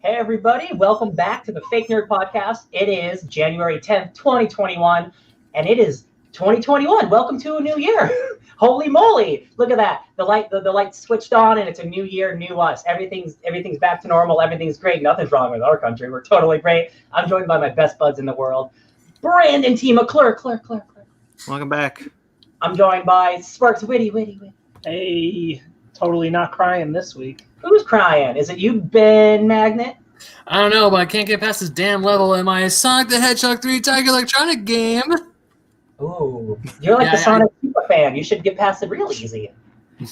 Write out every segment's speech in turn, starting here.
Hey everybody, welcome back to the Fake Nerd Podcast. It is January 10th, 2021, and it is 2021. Welcome to a new year. Holy moly, look at that. The light switched on and it's a new year, new us. Everything's back to normal, everything's great. Nothing's wrong with our country. We're totally great. I'm joined by my best buds in the world, Brandon T. McClure. Welcome back. I'm joined by Sparks Witty. Hey, totally not crying this week. Who's crying? Is it you, Ben Magnet? I don't know, but I can't get past this damn level in my Sonic the Hedgehog 3 Tiger Electronic game. Ooh, you're like the Sonic super fan. You should get past it real easy.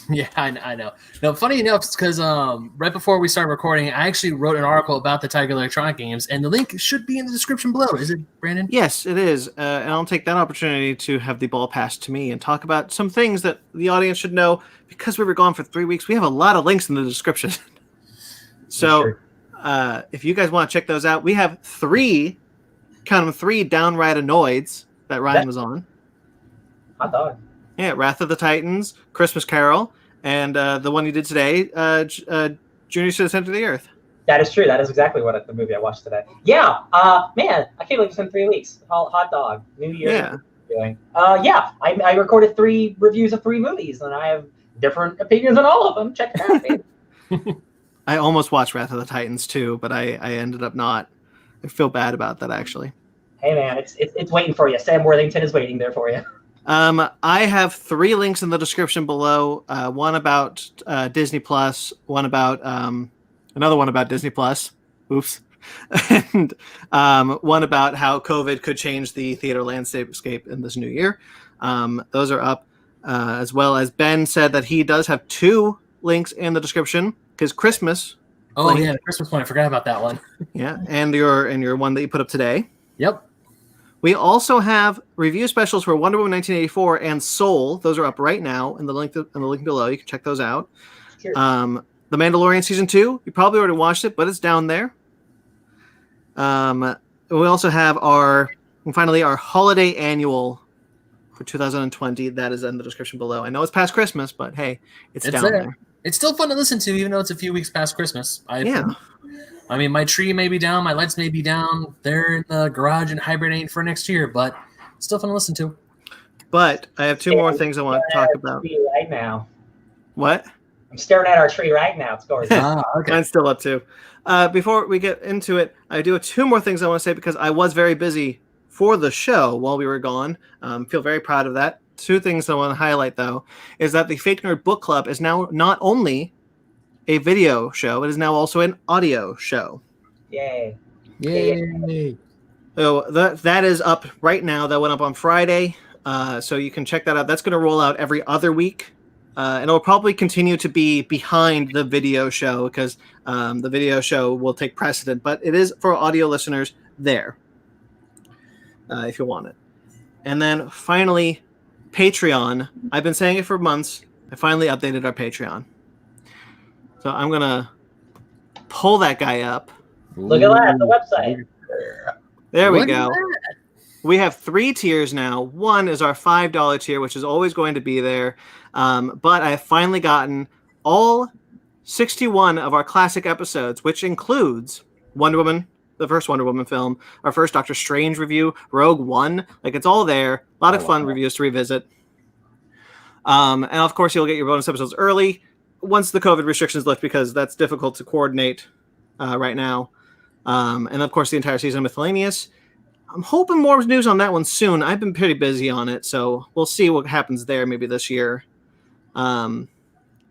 Yeah, I know. No, funny enough, because right before we started recording, I actually wrote an article about the Tiger Electronic games, and the link should be in the description below. Is it, Brandon? Yes, it is. And I'll take that opportunity to have the ball passed to me and talk about some things that the audience should know. Because we were gone for 3 weeks, we have a lot of links in the description. So if you guys want to check those out, we have three Downright Annoyeds that Ryan was on. Hot dog. Yeah, Wrath of the Titans, Christmas Carol, and the one you did today, Junior to the Center of the Earth. That is true. That is exactly what the movie I watched today. Yeah, man, I can't believe it's been 3 weeks. Hot dog. New Year. Yeah. Doing. I recorded 3 reviews of 3 movies, and I have different opinions on all of them. Check it out. I almost watched Wrath of the Titans too, but I ended up not. I feel bad about that, actually. Hey, man, it's waiting for you. Sam Worthington is waiting there for you. I have 3 links in the description below. One about Disney Plus, one about another one about Disney Plus. Oops. And one about how COVID could change the theater landscape in this new year. Those are up, as well as Ben said that he does have 2 links in the description. Because Christmas. Oh, link. Yeah, the Christmas one. I forgot about that one. Yeah, and your one that you put up today. Yep. We also have review specials for Wonder Woman 1984 and Soul. Those are up right now in the link below. You can check those out. Sure. The Mandalorian Season 2. You probably already watched it, but it's down there. We also have our holiday annual for 2020. That is in the description below. I know it's past Christmas, but hey, it's down there. It's still fun to listen to, even though it's a few weeks past Christmas. I mean, my tree may be down, my lights may be down. They're in the garage and hibernating for next year, but it's still fun to listen to. But I have 2 more things I want to talk about. Right now. What? I'm staring at our tree right now. It's gorgeous. Okay. Mine's still up too. Before we get into it, I do have 2 more things I want to say because I was very busy for the show while we were gone. Feel very proud of that. 2 things I want to highlight, though, is that the Fake Nerd Book Club is now not only a video show, it is now also an audio show. Yay. So that is up right now. That went up on Friday, so you can check that out. That's going to roll out every other week, and it'll probably continue to be behind the video show because the video show will take precedent, but it is for audio listeners there if you want it. And then finally, Patreon. I've been saying it for months. I finally updated our Patreon. So I'm going to pull that guy up. Look at that, the website. There we go. We have 3 tiers now. One is our $5 tier, which is always going to be there. But I have finally gotten all 61 of our classic episodes, which includes Wonder Woman, the first Wonder Woman film, our first Doctor Strange review, Rogue One. Like, it's all there. A lot of fun reviews to revisit. And of course, you'll get your bonus episodes early once the COVID restrictions lift, because that's difficult to coordinate right now. And of course, the entire season of Miscellaneous. I'm hoping more news on that one soon. I've been pretty busy on it, so we'll see what happens there maybe this year. Then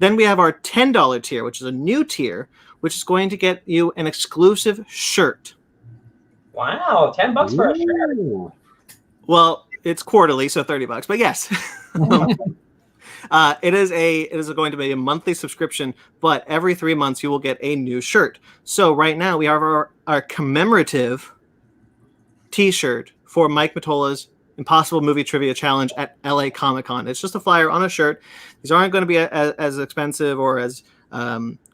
we have our $10 tier, which is a new tier, which is going to get you an exclusive shirt. Wow, $10 for a shirt. Well, it's quarterly, so $30, but yes. It is going to be a monthly subscription, but every 3 months you will get a new shirt. So right now we have our commemorative T-shirt for Mike Matola's Impossible Movie Trivia Challenge at LA Comic-Con. It's just a flyer on a shirt. These aren't going to be as expensive or as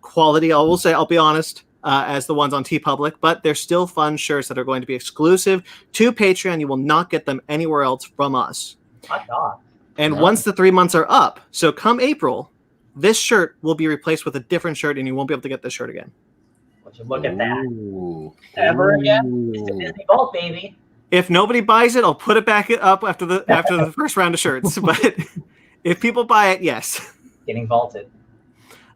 quality, I'll be honest, as the ones on TeePublic, but they're still fun shirts that are going to be exclusive to Patreon. You will not get them anywhere else from us. Hot dog. And once the 3 months are up, so come April, this shirt will be replaced with a different shirt, and you won't be able to get this shirt again. Would you look at that? Ooh. Ever again? It's the Disney Vault, baby. If nobody buys it, I'll put it back up after the first round of shirts. But if people buy it, yes. Getting vaulted.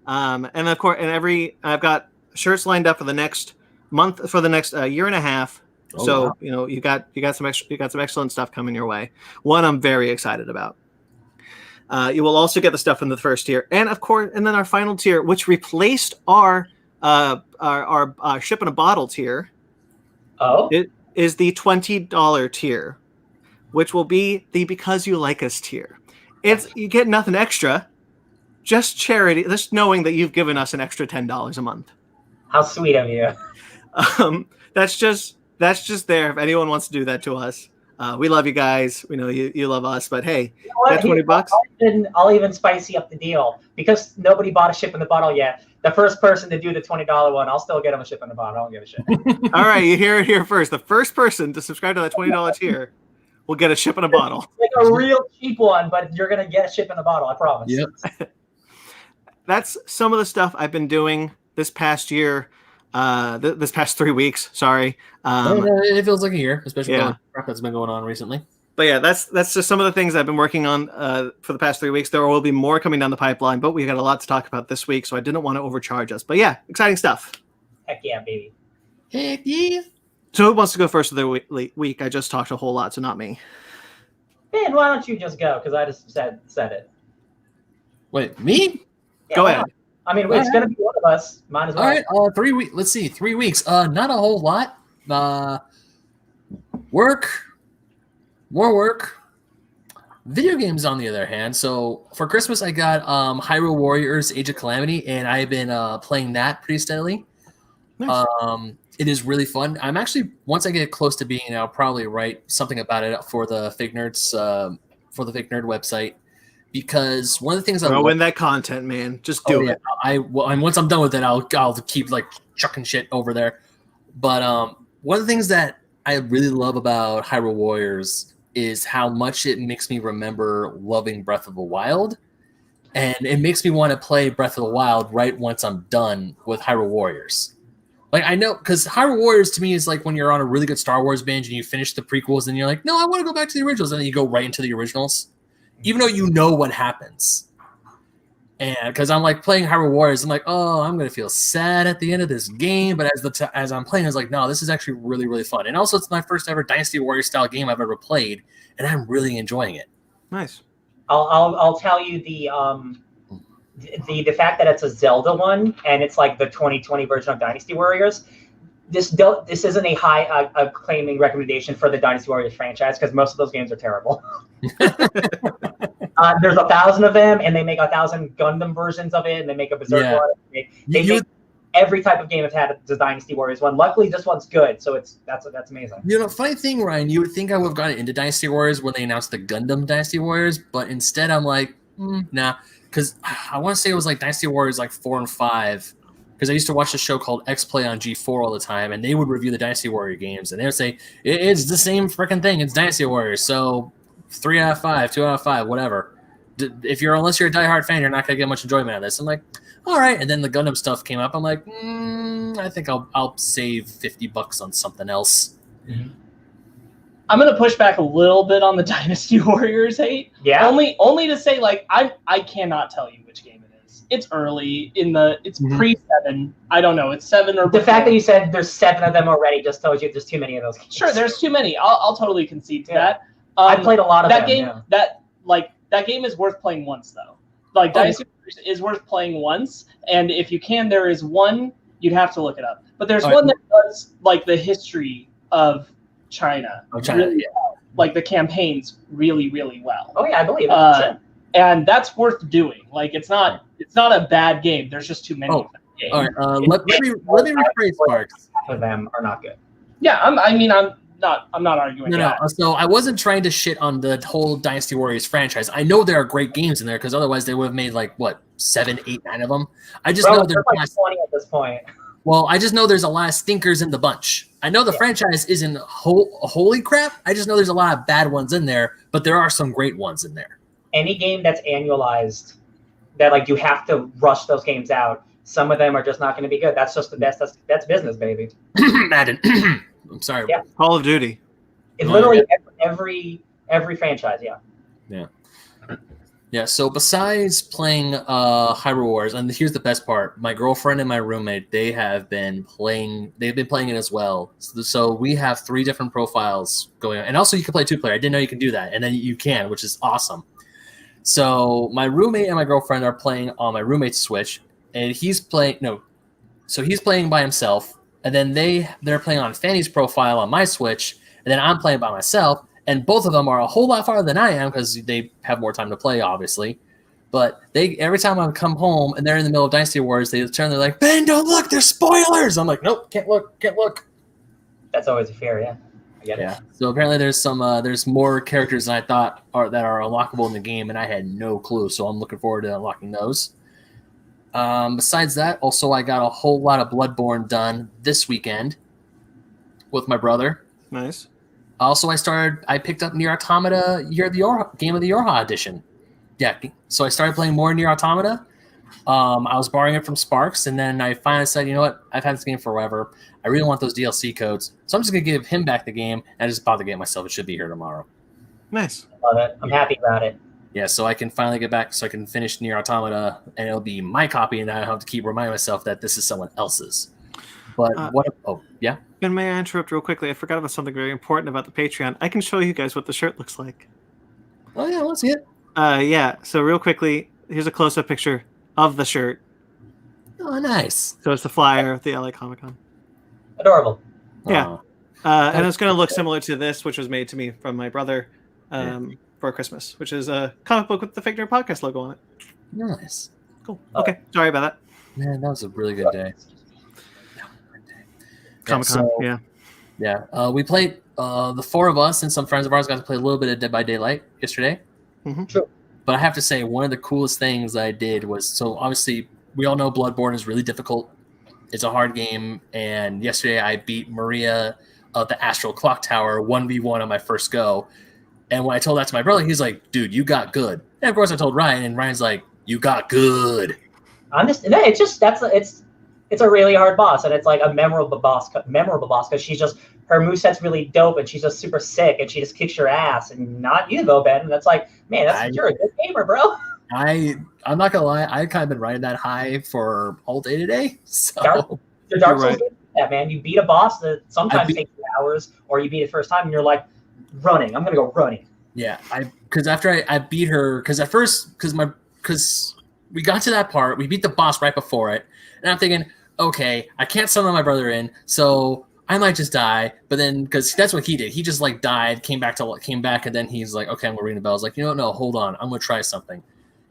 And of course, I've got shirts lined up for the next month, for the next year and a half. Oh, So wow. you got some excellent stuff coming your way. One I'm very excited about. You will also get the stuff in the first tier, and of course, and then our final tier, which replaced our ship in a bottle tier. Oh, It is the $20 tier, which will be the Because You Like Us tier. You get nothing extra, just charity, just knowing that you've given us an extra $10 a month. how sweet of you. That's just there if anyone wants to do that to us. We love you guys. We know you love us, but hey, You know what? that $20. I'll even spicy up the deal because nobody bought a ship in the bottle yet. The first person to do the $20 one, I'll still get them a ship in the bottle. I don't give a shit. All right, you hear it here first. The first person to subscribe to that $20 tier will get a ship in a bottle. Like a real cheap one, but you're gonna get a ship in the bottle. I promise. Yep. That's some of the stuff I've been doing this past year. This past 3 weeks. Sorry. It feels like a year, especially yeah. with all the crap that's been going on recently. But yeah, that's just some of the things I've been working on for the past 3 weeks. There will be more coming down the pipeline, but we got a lot to talk about this week, so I didn't want to overcharge us. But yeah, exciting stuff. Heck yeah, baby. Heck yeah. So who wants to go first for the week? I just talked a whole lot, so not me. Man, why don't you just go? Because I just said it. Wait, me? Yeah, Go why ahead. not? I mean, it's gonna be one of us. Might as well. All right, 3 weeks. Let's see, 3 weeks. Not a whole lot. Work, more work. Video games, on the other hand. So for Christmas, I got Hyrule Warriors: Age of Calamity, and I've been playing that pretty steadily. Nice. It is really fun. I'm actually, once I get close to being, I'll probably write something about it for the Fake Nerds, for the Fake Nerd website. Because one of the things Throw in that content, man. Just do it. And once I'm done with it, I'll keep like chucking shit over there. But one of the things that I really love about Hyrule Warriors is how much it makes me remember loving Breath of the Wild, and it makes me want to play Breath of the Wild right once I'm done with Hyrule Warriors. Like, I know, because Hyrule Warriors to me is like when you're on a really good Star Wars binge and you finish the prequels and you're like, no, I want to go back to the originals, and then you go right into the originals. Even though you know what happens. And because I'm like playing Hyrule Warriors, I'm like, oh, I'm going to feel sad at the end of this game. But as I'm playing, I was like, no, this is actually really, really fun. And also, it's my first ever Dynasty Warriors style game I've ever played. And I'm really enjoying it. Nice. I'll tell you the fact that it's a Zelda one and it's like the 2020 version of Dynasty Warriors. This isn't a high claiming recommendation for the Dynasty Warriors franchise because most of those games are terrible. There's 1,000 of them, and they make 1,000 Gundam versions of it, and they make a Berserk one. They make every type of game that's had the Dynasty Warriors one. Luckily, this one's good, so that's amazing. You know, funny thing, Ryan, you would think I would have gotten into Dynasty Warriors when they announced the Gundam Dynasty Warriors, but instead I'm like, nah, because I want to say it was like Dynasty Warriors like 4 and 5. Because I used to watch a show called X-Play on G4 all the time, and they would review the Dynasty Warrior games, and they would say, it's the same freaking thing, it's Dynasty Warriors, so 3 out of 5, 2 out of 5, whatever. Unless you're a diehard fan, you're not going to get much enjoyment out of this. I'm like, all right, and then the Gundam stuff came up, I'm like, I think I'll save $50 on something else. Mm-hmm. I'm going to push back a little bit on the Dynasty Warriors hate. Yeah. Only to say, like, I cannot tell you which game it is. It's early it's pre-7. I don't know. It's 7 or the fact that you said there's 7 of them already just tells you there's too many of those games. Sure, there's too many. I'll totally concede to that. I played a lot of that them, game. Yeah. That game is worth playing once though. Like Dynasty Warriors is worth playing once, and if you can, there is one. You'd have to look it up, but there's one that does like the history of China. Really well. Like the campaigns really, really well. Oh yeah, I believe it. Sure. And that's worth doing. Like it's not a bad game. There's just too many of them. All right, let me rephrase, Sparks. Half of them are not good. Yeah, I'm not arguing. No. So I wasn't trying to shit on the whole Dynasty Warriors franchise. I know there are great games in there because otherwise they would have made like what 7, 8, 9 of them. I just know there's like 20 at this point. Well, I just know there's a lot of stinkers in the bunch. I know the franchise isn't holy crap. I just know there's a lot of bad ones in there, but there are some great ones in there. Any game that's annualized, that like you have to rush those games out, some of them are just not going to be good. That's just the best. That's business, baby. Madden. I'm sorry. Yeah. Call of Duty. It's literally every franchise. Yeah. Yeah, so besides playing Hyrule Wars, and here's the best part, my girlfriend and my roommate, they've been playing it as well. So we have 3 different profiles going on. And also you can play 2-player. I didn't know you can do that. And then you can, which is awesome. So my roommate and my girlfriend are playing on my roommate's Switch, and he's playing by himself, and then they're playing on Fanny's profile on my Switch, and then I'm playing by myself. And both of them are a whole lot farther than I am because they have more time to play, obviously. But every time I come home and they're in the middle of Dynasty Wars, they're like, Ben, don't look, there's spoilers. I'm like, nope, can't look. That's always a fear, yeah. I get it. So apparently there's more characters than I thought that are unlockable in the game, and I had no clue. So I'm looking forward to unlocking those. Besides that, also I got a whole lot of Bloodborne done this weekend with my brother. Nice. Also, I picked up Nier Automata Game of the Yorha edition. Yeah, so I started playing more Nier Automata. I was borrowing it from Sparks, and then I finally said, you know what? I've had this game forever. I really want those DLC codes, so I'm just going to give him back the game, and I just bought the game myself. It should be here tomorrow. Nice. Love it. I'm happy about it. Yeah, so I can finally get back so I can finish Nier Automata, and it'll be my copy, and I don't have to keep reminding myself that this is someone else's. But yeah? And may I interrupt real quickly? I forgot about something very important about the Patreon. I can show you guys what the shirt looks like. Oh, yeah, let's see it. Yeah, so real quickly, here's a close-up picture of the shirt. Oh, nice. So it's the flyer of the LA Comic-Con. Adorable. Yeah. And it's going to look similar to this, which was made to me from my brother for Christmas, which is a comic book with the Fake Nerd Podcast logo on it. Nice. Cool. Okay, sorry about that. Man, that was a really good day. Comic-Con, yeah. Yeah, we played, the 4 of us and some friends of ours got to play a little bit of Dead by Daylight yesterday. Mm-hmm. True. But I have to say, one of the coolest things I did was, so obviously, we all know Bloodborne is really difficult. It's a hard game, and yesterday I beat Maria of the Astral Clock Tower 1v1 on my first go. And when I told that to my brother, he's like, dude, you got good. And of course I told Ryan, and Ryan's like, you got good. It's a really hard boss, and it's like a memorable boss because she's just, her moveset's really dope, and she's just super sick, and she just kicks your ass, and not you though, Ben. And that's like, man, you're a good gamer, bro. I'm not gonna lie, I kind of been riding that high for all day today. So Dark Souls, yeah, man. You beat a boss that sometimes takes hours, or you beat it first time, and you're like, running. I'm gonna go running. Yeah, because after I beat her, because we got to that part, we beat the boss right before it, and I'm thinking, okay, I can't summon my brother in, so I might just die. But then, because that's what he did, he just like died, came back, and then he's like, okay, I'm gonna ring the bell. I was like, you know what? No, hold on, I'm gonna try something.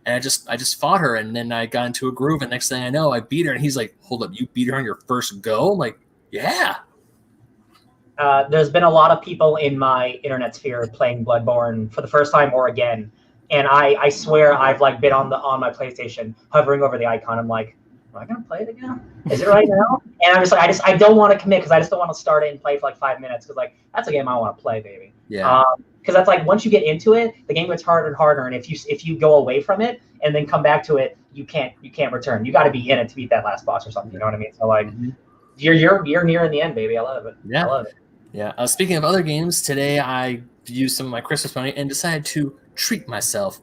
And I just fought her, and then I got into a groove, and next thing I know, I beat her, and he's like, hold up, you beat her on your first go? I'm like, yeah. There's been a lot of people in my internet sphere playing Bloodborne for the first time or again, and I swear I've like been on my PlayStation hovering over the icon. I'm like, am I gonna play it again? Is it right now? And I'm just like, I don't want to commit because I just don't want to start it and play for like 5 minutes because like that's a game I want to play, baby. Yeah. Because that's like once you get into it, the game gets harder and harder, and if you go away from it and then come back to it, you can't return. You got to be in it to beat that last boss or something. You know what I mean? So like, you're near in the end, baby. I love it. Yeah. I love it. Yeah. Speaking of other games, today I used some of my Christmas money and decided to treat myself.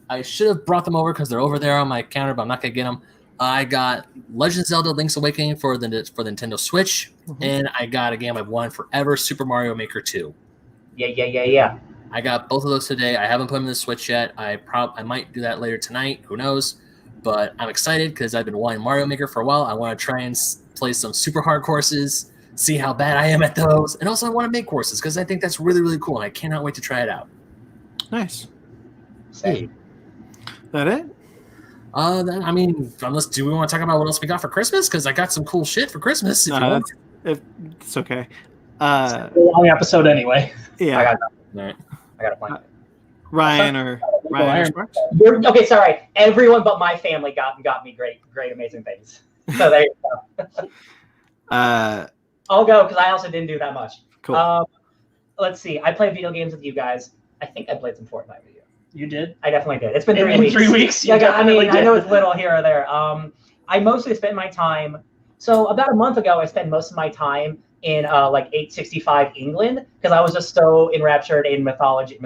I should have brought them over because they're over there on my counter, but I'm not gonna get them. I got Legend of Zelda: Link's Awakening for the Nintendo Switch, and I got a game I've wanted forever, Super Mario Maker 2. Yeah. I got both of those today. I haven't put them in the Switch yet. I might do that later tonight. Who knows? But I'm excited because I've been wanting Mario Maker for a while. I want to try and play some super hard courses, see how bad I am at those, and also I want to make courses because I think that's really, really cool, and I cannot wait to try it out. Nice. Same. That it? I mean, do we want to talk about what else we got for Christmas? Because I got some cool shit for Christmas. It's okay. It's a long episode anyway. Yeah. I got a plan. Ryan or Sparks? Okay, sorry. Everyone but my family got me great, amazing things. So there you go. I'll go because I also didn't do that much. Cool. Let's see. I played video games with you guys. I think I played some Fortnite with you. You did? I definitely did. It's been 3 in weeks. 3 weeks. Yeah, I know it's little here or there. I mostly spend my time. So about a month ago, I spent most of my time in like 865 England because I was just so enraptured in mythology,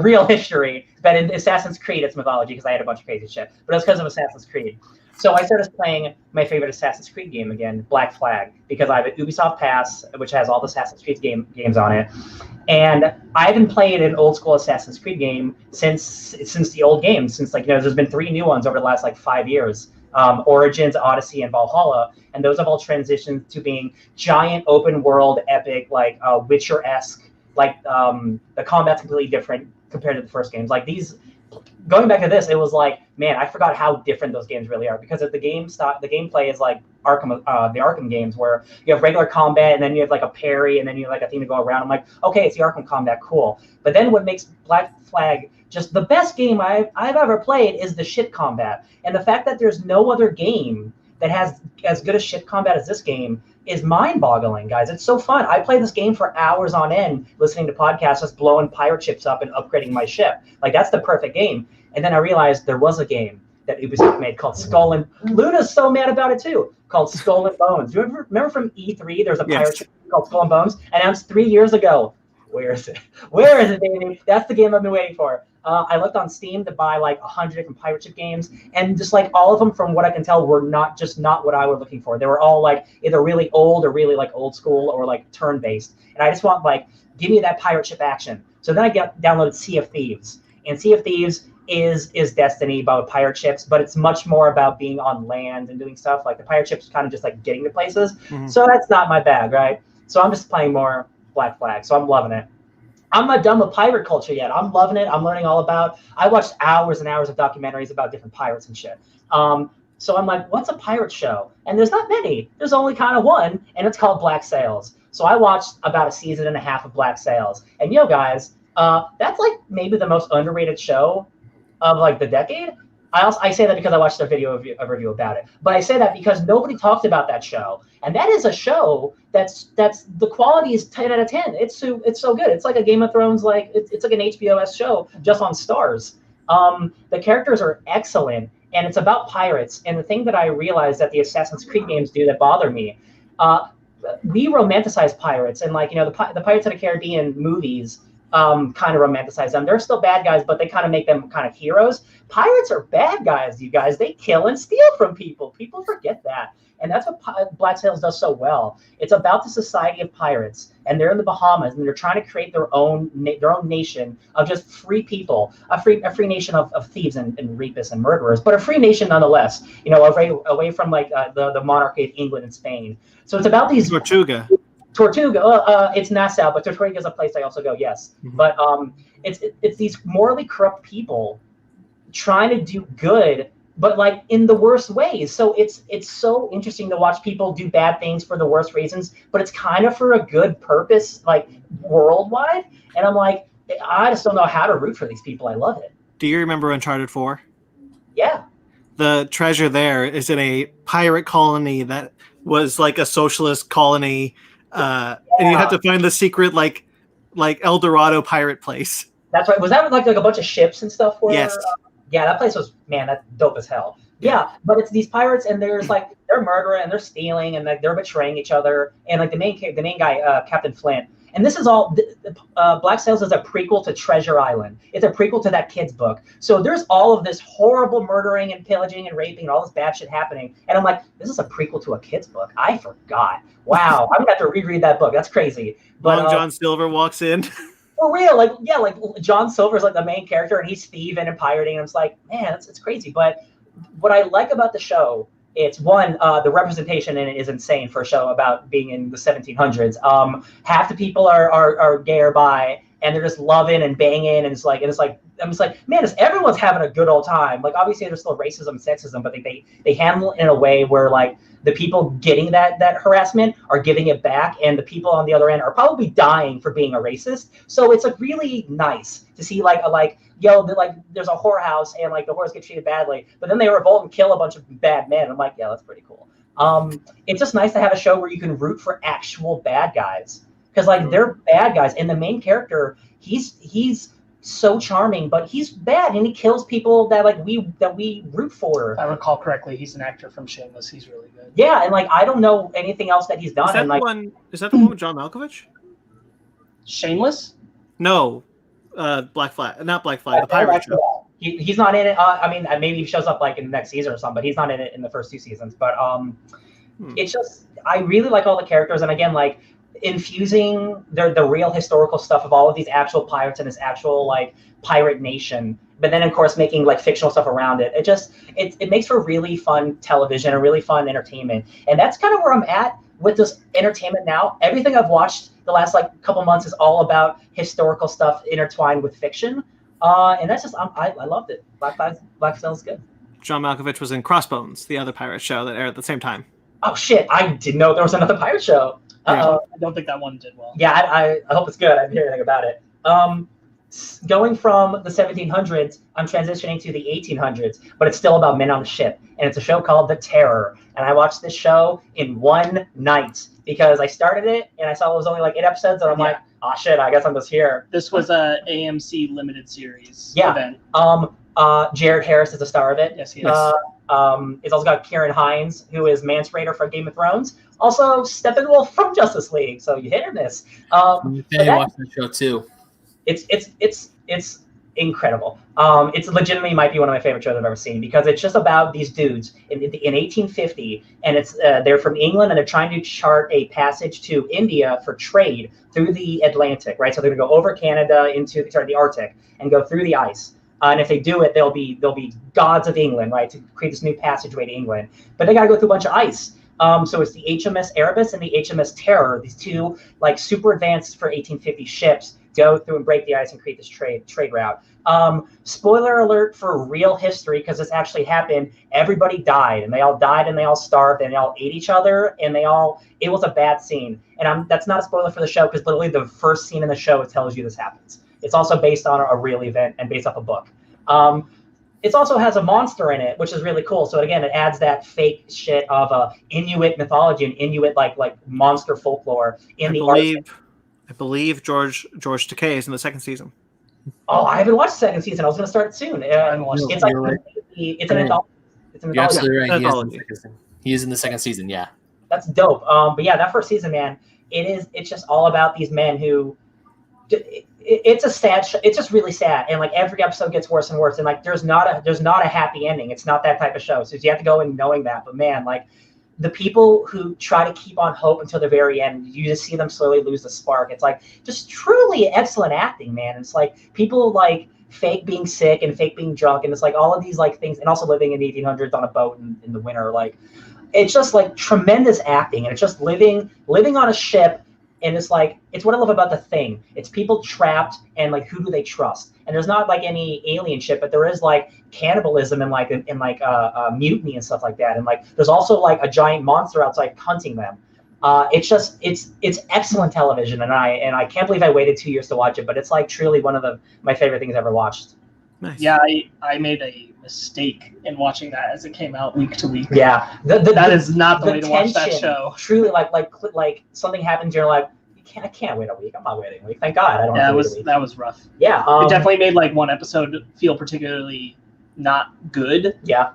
real history. But in Assassin's Creed, it's mythology because I had a bunch of crazy shit. But it's because of Assassin's Creed. So I started playing my favorite Assassin's Creed game again, Black Flag, because I have an Ubisoft Pass, which has all the Assassin's Creed games on it. And I haven't played an old school Assassin's Creed game since the old games, since there's been 3 new ones over the last 5 years. Origins, Odyssey, and Valhalla, and those have all transitioned to being giant open world epic, Witcher-esque. The combat's completely different compared to the first games. Going back to this, it was man, I forgot how different those games really are because of the gameplay is like Arkham, the Arkham games, where you have regular combat and then you have a parry and then you have a thing to go around. I'm okay, it's the Arkham combat, cool. But then what makes Black Flag just the best game I've ever played is the ship combat. And the fact that there's no other game that has as good a ship combat as this game is mind-boggling, guys. It's so fun. I play this game for hours on end, listening to podcasts, just blowing pirate ships up and upgrading my ship. That's the perfect game. And then I realized there was a game that Ubisoft made called Skull and... Luna's so mad about it too, called Skull and Bones. Do you remember from E3, there was a pirate ship called Skull and Bones, announced 3 years ago. Where is it? Where is it, baby? That's the game I've been waiting for. I looked on Steam to buy 100 different pirate ship games, and just all of them, from what I can tell, were not what I was looking for. They were all either really old or really old school or turn-based. And I just want give me that pirate ship action. So then I downloaded Sea of Thieves, and Sea of Thieves is Destiny about pirate ships, but it's much more about being on land and doing stuff. The pirate ships kind of just getting to places. Mm-hmm. So that's not my bag, right? So I'm just playing more Black Flag. So I'm loving it. I'm not done with pirate culture yet. I'm loving it. I'm learning all about. I watched hours and hours of documentaries about different pirates and shit. So I'm what's a pirate show? And there's not many. There's only kind of one, and it's called Black Sails. So I watched about a season and a half of Black Sails. And guys, that's maybe the most underrated show of the decade. I say that because I watched a review about it. But I say that because nobody talked about that show. And that is a show that's the quality is 10 out of 10. It's so good. It's like a Game of Thrones, it's like an HBO-esque show just on Stars. The characters are excellent, and it's about pirates. And the thing that I realized that the Assassin's Creed games do that bother me, we romanticize pirates, and the Pirates of the Caribbean movies kind of romanticize them. They're still bad guys, but they kind of make them kind of heroes. Pirates are bad guys, you guys. They kill and steal from people. People forget that. And that's what Black Sails does so well. It's about the society of pirates, and they're in the Bahamas, and they're trying to create their own nation of just free people, a free nation of thieves and rapists and murderers, but a free nation nonetheless. Away from the monarchy of England and Spain. So it's about these Tortuga. It's Nassau, but Tortuga is a place I also go. Yes, mm-hmm. But it's these morally corrupt people trying to do good, but in the worst ways. So it's so interesting to watch people do bad things for the worst reasons, but it's kind of for a good purpose, worldwide. And I'm I just don't know how to root for these people. I love it. Do you remember Uncharted 4? Yeah. The treasure there is in a pirate colony that was a socialist colony, and you have to find the secret El Dorado pirate place. That's right. Was that a bunch of ships and stuff? Yes. Yeah, that place was, man, that's dope as hell. Yeah, but it's these pirates, and there's they're murdering and they're stealing and they're betraying each other, and the main guy, Captain Flint. And this is all Black Sails is a prequel to Treasure Island. It's a prequel to that kid's book. So there's all of this horrible murdering and pillaging and raping and all this bad shit happening. And I'm this is a prequel to a kid's book. I forgot. Wow, I'm gonna have to reread that book. That's crazy. But John Silver walks in. For real, John Silver's the main character, and he's thieving and pirating, and it's man, it's crazy. But what I like about the show, it's one, the representation in it is insane for a show about being in the 1700s. Half the people are gay or bi, and they're just loving and banging, and I'm just man, everyone's having a good old time. Obviously there's still racism and sexism, but they handle it in a way where the people getting that harassment are giving it back, and the people on the other end are probably dying for being a racist. So it's really nice to see there's a whorehouse, and the whores get treated badly, but then they revolt and kill a bunch of bad men. I'm yeah, that's pretty cool. It's just nice to have a show where you can root for actual bad guys, because they're bad guys, and the main character, he's so charming, but he's bad and he kills people that we root for. If I recall correctly, he's an actor from Shameless. He's really good. Yeah, and like I don't know anything else that he's done. Is that and, the like, one? Is that the one with John Malkovich? Shameless? No, Black Flag, not Black Flag. The Pirate Show. He's not in it. I mean, maybe he shows up like in the next season or something, but he's not in it in the first 2 seasons. But it's just I really like all the characters, and again, like infusing the real historical stuff of all of these actual pirates and this actual like pirate nation, but then of course making like fictional stuff around it. It makes for really fun television and really fun entertainment, and that's kind of where I'm at with this entertainment now. Everything I've watched the last like couple months is all about historical stuff intertwined with fiction, and that's just I loved it. Black Sail is good. John Malkovich was in Crossbones, the other pirate show that aired at the same time. Oh shit! I didn't know there was another pirate show. I don't think that one did well. Yeah, I hope it's good. I didn't hear anything about it. Going from the 1700s, I'm transitioning to the 1800s, but it's still about men on a ship, and it's a show called The Terror. And I watched this show in one night because I started it and I saw it was only like 8 episodes, and I'm like, oh shit, I guess I'm just here. This was a AMC limited series event. Jared Harris is the star of it. Yes, he is. It's also got Kieran Hines, who is Mance Rayder from Game of Thrones. Also, Steppenwolf from Justice League. So you hit or miss. You watch that show too. It's incredible. It's legitimately might be one of my favorite shows I've ever seen because it's just about these dudes in 1850, and it's they're from England and they're trying to chart a passage to India for trade through the Atlantic, right? So they're gonna go over Canada into the Arctic and go through the ice. And if they do it, they'll be gods of England, right, to create this new passageway to England. But they got to go through a bunch of ice. So it's the HMS Erebus and the HMS Terror, these two like super advanced for 1850 ships, go through and break the ice and create this trade route. Spoiler alert for real history, because this actually happened. Everybody died, and they all died, and they all starved, and they all ate each other, and it was a bad scene. And that's not a spoiler for the show, because literally the first scene in the show, it tells you this happens. It's also based on a real event and based off a book. It also has a monster in it, which is really cool. So again, it adds that fake shit of Inuit mythology and Inuit like monster folklore in the Arctic. I believe George Takei is in the 2nd season. Oh, I haven't watched the 2nd season. I was going to start it soon. It's like right. It's an anthology. You're absolutely right. He is in the 2nd season. Yeah, that's dope. But yeah, that first season, man, it's just all about these men who. It's a sad it's just really sad, and like every episode gets worse and worse, and like there's not a happy ending. It's not that type of show, so you have to go in knowing that. But man, like the people who try to keep on hope until the very end, you just see them slowly lose the spark. It's like just truly excellent acting, man. It's like people like fake being sick and fake being drunk, and it's like all of these like things, and also living in the 1800s on a boat in the winter. Like it's just like tremendous acting, and it's just living on a ship. And it's like, it's what I love about The Thing. It's people trapped, and like, who do they trust? And there's not like any alien shit, but there is like cannibalism and like mutiny and stuff like that. And like, there's also like a giant monster outside hunting them. It's excellent television, and I can't believe I waited 2 years to watch it. But it's like truly one of my favorite things I've ever watched. Nice. Yeah, I made a mistake in watching that as it came out week to week. Yeah, that is not the way to watch that show. Truly, like something happens, you're like, I can't wait a week. I'm not waiting a week. Thank God I don't. Yeah, that was rough. Yeah, it definitely made like one episode feel particularly not good. Yeah,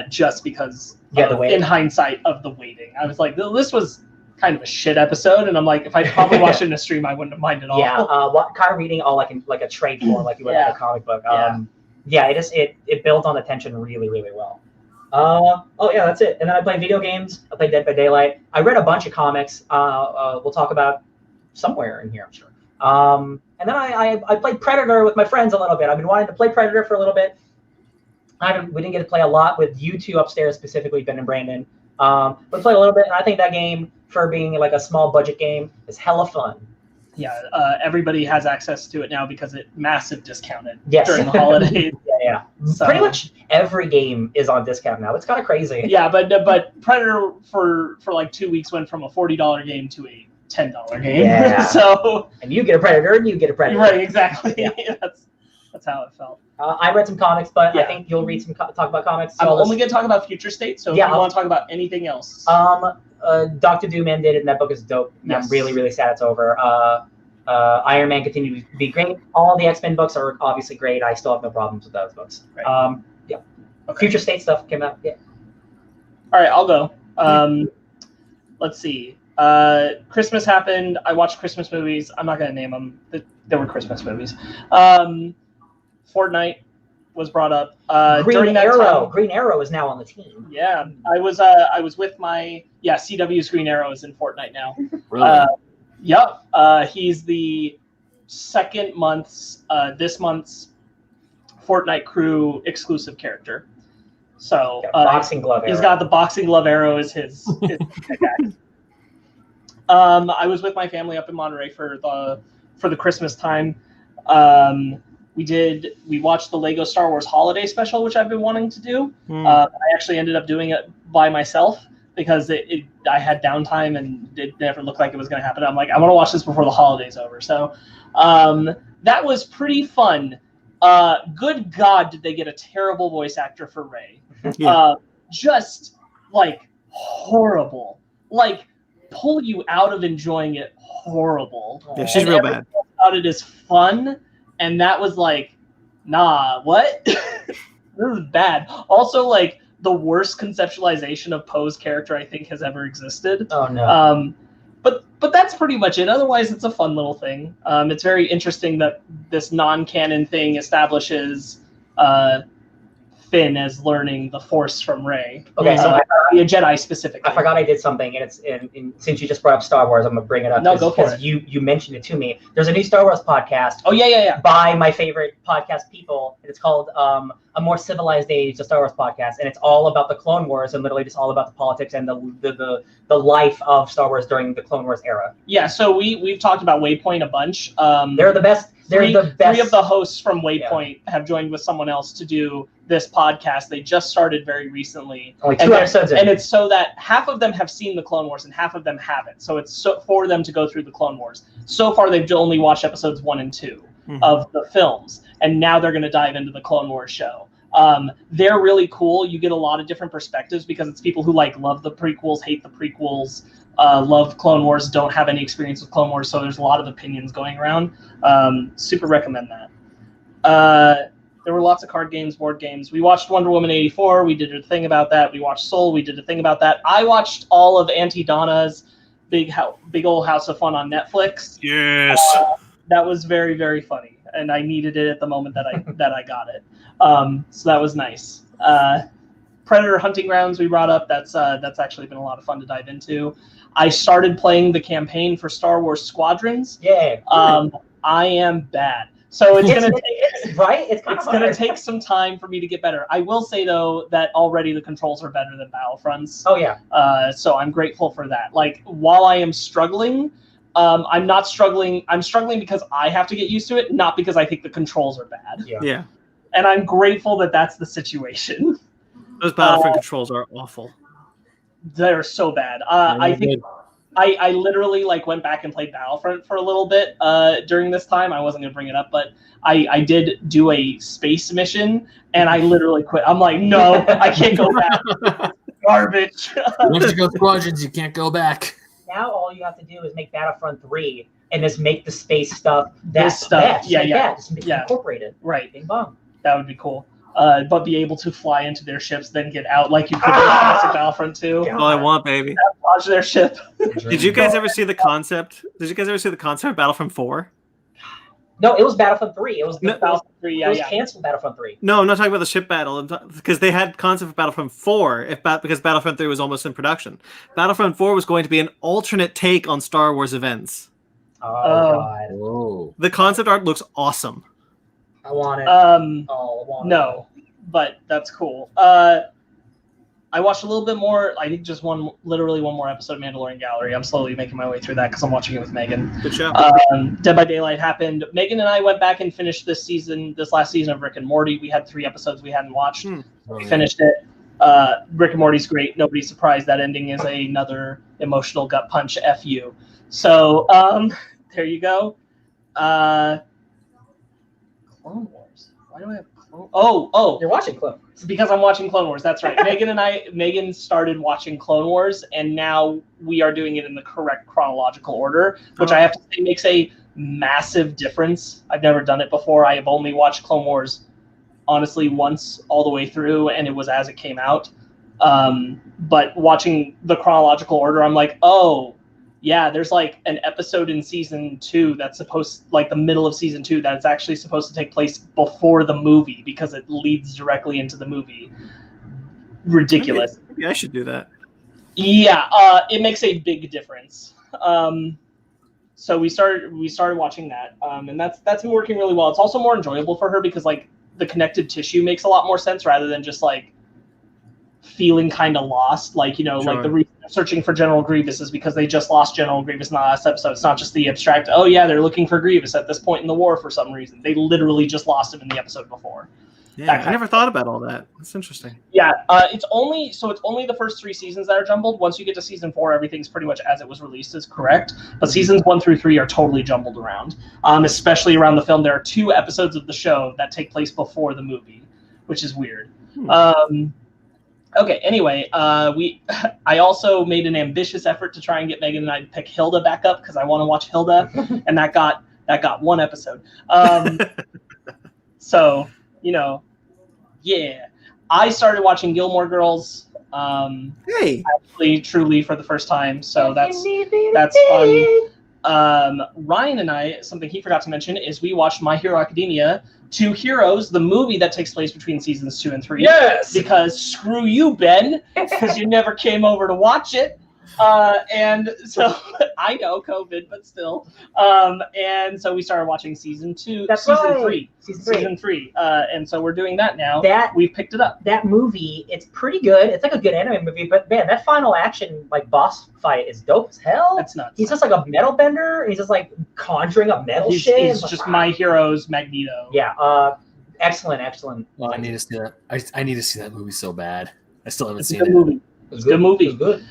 just because in hindsight of the waiting, I was like, this was kind of a shit episode, and I'm like, if I probably watched it in a stream, I wouldn't have minded at all. Yeah, kind of reading all like a trade form, like you would in a comic book. It builds on the tension really, really well. That's it. And then I played video games. I played Dead by Daylight. I read a bunch of comics. We'll talk about somewhere in here, I'm sure. And then I played Predator with my friends a little bit. I've been wanting to play Predator for a little bit. We didn't get to play a lot with you two upstairs, specifically Ben and Brandon. But played a little bit, and I think that game, for being like a small budget game, is hella fun. Yeah, everybody has access to it now because it massive discounted during the holidays. Yeah. So, pretty much every game is on discount now. It's kind of crazy. Yeah, but Predator for like 2 weeks went from a $40 game to a $10 game. Yeah. So and you get a Predator, and you get a Predator. Right, exactly. Yeah. That's how it felt. I read some comics, but I think you'll read some talk about comics. So I'm only going to talk about Future State, so if you want to talk about anything else. Dr. Doom ended, and that book is dope. Yes. I'm really, really sad it's over. Iron Man continued to be great. All the X-Men books are obviously great. I still have no problems with those books. Right. Yeah. Okay. Future State stuff came out. Yeah. All right, I'll go. Let's see. Christmas happened. I watched Christmas movies. I'm not going to name them. There were Christmas movies. Fortnite was brought up. Green Arrow. Green Arrow is now on the team. Yeah, I was with my CW's Green Arrow is in Fortnite now. Really? Yep. He's the this month's Fortnite crew exclusive character. So boxing glove. He's got the boxing glove arrow as his guy. I was with my family up in Monterey for the Christmas time. We watched the Lego Star Wars Holiday Special, which I've been wanting to do. I actually ended up doing it by myself because I had downtime and it never looked like it was going to happen. I'm like, I want to watch this before the holiday's over. So that was pretty fun. Good God, did they get a terrible voice actor for Rey? Yeah. Just like horrible. Like pull you out of enjoying it. Horrible. Yeah, she's real bad. About it is fun, and that was like, nah, what? This is bad. Also, like the worst conceptualization of Poe's character I think has ever existed. Oh no. But that's pretty much it. Otherwise, it's a fun little thing. It's very interesting that this non-canon thing establishes Finn as learning the Force from Rey. Okay, so be a Jedi specifically. I forgot I did something, and it's since you just brought up Star Wars, I'm gonna bring it up. No, go for it. You mentioned it to me. There's a new Star Wars podcast. Oh yeah. By my favorite podcast people, and it's called A More Civilized Age, the Star Wars podcast, and it's all about the Clone Wars and literally just all about the politics and the life of Star Wars during the Clone Wars era. Yeah, so we've talked about Waypoint a bunch. They're the best. Three of the hosts from Waypoint have joined with someone else to do this podcast. They just started very recently. Only 2 episodes in. And it's so that half of them have seen the Clone Wars and half of them haven't. So it's for them to go through the Clone Wars. So far, they've only watched episodes 1 and 2 of the films. And now they're going to dive into the Clone Wars show. They're really cool. You get a lot of different perspectives because it's people who love the prequels, hate the prequels, love Clone Wars, don't have any experience with Clone Wars, so there's a lot of opinions going around. Super recommend that. There were lots of card games, board games. We watched Wonder Woman 84. We did a thing about that. We watched Soul. We did a thing about that. I watched all of Auntie Donna's Big Old House of Fun on Netflix. Yes. That was very, very funny, and I needed it at the moment that I got it. So that was nice. Predator Hunting Grounds we brought up. That's actually been a lot of fun to dive into. I started playing the campaign for Star Wars Squadrons. Yeah. I am bad. So it's gonna take some time for me to get better. I will say though that already the controls are better than Battlefront's. Oh yeah. So I'm grateful for that. Like while I am struggling, I'm not struggling. I'm struggling because I have to get used to it, not because I think the controls are bad. Yeah. And I'm grateful that that's the situation. Those Battlefront controls are awful. They're so bad. I think I literally went back and played Battlefront for a little bit during this time. I wasn't gonna bring it up, but I did do a space mission and I literally quit. I'm like, no, I can't go back. Garbage. Once you go Squadrons, you can't go back. Now all you have to do is make Battlefront 3 and just make the space stuff Just incorporate it. Right. Bing bong. That would be cool. But be able to fly into their ships, then get out like you could in classic Battlefront 2. All I want, baby. Launch their ship. Did you guys ever see the concept? Did you guys ever see the concept of Battlefront 4? No, it was Battlefront 3. It was Battlefront 3. It was canceled Battlefront 3. No, I'm not talking about the ship battle. Because they had concept of Battlefront 4 because Battlefront 3 was almost in production. Battlefront 4 was going to be an alternate take on Star Wars events. Oh God. Whoa. The concept art looks awesome. I want it. No, but that's cool. I watched a little bit more. I think just literally one more episode of Mandalorian Gallery. I'm slowly making my way through that because I'm watching it with Megan. Good show. Dead by Daylight happened. Megan and I went back and finished this last season of Rick and Morty. We had 3 episodes we hadn't watched. We finished it. Rick and Morty's great. Nobody's surprised that ending is another emotional gut punch. F you. So there you go. Clone Wars. Why do I have Clone? Oh! You're watching Clone Wars. It's because I'm watching Clone Wars. That's right. Megan started watching Clone Wars, and now we are doing it in the correct chronological order, which I have to say makes a massive difference. I've never done it before. I have only watched Clone Wars, honestly, once all the way through, and it was as it came out. But watching the chronological order, I'm like, oh, yeah, there's like an episode in season 2 that's supposed, like the middle of season 2, that's actually supposed to take place before the movie because it leads directly into the movie. Ridiculous. Maybe I should do that. Yeah, it makes a big difference. So we started watching that, and that's been working really well. It's also more enjoyable for her because like the connected tissue makes a lot more sense rather than just like feeling kind of lost. Like, you know, Sure. like the reason they're searching for General Grievous is because they just lost General Grievous in the last episode. It's not just the abstract, oh yeah, they're looking for Grievous at this point in the war for some reason. They literally just lost him in the episode before. Yeah, I never thought about all that. That's interesting. Yeah, it's only the first 3 seasons that are jumbled. Once you get to season 4, everything's pretty much as it was released is correct. But seasons 1 through 3 are totally jumbled around, especially around the film. There are 2 episodes of the show that take place before the movie, which is weird. Okay, anyway, I also made an ambitious effort to try and get Megan and I to pick Hilda back up because I want to watch Hilda, and that got 1 episode. So, you know, yeah. I started watching Gilmore Girls. Hey, actually, truly for the first time. So that's fun. Ryan and I, something he forgot to mention is we watched My Hero Academia 2 Heroes, the movie that takes place between seasons 2 and 3. Yes. Because screw you, Ben, because you never came over to watch it. And so I know COVID, but still. And so we started watching season 3. Season 3. And so we're doing that now. We picked it up. That movie, it's pretty good. It's like a good anime movie, but man, that final action like boss fight is dope as hell. That's nuts. He's just like a metal bender. And he's just like conjuring up metal shit. He's just My Hero's Magneto. Yeah. Excellent. Well, I need to see that. I need to see that movie so bad. I still haven't seen it. It's a good movie. It's good.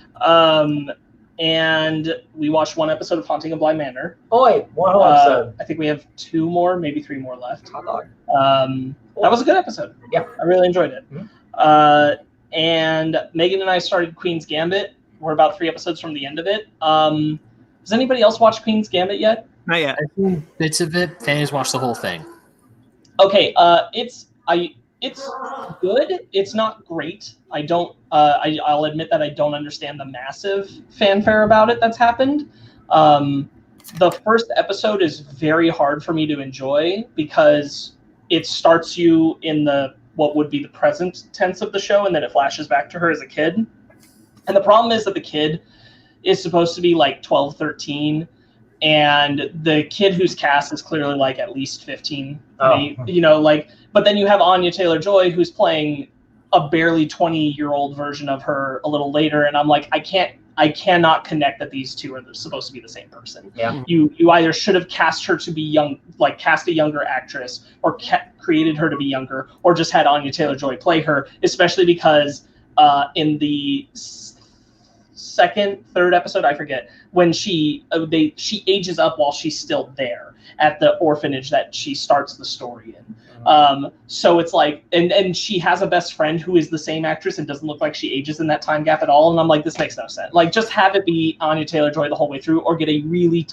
And we watched 1 episode of Haunting of Bly Manor. Oh, wait, 1 whole episode. I think we have 2 more, maybe 3 more left. Hot dog. That was a good episode. Yeah. I really enjoyed it. Mm-hmm. And Megan and I started Queen's Gambit. We're about 3 episodes from the end of it. Has anybody else watched Queen's Gambit yet? Not yet. I've seen bits of it. Fanny's watched the whole thing. Okay, it's good. It's not great. I'll admit that I don't understand the massive fanfare about it that's happened. The first episode is very hard for me to enjoy because it starts you in what would be the present tense of the show, and then it flashes back to her as a kid. And the problem is that the kid is supposed to be like 12, 13, and the kid who's cast is clearly like at least 15. You know, like, but then you have Anya Taylor-Joy who's playing a barely 20-year-old version of her a little later, and I'm like, I cannot connect that these two are supposed to be the same person. Yeah. You either should have cast her to be young, like cast a younger actress, or created her to be younger, or just had Anya Taylor-Joy play her, especially because in the third episode, I forget, when she ages up while she's still there at the orphanage that she starts the story in. So it's like, and she has a best friend who is the same actress and doesn't look like she ages in that time gap at all. And I'm like, this makes no sense. Like, just have it be Anya Taylor-Joy the whole way through, or get a really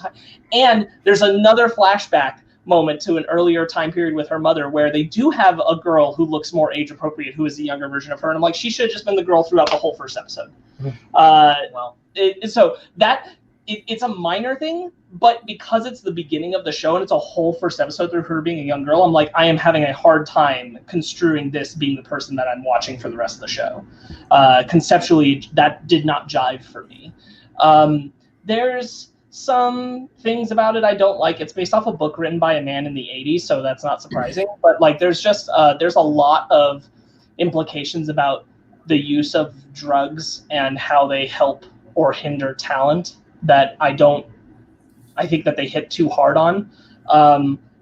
and there's another flashback moment to an earlier time period with her mother where they do have a girl who looks more age appropriate, who is the younger version of her. And I'm like, she should have just been the girl throughout the whole first episode. It's a minor thing, but because it's the beginning of the show and it's a whole first episode through her being a young girl, I'm like, I am having a hard time construing this being the person that I'm watching for the rest of the show. Conceptually, that did not jive for me. There's some things about it I don't like. It's based off a book written by a man in the 80s, so that's not surprising. But like, there's a lot of implications about the use of drugs and how they help or hinder talent that I think that they hit too hard on.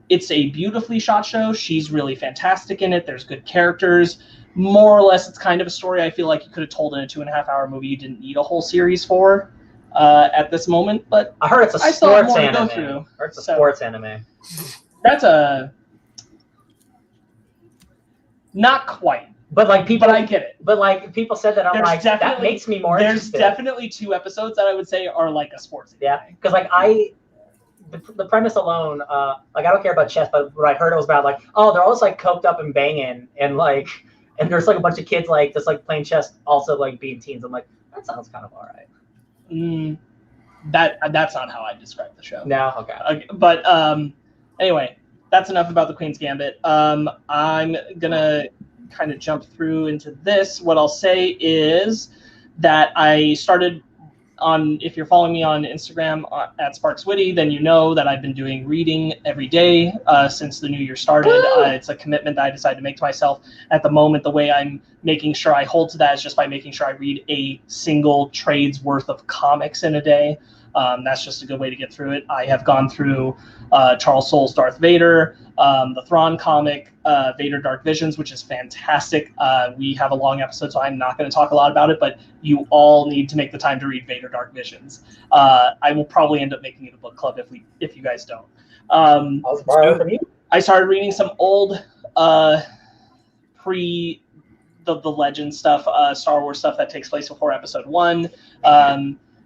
It's a beautifully shot show. She's really fantastic in it. There's good characters. More or less, it's kind of a story I feel like you could have told in a 2.5-hour movie. You didn't need a whole series for at this moment. But I heard it's a sports anime. Sports anime. That's not quite. But like people, but I get it. But like people said that, I'm like, that makes me more interested. There's definitely 2 episodes that I would say are like a sports anime. Yeah, because like the premise alone, like I don't care about chess, but what I heard it was about like, oh, they're always like coked up and banging, and there's like a bunch of kids like just like playing chess, also like being teens. I'm like, that sounds kind of all right. That's not how I describe the show. No, okay. But anyway, that's enough about the Queen's Gambit. I'm gonna kind of jump through into this. What I'll say is that I started on, if you're following me on Instagram at SparksWitty, then you know that I've been doing reading every day since the new year started. It's a commitment that I decided to make to myself. At the moment, the way I'm making sure I hold to that is just by making sure I read a single trade's worth of comics in a day. That's just a good way to get through it. I have gone through Charles Soule's Darth Vader, the Thrawn comic, Vader Dark Visions, which is fantastic. We have a long episode, so I'm not going to talk a lot about it, but you all need to make the time to read Vader Dark Visions. I will probably end up making it a book club if you guys don't. I started reading some old pre the Legend stuff, Star Wars stuff that takes place before Episode 1.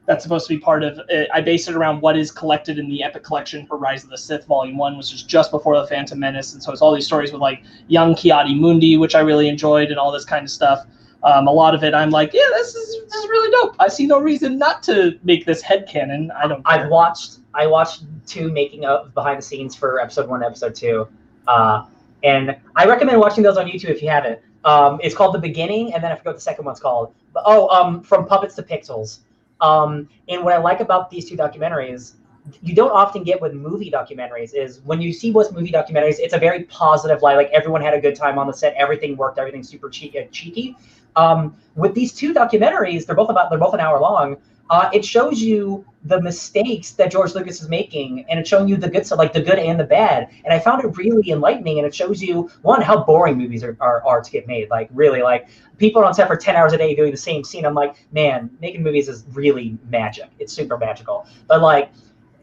That's supposed to be part of it. I based it around what is collected in the Epic Collection for Rise of the Sith Volume 1, which is just before The Phantom Menace. And so it's all these stories with like young Ki-Adi-Mundi, which I really enjoyed, and all this kind of stuff. A lot of it I'm like, yeah, this is really dope. I see no reason not to make this headcanon. I don't care. I watched 2 making of behind the scenes for Episode 1 and Episode 2. And I recommend watching those on YouTube if you haven't. It's called The Beginning, and then I forgot what the second one's called. From Puppets to Pixels. And what I like about these 2 documentaries, you don't often get with movie documentaries, is when you see what's movie documentaries, it's a very positive light. Like everyone had a good time on the set, everything worked, everything's super cheeky. With these 2 documentaries, they're both an hour long. It shows you the mistakes that George Lucas is making, and it's showing you the good stuff, like the good and the bad. And I found it really enlightening, and it shows you, one, how boring movies are to get made. Like really, like people are on set for 10 hours a day doing the same scene. I'm like, man, making movies is really magic. It's super magical. But like,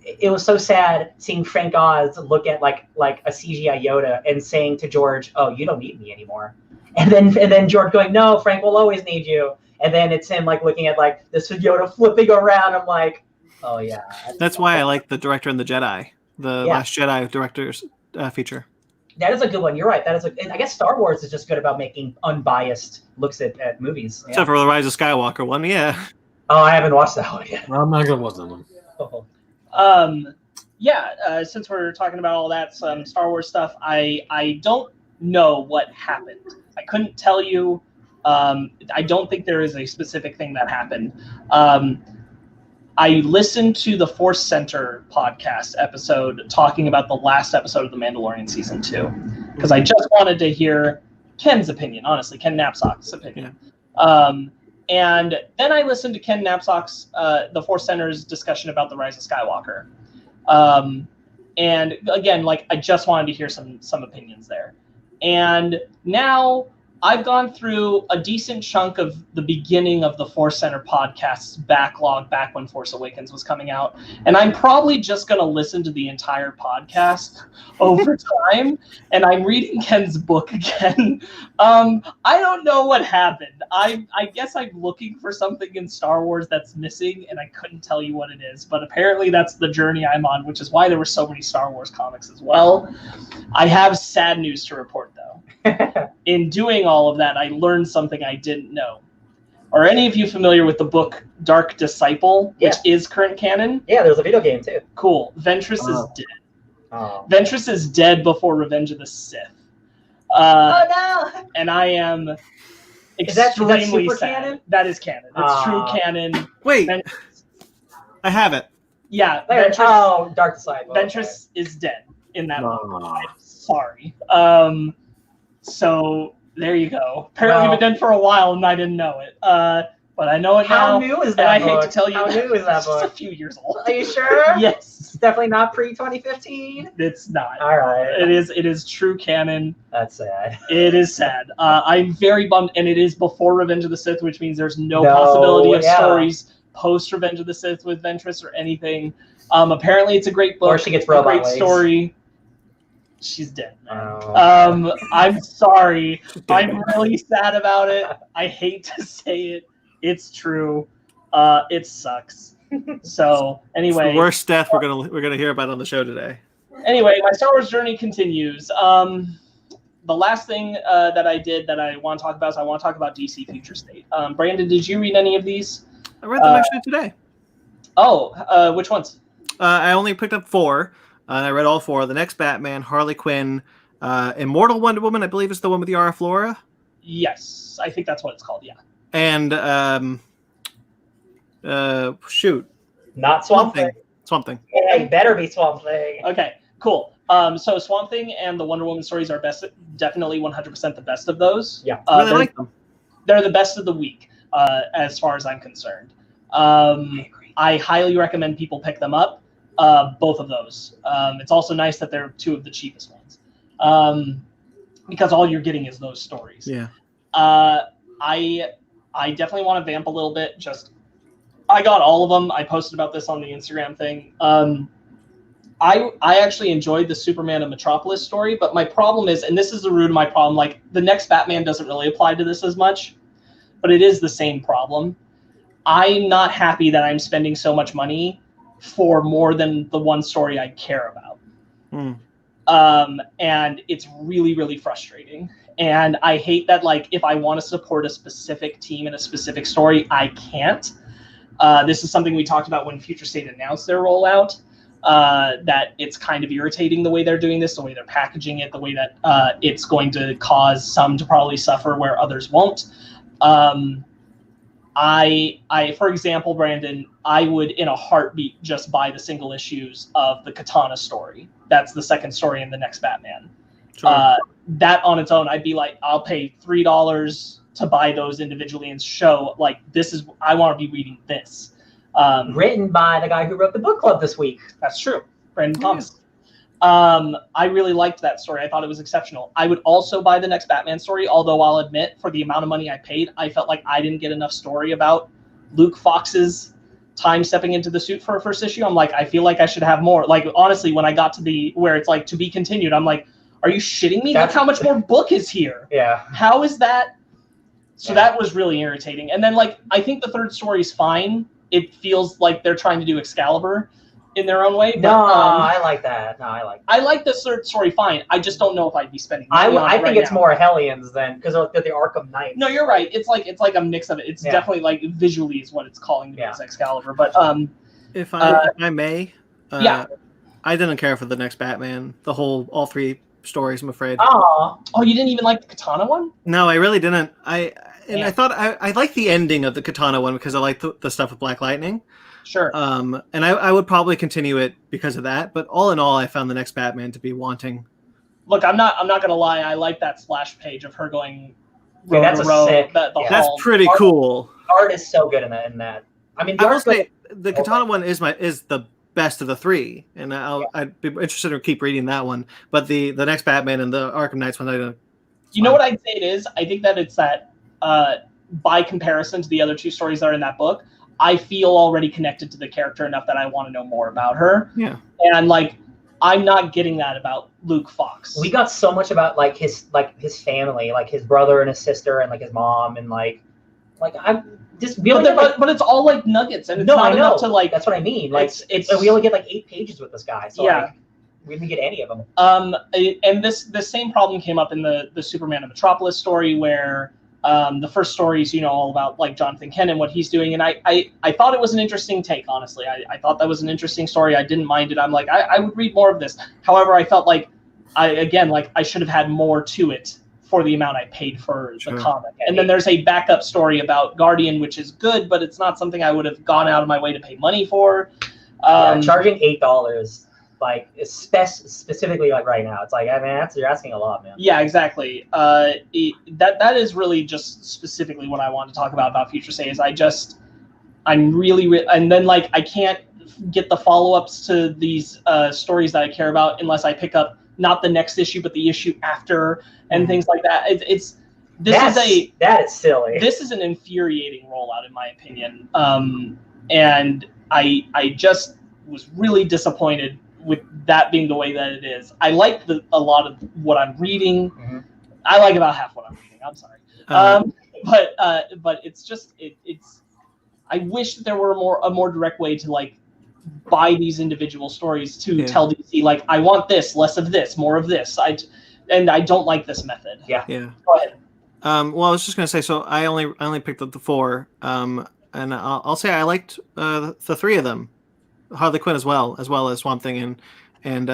it was so sad seeing Frank Oz look at like a CGI Yoda and saying to George, "Oh, you don't need me anymore." And then George going, "No, Frank will always need you." And then it's him like looking at like this Yoda flipping around. I'm like, oh yeah. That's why I like The Director and the Jedi, the Last Jedi director's feature. That is a good one. You're right. And I guess Star Wars is just good about making unbiased looks at movies. Yeah. Except for the Rise of Skywalker one, yeah. Oh, I haven't watched that one yet. Well, I'm not gonna watch that one. Since we're talking about all that, some Star Wars stuff, I don't know what happened. I couldn't tell you. I don't think there is a specific thing that happened. I listened to the Force Center podcast episode talking about the last episode of The Mandalorian Season 2, because I just wanted to hear Ken's opinion, honestly, Ken Knapsack's opinion. Yeah. And then I listened to Ken Knapsack's, the Force Center's discussion about the Rise of Skywalker. And again, like I just wanted to hear some opinions there. And now I've gone through a decent chunk of the beginning of the Force Center podcast's backlog back when Force Awakens was coming out. And I'm probably just going to listen to the entire podcast over time. And I'm reading Ken's book again. I don't know what happened. I guess I'm looking for something in Star Wars that's missing, and I couldn't tell you what it is. But apparently that's the journey I'm on, which is why there were so many Star Wars comics as well. I have sad news to report, though. In doing all of that, I learned something I didn't know. Are any of you familiar with the book Dark Disciple, which is current canon? Yeah, there's a video game too. Cool. Ventress is dead. Oh. Ventress is dead before Revenge of the Sith. Oh no! And I am extremely is that sad. canon? That is canon. It's true canon. Wait, I have it. Yeah. Dark Disciple. Ventress is dead in that book. I'm sorry. So there you go. Apparently we've been dead for a while and I didn't know it. But I know it now. How new is that book? I hate to tell you. How new is that book? It's a few years old. Are you sure? Yes. It's definitely not pre-2015? It's not. All right. It is true canon. That's sad. It is sad. I'm very bummed, and it is before Revenge of the Sith, which means there's no possibility of stories post Revenge of the Sith with Ventress or anything. Apparently it's a great book. Or she gets robot great legs. Story. She's dead, man. I'm sorry. I'm really sad about it. I hate to say it. It's true. It sucks. So anyway, it's the worst death we're gonna hear about on the show today. Anyway, my Star Wars journey continues. The last thing that I did that I want to talk about is I want to talk about DC Future State. Brandon, did you read any of these? I read them actually today. Oh, which ones? I only picked up 4. I read all 4. The Next Batman, Harley Quinn, Immortal Wonder Woman, I believe is the one with Yara Flora. Yes, I think that's what it's called, yeah. And, shoot. Not Swamp Thing. Swamp Thing. It better be Swamp Thing. Okay, cool. So Swamp Thing and the Wonder Woman stories are definitely 100% the best of those. Yeah, I really like them. They're the best of the week, as far as I'm concerned. I highly recommend people pick them up, both of those. It's also nice that they're 2 of the cheapest ones, because all you're getting is those stories. Yeah. I definitely want to vamp a little bit. I got all of them. I posted about this on the Instagram thing. I actually enjoyed the Superman of Metropolis story, but my problem is, and this is the root of my problem, like the Next Batman doesn't really apply to this as much, but it is the same problem. I'm not happy that I'm spending so much money for more than the one story I care about. And it's really, really frustrating. And I hate that, like, if I want to support a specific team in a specific story, I can't. This is something we talked about when Future State announced their rollout, that it's kind of irritating the way they're doing this, the way they're packaging it, the way that it's going to cause some to probably suffer where others won't. For example, Brandon, I would in a heartbeat just buy the single issues of the Katana story. That's the second story in the Next Batman. Sure. That on its own, I'd be like, I'll pay $3 to buy those individually and show, like, I want to be reading this. Written by the guy who wrote the book club this week. That's true, Brandon Thomas. I really liked that story. I thought it was exceptional. I would also buy the Next Batman story, although I'll admit, for the amount of money I paid, I felt like I didn't get enough story about Luke Fox's time stepping into the suit for a first issue. I'm like, I feel like I should have more. Like, honestly, when I got to where it's like to be continued, I'm like, are you shitting me? Look how much more book is here. Yeah. How is that? So that was really irritating. And then, like, I think the third story is fine. It feels like they're trying to do Excalibur in their own way. But, I like that. I like the third story fine. I just don't know if I'd be spending money on it. I think it's now. More Hellions than, because they're the Arkham Knights. No, you're right. It's like a mix of it. It's definitely like visually is what it's calling me as Excalibur. But if I may, I didn't care for the Next Batman. All 3 stories, I'm afraid. Oh, you didn't even like the Katana one? No, I really didn't. I thought I liked the ending of the Katana one because I liked the stuff with Black Lightning. Sure. And I would probably continue it because of that. But all in all, I found the Next Batman to be wanting. Look, I'm not gonna lie. I like that splash page of her going. That's sick. That's pretty cool. Art is so good in that. I mean, I will say the Katana one is the best of the 3, and I'd be interested to keep reading that one. But the Next Batman and the Arkham Knights one, I don't. You know what I'd say it is? I think that it's that by comparison to the other 2 stories that are in that book, I feel already connected to the character enough that I want to know more about her. Yeah. And like, I'm not getting that about Luke Fox. We got so much about his family, like his brother and his sister and like his mom and like I'm just but it's all like nuggets and it's not enough to like. That's what I mean. Like it's we only get like 8 pages with this guy. So like, we didn't get any of them. And the same problem came up in the Superman of Metropolis story where the first story is, all about like Jonathan Kent and what he's doing. And I thought it was an interesting take, honestly. I thought that was an interesting story. I didn't mind it. I'm like, I would read more of this. However, I felt like I should have had more to it for the amount I paid for the comic. And then there's a backup story about Guardian, which is good, but it's not something I would have gone out of my way to pay money for. Charging $8. Like specifically like right now, it's like, I mean, you're asking a lot, man. Yeah, exactly. That is really just specifically what I want to talk about Future State. Is I'm really and then like I can't get the follow-ups to these stories that I care about unless I pick up not the next issue but the issue after and things like that. That is silly. This is an infuriating rollout in my opinion, and I just was really disappointed with that being the way that it is. I like a lot of what I'm reading. Mm-hmm. I like about half what I'm reading. I'm sorry. But it's just it's I wish that there were a more direct way to like buy these individual stories to tell DC like, I want this, less of this, more of this. I don't like this method. Yeah. Go ahead. Well, I was just gonna say, so I only picked up the 4, and I'll say I liked the 3 of them, Harley Quinn as well as Swamp Thing and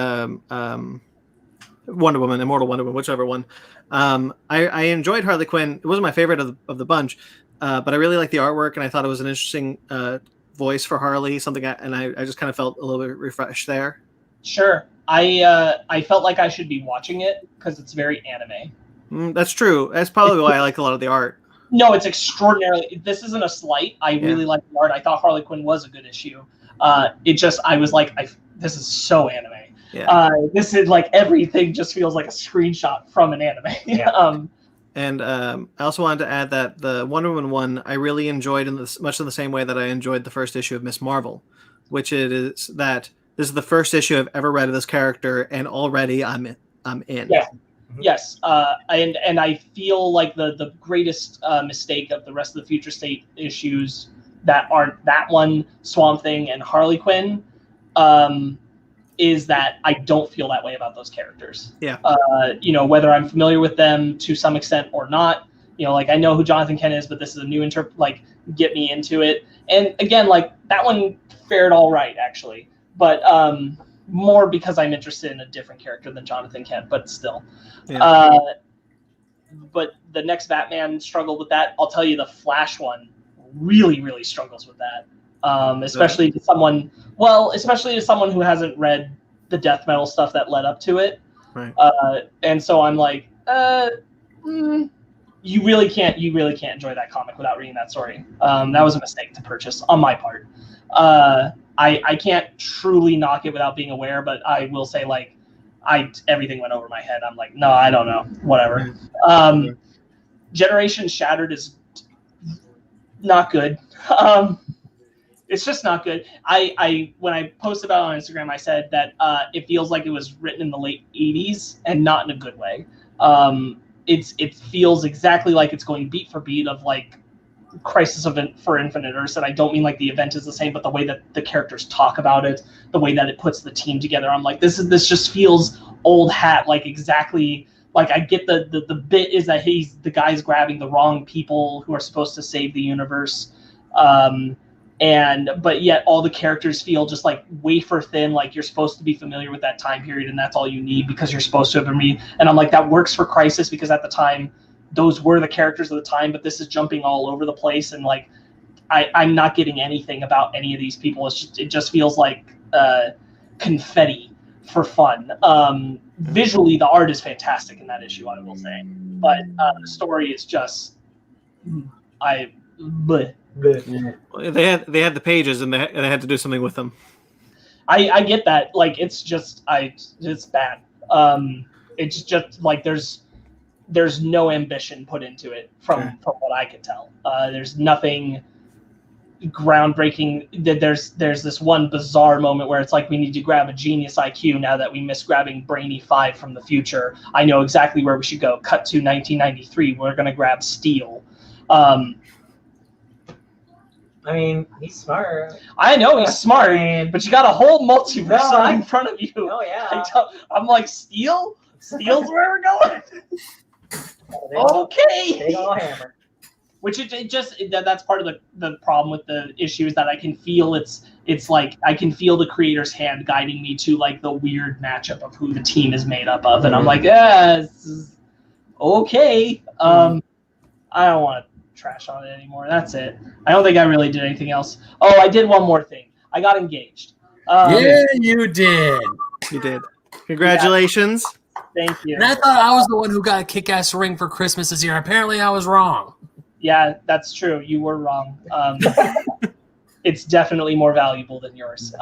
Wonder Woman, Immortal Wonder Woman, whichever one. I enjoyed Harley Quinn. It wasn't my favorite of the bunch, but I really liked the artwork, and I thought it was an interesting voice for Harley. And I just kind of felt a little bit refreshed there. Sure, I felt like I should be watching it because it's very anime. That's true. That's probably why I like a lot of the art. No, it's extraordinarily. This isn't a slight. I really like the art. I thought Harley Quinn was a good issue. I was like, this is so anime. Yeah. This is like everything just feels like a screenshot from an anime. Yeah. And I also wanted to add that the Wonder Woman one I really enjoyed much in the same way that I enjoyed the first issue of Miss Marvel, which is that this is the first issue I've ever read of this character, and already I'm in. Yeah. Yes, and I feel like the greatest mistake of the rest of the Future State issues that aren't that one, Swamp Thing, and Harley Quinn, is that I don't feel that way about those characters. Yeah. Whether I'm familiar with them to some extent or not, like I know who Jonathan Kent is, but this is a new get me into it. And again, like that one fared all right actually, but more because I'm interested in a different character than Jonathan Kent, but still. Yeah. But the next Batman struggled with that. I'll tell you, the Flash one really, really struggles with that. Especially to someone who hasn't read the death metal stuff that led up to it. Right. And so I'm like, you really can't enjoy that comic without reading that story. That was a mistake to purchase on my part. I can't truly knock it without being aware, but I will say like everything went over my head. I'm like, no, I don't know, whatever. Generation Shattered is not good. It's just not good. I when I posted about it on Instagram, I said that it feels like it was written in the late 80s and not in a good way. It feels exactly like it's going beat for beat of like Crisis for Infinite Earths, and I don't mean like the event is the same, but the way that the characters talk about it, the way that it puts the team together, I'm like, this just feels old hat, like exactly like I get the bit is that the guy's grabbing the wrong people who are supposed to save the universe, but yet all the characters feel just like wafer thin, like you're supposed to be familiar with that time period and that's all you need because you're supposed to have been reading. And I'm like, that works for Crisis because at the time those were the characters of the time, but this is jumping all over the place, and like I'm not getting anything about any of these people. It just feels like confetti for fun. Visually, the art is fantastic in that issue, I will say, but the story is just bleh. They had the pages and they had to do something with them. I get that. Like it's bad. It's just like there's no ambition put into it from what I can tell. There's nothing groundbreaking. There's this one bizarre moment where it's like we need to grab a genius IQ now that we miss grabbing Brainy 5 from the future. I know exactly where we should go. Cut to 1993. We're gonna grab Steel. I mean, he's smart. I know he's smart, but you got a whole multiverse right in front of you. Oh yeah. I'm like, Steel? Steel's where we're going? Okay. Big ol' hammer. Which that's part of the problem with the issue is that I can feel it's like I can feel the creator's hand guiding me to like the weird matchup of who the team is made up of, and I'm like, this is okay. I don't want to trash on it anymore. That's it. I don't think I really did anything else. Oh, I did one more thing. I got engaged. Yeah, you did. You did. Congratulations. Yeah. Thank you. And I thought I was the one who got a kick-ass ring for Christmas this year. Apparently, I was wrong. Yeah, that's true. You were wrong. It's definitely more valuable than yours. To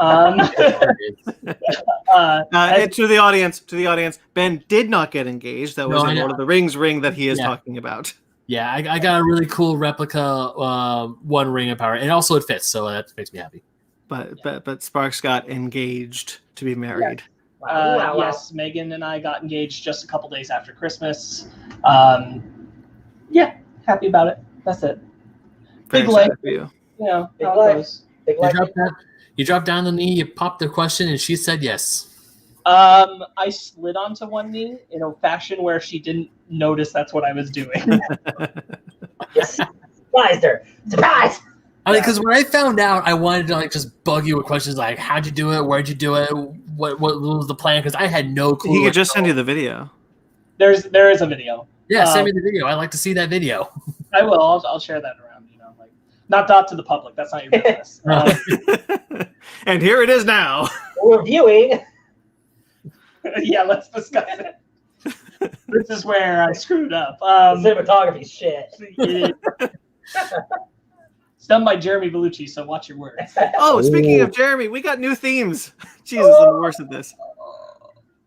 the audience, Ben did not get engaged. That was the Lord of the Rings ring that he is talking about. Yeah, I got a really cool replica One Ring of Power, and also it fits, so that makes me happy. But Sparks got engaged to be married. Yeah. Yes, Megan and I got engaged just a couple days after Christmas. Yeah, happy about it. That's it. Big leg. Yeah, Big how it life. goes. Big life. You dropped down the knee, you popped the question, and she said yes. I slid onto one knee in a fashion where she didn't notice that's what I was doing. Yes. Surprised her. Surprise! I mean, because when I found out, I wanted to like just bug you with questions like, "How'd you do it? Where'd you do it? What was the plan?" Because I had no clue. He could just send you the video. There is a video. Yeah, send me the video. I'd like to see that video. I will. I'll share that around. Like not to the public. That's not your business. And here it is now. We're viewing. Yeah, let's discuss it. This is where I screwed up. Cinematography shit. It's done by Jeremy Bellucci, so watch your words. Oh, speaking of Jeremy, we got new themes. Jesus, I'm the worst at this.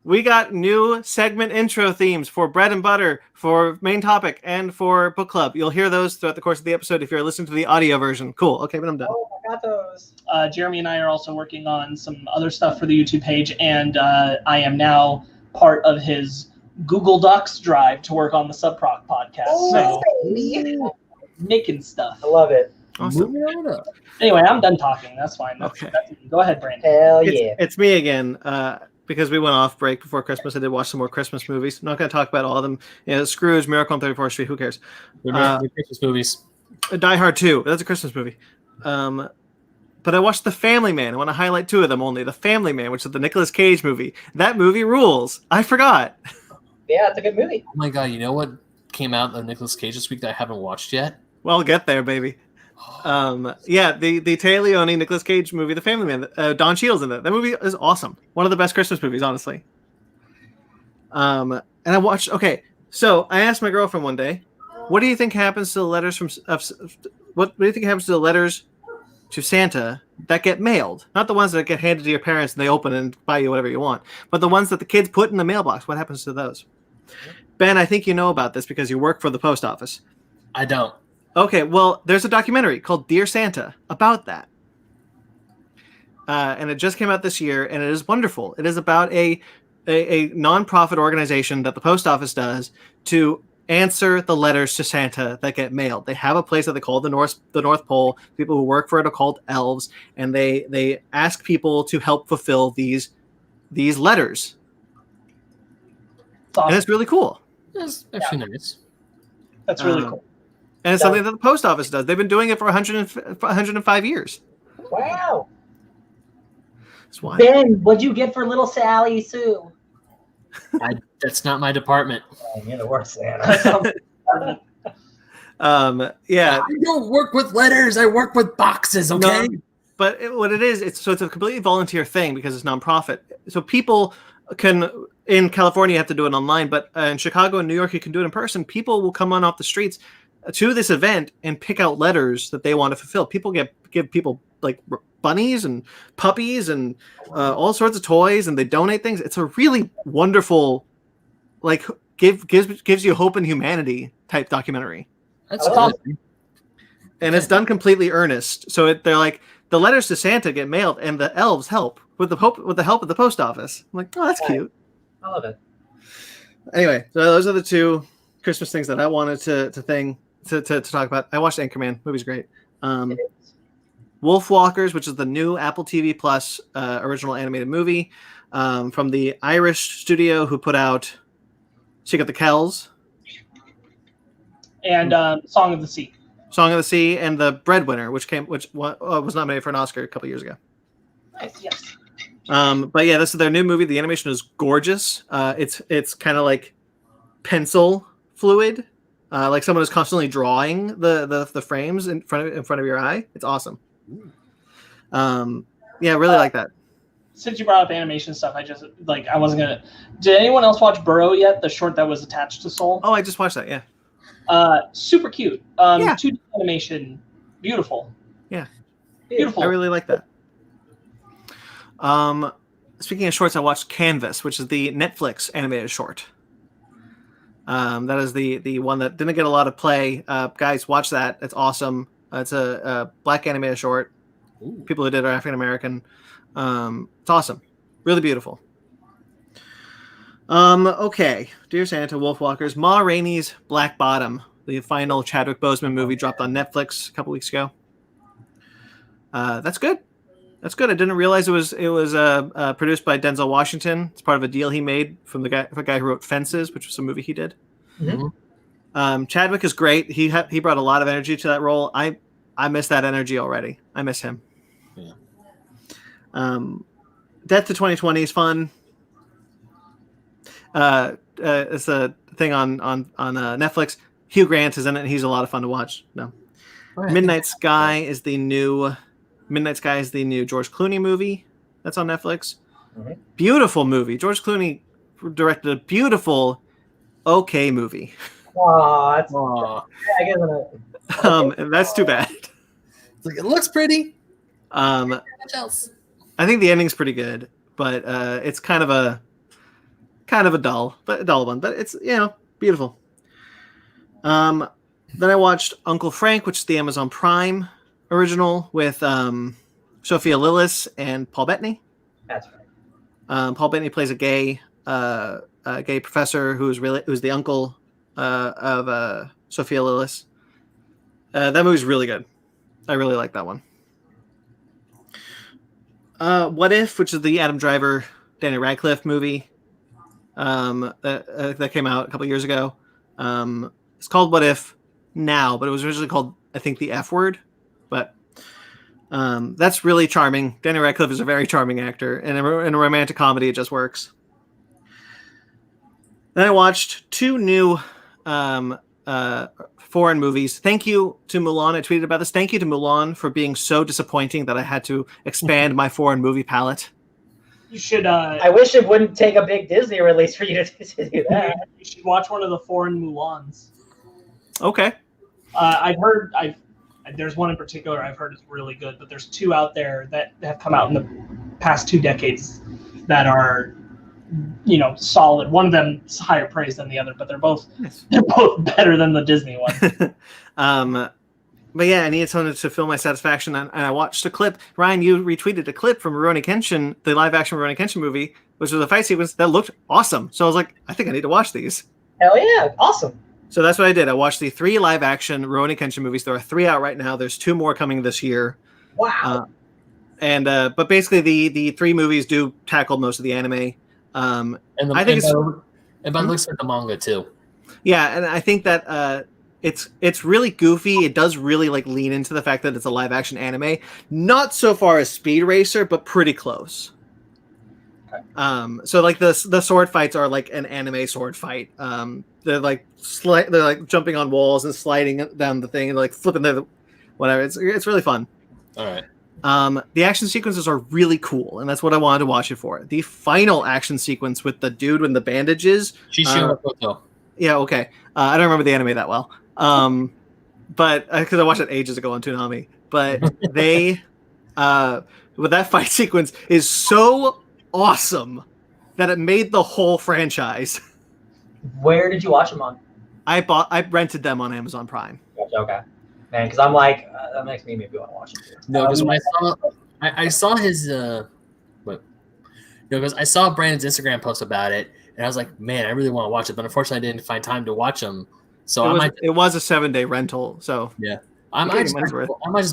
We got new segment intro themes for Bread and Butter, for Main Topic, and for Book Club. You'll hear those throughout the course of the episode if you're listening to the audio version. Cool. Okay, but I'm done. Oh, I got those. Jeremy and I are also working on some other stuff for the YouTube page, and I am now part of his Google Docs drive to work on the Subproc podcast. Oh, so making stuff. I love it. Awesome. Anyway, I'm done talking. That's fine. Okay. Go ahead, Brandon. Hell yeah. It's me again. Because we went off break before Christmas, I did watch some more Christmas movies. I'm not going to talk about all of them. Scrooge, Miracle on 34th Street, who cares? They're Christmas movies. Die Hard 2, that's a Christmas movie. But I watched The Family Man. I want to highlight two of them only. The Family Man, which is the Nicolas Cage movie. That movie rules. I forgot. Yeah, it's a good movie. Oh my god, you know what came out of Nicolas Cage this week that I haven't watched yet? Well, get there, baby. The Tay Leone Nicolas Cage movie, The Family Man. Don Cheadle's in it. That movie is awesome. One of the best Christmas movies, honestly. And I watched. Okay, so I asked my girlfriend one day, "What do you think happens to the letters what do you think happens to the letters to Santa that get mailed? Not the ones that get handed to your parents and they open and buy you whatever you want, but the ones that the kids put in the mailbox. What happens to those?" Ben, I think you know about this because you work for the post office. I don't. Okay, well, there's a documentary called Dear Santa about that. And it just came out this year, and it is wonderful. It is about a non-profit organization that the post office does to answer the letters to Santa that get mailed. They have a place that they call the North Pole. People who work for it are called elves, and they ask people to help fulfill these letters. Awesome. And it's really cool. That's actually nice. That's really cool. And it's something that the post office does. They've been doing it for 105 years. Wow. That's why. Ben, what'd you get for little Sally Sue? That's not my department. Oh, you're the worst, Santa. Yeah. I don't work with letters. I work with boxes, okay? No, but what it is, it's a completely volunteer thing because it's nonprofit. So people can, in California, you have to do it online, but in Chicago and New York, you can do it in person. People will come on off the streets to this event and pick out letters that they want to fulfill. People give people like bunnies and puppies and all sorts of toys, and they donate things. It's a really wonderful, like gives you hope and humanity type documentary. That's awesome. And it's done completely earnest. So they're like, the letters to Santa get mailed, and the elves help with the help of the post office. I'm like, oh, that's cute. I love it. Anyway, so those are the two Christmas things that I wanted to talk about. I watched Anchorman. Movie's great. Wolf Walkers, which is the new Apple TV Plus original animated movie from the Irish studio who put out Seek Out the Kells. And Song of the Sea. Song of the Sea, and The Breadwinner, which was nominated for an Oscar a couple years ago. Nice, yes. But yeah, this is their new movie. The animation is gorgeous. It's kind of like pencil fluid, like someone is constantly drawing the frames in front of your eye. It's awesome. Yeah, really like that. Since you brought up animation stuff, I wasn't gonna. Did anyone else watch Burrow yet? The short that was attached to Soul. Oh, I just watched that. Yeah. Super cute. 2D animation, beautiful. Yeah, beautiful. I really like that. Speaking of shorts, I watched Canvas, which is the Netflix animated short. That is the one that didn't get a lot of play. Guys, watch that. It's awesome. It's a black animated short. Ooh. People who did are African American. It's awesome. Really beautiful. Okay. Dear Santa, Wolf Walkers, Ma Rainey's Black Bottom, the final Chadwick Boseman movie, dropped on Netflix a couple weeks ago. That's good. That's good. I didn't realize it was produced by Denzel Washington. It's part of a deal he made from the guy who wrote Fences, which was a movie he did. Mm-hmm. Chadwick is great. He brought a lot of energy to that role. I miss that energy already. I miss him. Yeah. Death to 2020 is fun. It's a thing on Netflix. Hugh Grant is in it, and he's a lot of fun to watch. No. Midnight Sky is the new George Clooney movie that's on Netflix. Mm-hmm. Beautiful movie. George Clooney directed a beautiful, okay movie. Oh, And that's too bad. It's like, it looks pretty. I think the ending's pretty good, but it's kind of a dull one. But it's beautiful. Then I watched Uncle Frank, which is the Amazon Prime original with Sophia Lillis and Paul Bettany. That's right. Paul Bettany plays a gay professor who's the uncle of Sophia Lillis. That movie's really good. I really like that one. What If, which is the Adam Driver, Daniel Radcliffe movie that came out a couple years ago. It's called What If now, but it was originally called, I think, The F Word. But that's really charming. Daniel Radcliffe is a very charming actor, and in a romantic comedy, it just works. Then I watched 2 new foreign movies. Thank you to Mulan. I tweeted about this. Thank you to Mulan for being so disappointing that I had to expand my foreign movie palette. You should. I wish it wouldn't take a big Disney release for you to do that. You should watch one of the foreign Mulans. Okay. I've heard. There's one in particular I've heard is really good, but there's 2 out there that have come out in the past 2 decades that are, solid. One of them is higher praise than the other, but they're both better than the Disney one. But yeah, I needed something to fill my satisfaction, and I watched a clip. Ryan, you retweeted a clip from Rurouni Kenshin, the live-action Rurouni Kenshin movie, which was a fight sequence that looked awesome. So I was like, I think I need to watch these. Hell yeah, awesome. So that's what I did. I watched the 3 live-action Rurouni Kenshin movies. There are 3 out right now. There's 2 more coming this year. Wow. But basically, the 3 movies do tackle most of the anime. And by the looks like the manga too. Yeah, and I think that it's really goofy. It does really lean into the fact that it's a live action anime. Not so far as Speed Racer, but pretty close. Okay. So the sword fights are like an anime sword fight. They're they're jumping on walls and sliding down the thing and flipping the whatever. It's really fun. All right. The action sequences are really cool, and that's what I wanted to watch it for. The final action sequence with the dude with the bandages. Yeah, okay. I don't remember the anime that well. But because I watched it ages ago on Toonami. But they, with that fight sequence is so awesome that it made the whole franchise. Where did you watch them on? I rented them on Amazon Prime. Okay. Man, because I'm like, that makes me maybe want to watch it too. No, because when I saw his, because I saw Brandon's Instagram post about it, and I was like, man, I really want to watch it, but unfortunately, I didn't find time to watch them. So it was a 7-day rental. So yeah, I might just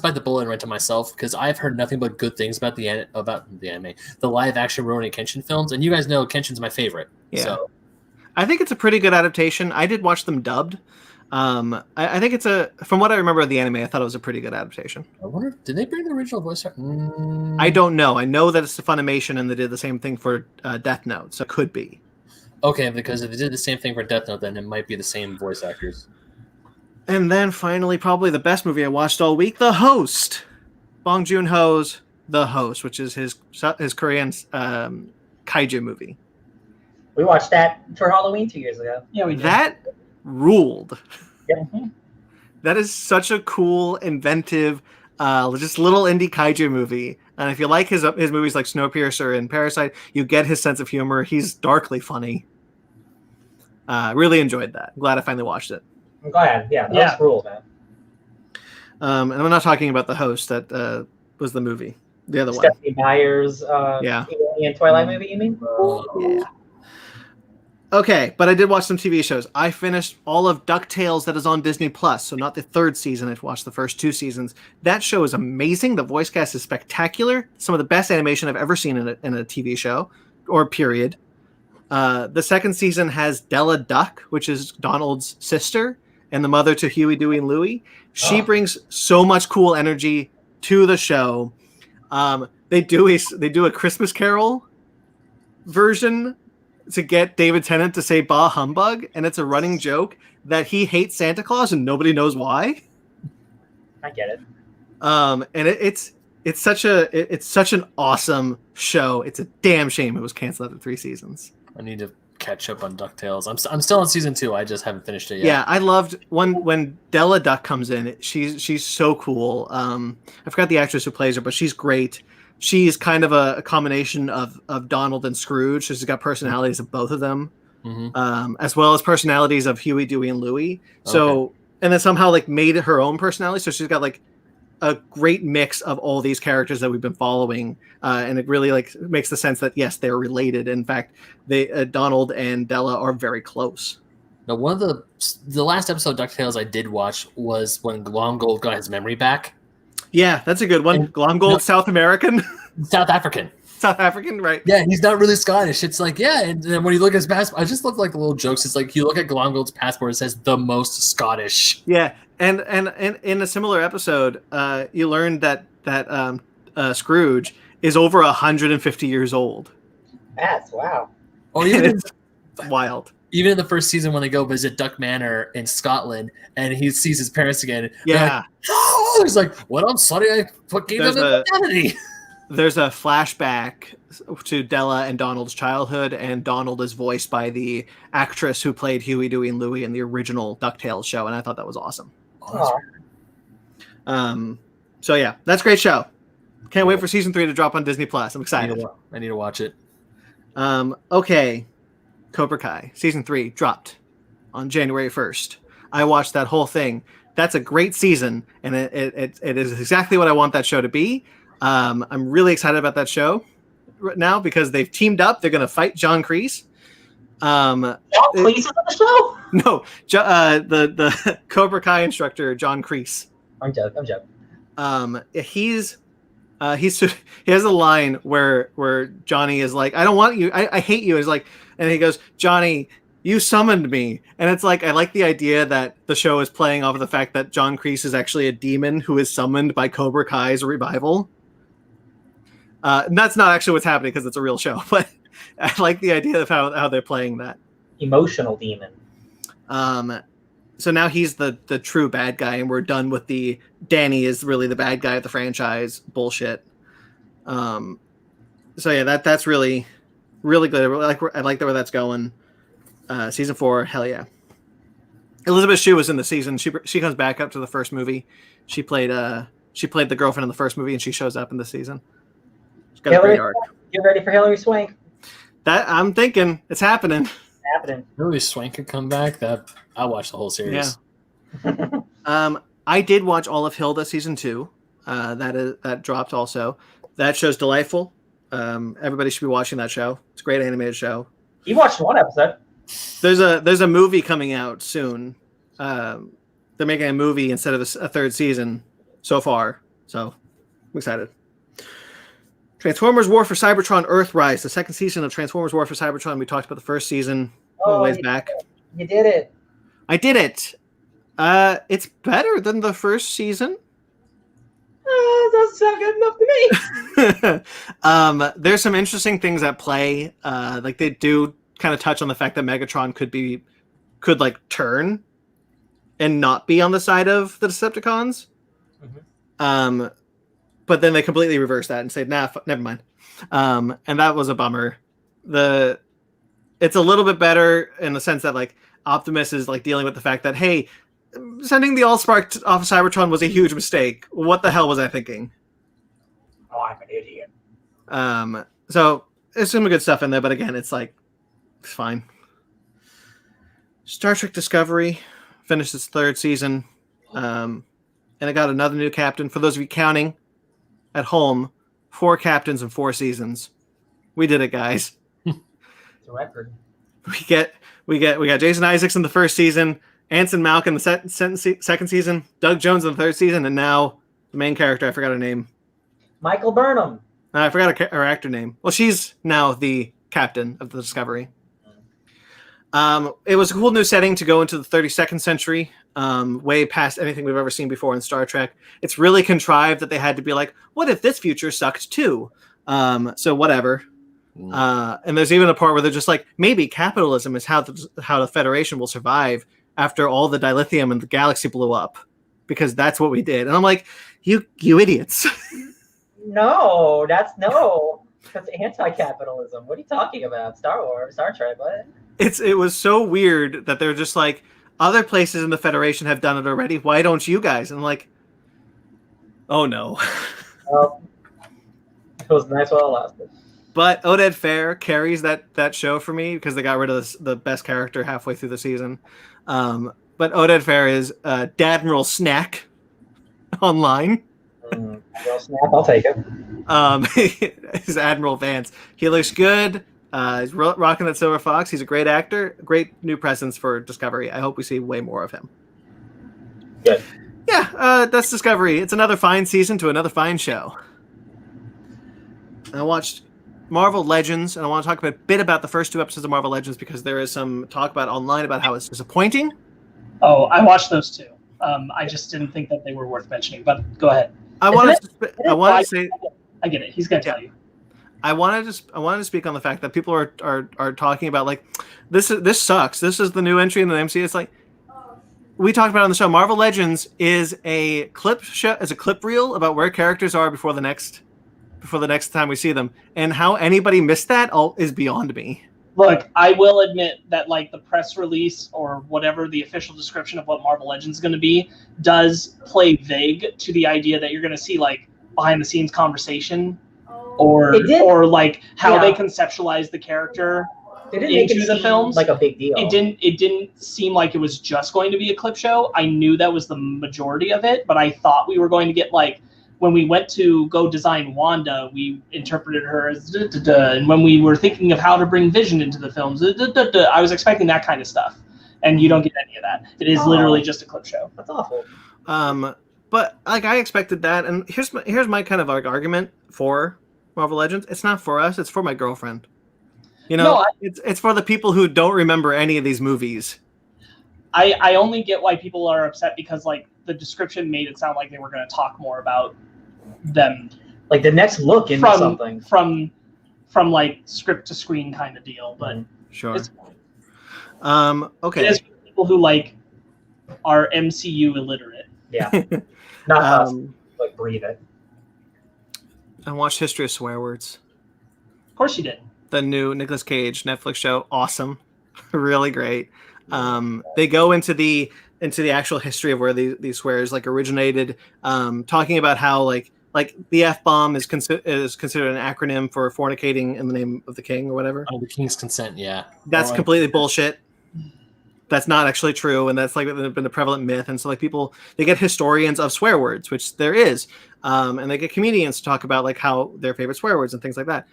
bite the bullet and rent it myself because I've heard nothing but good things about the anime, the live action Rurouni Kenshin films, and you guys know Kenshin's my favorite. Yeah. So I think it's a pretty good adaptation. I did watch them dubbed. I think from what I remember of the anime, I thought it was a pretty good adaptation. I wonder, did they bring the original voice actor? I don't know. I know that it's a Funimation and they did the same thing for Death Note, so it could be. Okay, because if they did the same thing for Death Note, then it might be the same voice actors. And then finally, probably the best movie I watched all week, The Host. Bong Joon-ho's The Host, which is his Korean kaiju movie. We watched that for Halloween 2 years ago. Yeah, we did. That ruled. Yep. That is such a cool, inventive, just little indie kaiju movie. And if you like his movies like Snowpiercer and Parasite, you get his sense of humor. He's darkly funny. Really enjoyed that. Glad I finally watched it. I'm glad. Yeah, that's rules, man. And I'm not talking about The Host. That was the movie. The other Stephanie Meyer's yeah. Alien Twilight movie, you mean? Yeah. Okay, but I did watch some TV shows. I finished all of DuckTales that is on Disney Plus, so not the third season. I've watched the first 2 seasons. That show is amazing. The voice cast is spectacular. Some of the best animation I've ever seen in a TV show, or period. The second season has Della Duck, which is Donald's sister and the mother to Huey, Dewey, and Louie. She brings so much cool energy to the show. They do a Christmas Carol version to get David Tennant to say "Bah humbug," and it's a running joke that he hates Santa Claus and nobody knows why. I get it. And it's such an awesome show. It's a damn shame it was canceled after 3 seasons. I need to catch up on DuckTales. I'm still on season 2. I just haven't finished it yet. Yeah, I loved when Della Duck comes in. She's so cool. I forgot the actress who plays her, but she's great. She's kind of a combination of Donald and Scrooge. She's got personalities of both of them, as well as personalities of Huey, Dewey, and Louie. So, and then somehow like made her own personality. So she's got like a great mix of all these characters that we've been following, and it really like makes the sense that yes, they're related. In fact, Donald and Della are very close. Now, one of the last episode of DuckTales I did watch was when Glomgold got his memory back. Yeah, that's a good one. Glomgold, South American? South African. South African, right. Yeah, he's not really Scottish. It's like, yeah, and then when you look at his passport, I just look like little jokes. It's like you look at Glomgold's passport, it says the most Scottish. Yeah, and in a similar episode, you learned that Scrooge is over 150 years old. That's wow. Oh, even it's wild. Even in the first season when they go visit Duck Manor in Scotland and he sees his parents again. Yeah. Like, oh, he's like, what up, Sonny? I gave them identity. There's a flashback to Della and Donald's childhood, and Donald is voiced by the actress who played Huey, Dewey, and Louie in the original DuckTales show, and I thought that was awesome. So yeah, that's a great show. Can't wait for season 3 to drop on Disney Plus. I'm excited. I need to watch it. Okay. Cobra Kai season 3 dropped on January 1st. I watched that whole thing. That's a great season, and it is exactly what I want that show to be. I'm really excited about that show right now because they've teamed up. They're going to fight John Kreese. John Kreese is on the show? No, the Cobra Kai instructor, John Kreese. I'm joking. He has a line where Johnny is like, I don't want you. I hate you. He's like, and he goes, Johnny, you summoned me. And it's like, I like the idea that the show is playing off of the fact that John Kreese is actually a demon who is summoned by Cobra Kai's revival. And that's not actually what's happening because it's a real show, but I like the idea of how they're playing that. Emotional demon. So now he's the true bad guy, and we're done with the Danny is really the bad guy of the franchise bullshit. So yeah, that's really, really good. I like where that's going. Season 4, hell yeah. Elizabeth Shue was in the season. She comes back up to the first movie. She played the girlfriend in the first movie, and she shows up in the season. She's got a great arc. Get ready for Hilary Swank. That I'm thinking it's happening. Hilary Swank could come back. I'll watch the whole series. Yeah. I did watch all of Hilda season 2. That dropped also. That show's delightful. Everybody should be watching that show. It's a great animated show. You watched one episode. There's a movie coming out soon. They're making a movie instead of a third season so far. So I'm excited. Transformers War for Cybertron Earthrise, the second season of Transformers War for Cybertron. We talked about the first season a ways back. You did it. I did it. It's better than the first season. That's not good enough to me. There's some interesting things at play. Like they do kind of touch on the fact that Megatron could like turn and not be on the side of the Decepticons. Mm-hmm. But then they completely reversed that and said, nah, never mind. And that was a bummer. It's a little bit better in the sense that like Optimus is like dealing with the fact that, hey, sending the Allspark off of Cybertron was a huge mistake. What the hell was I thinking? Oh, I'm an idiot. So there's some good stuff in there, but again, it's like, it's fine. Star Trek Discovery finished its third season. And it got another new captain. For those of you counting at home, 4 captains in 4 seasons. We did it, guys. It's a record. we got Jason Isaacs in the first season, Anson Mount in the second season, Doug Jones in the third season, and now the main character, I forgot her name. Michael Burnham. I forgot her actor name. Well, she's now the captain of the Discovery. It was a cool new setting to go into the 32nd century, way past anything we've ever seen before in Star Trek. It's really contrived that they had to be like, what if this future sucked too? So whatever. And there's even a part where they're just like, maybe capitalism is how the Federation will survive after all the dilithium in the galaxy blew up, because that's what we did. And I'm like, you idiots. No, that's anti-capitalism. What are you talking about? Star Wars, Star Trek, what? It was so weird that they're just like, other places in the Federation have done it already. Why don't you guys? And I'm like, oh no. Well, it was nice while it lasted. But Oded Fair carries that show for me because they got rid of the best character halfway through the season. But Oded Fair is Dadmiral Snack online. Well, Snack, I'll take it. He's Admiral Vance. He looks good. He's rocking that silver fox. He's a great actor. Great new presence for Discovery. I hope we see way more of him. Good. Yeah, that's Discovery. It's another fine season to another fine show. I watched Marvel Legends, and I want to talk a bit about the first 2 episodes of Marvel Legends because there is some talk about online about how it's disappointing. Oh, I watched those too. I just didn't think that they were worth mentioning, but go ahead. I wanted to say, I get it. He's gonna tell you. I wanted to speak on the fact that people are talking about like this sucks. This is the new entry in the MCU. It's like we talked about on the show. Marvel Legends is a clip reel about where characters are before the next time we see them, and how anybody missed that is beyond me. Look, I will admit that like the press release or whatever the official description of what Marvel Legends is going to be does play vague to the idea that you're going to see like behind the scenes conversation or like how they conceptualize the character into the films. Like a big deal. It didn't seem like it was just going to be a clip show. I knew that was the majority of it, but I thought we were going to get like, when we went to go design Wanda, we interpreted her as and when we were thinking of how to bring Vision into the films, I was expecting that kind of stuff, and you don't get any of that. It is literally just a clip show. That's awful. But like I expected that, and here's my kind of like argument for Marvel Legends. It's not for us. It's for my girlfriend. You know, it's for the people who don't remember any of these movies. I only get why people are upset because like the description made it sound like they were going to talk more about them, like the next look into something from like script to screen kind of deal. But sure. Okay. It is for people who like are MCU illiterate. Yeah. Not us. Like breathe it. I watched History of Swear Words. Of course you did. The new Nicolas Cage Netflix show. Awesome. Really great. They go into the actual history of where these swears like originated, talking about how like the F-bomb is considered an acronym for fornicating in the name of the king or whatever. Oh, the king's consent, yeah. That's completely bullshit. That's not actually true, and that's like been a prevalent myth. And so like people, they get historians of swear words, which there is, and they get comedians to talk about like how their favorite swear words and things like that.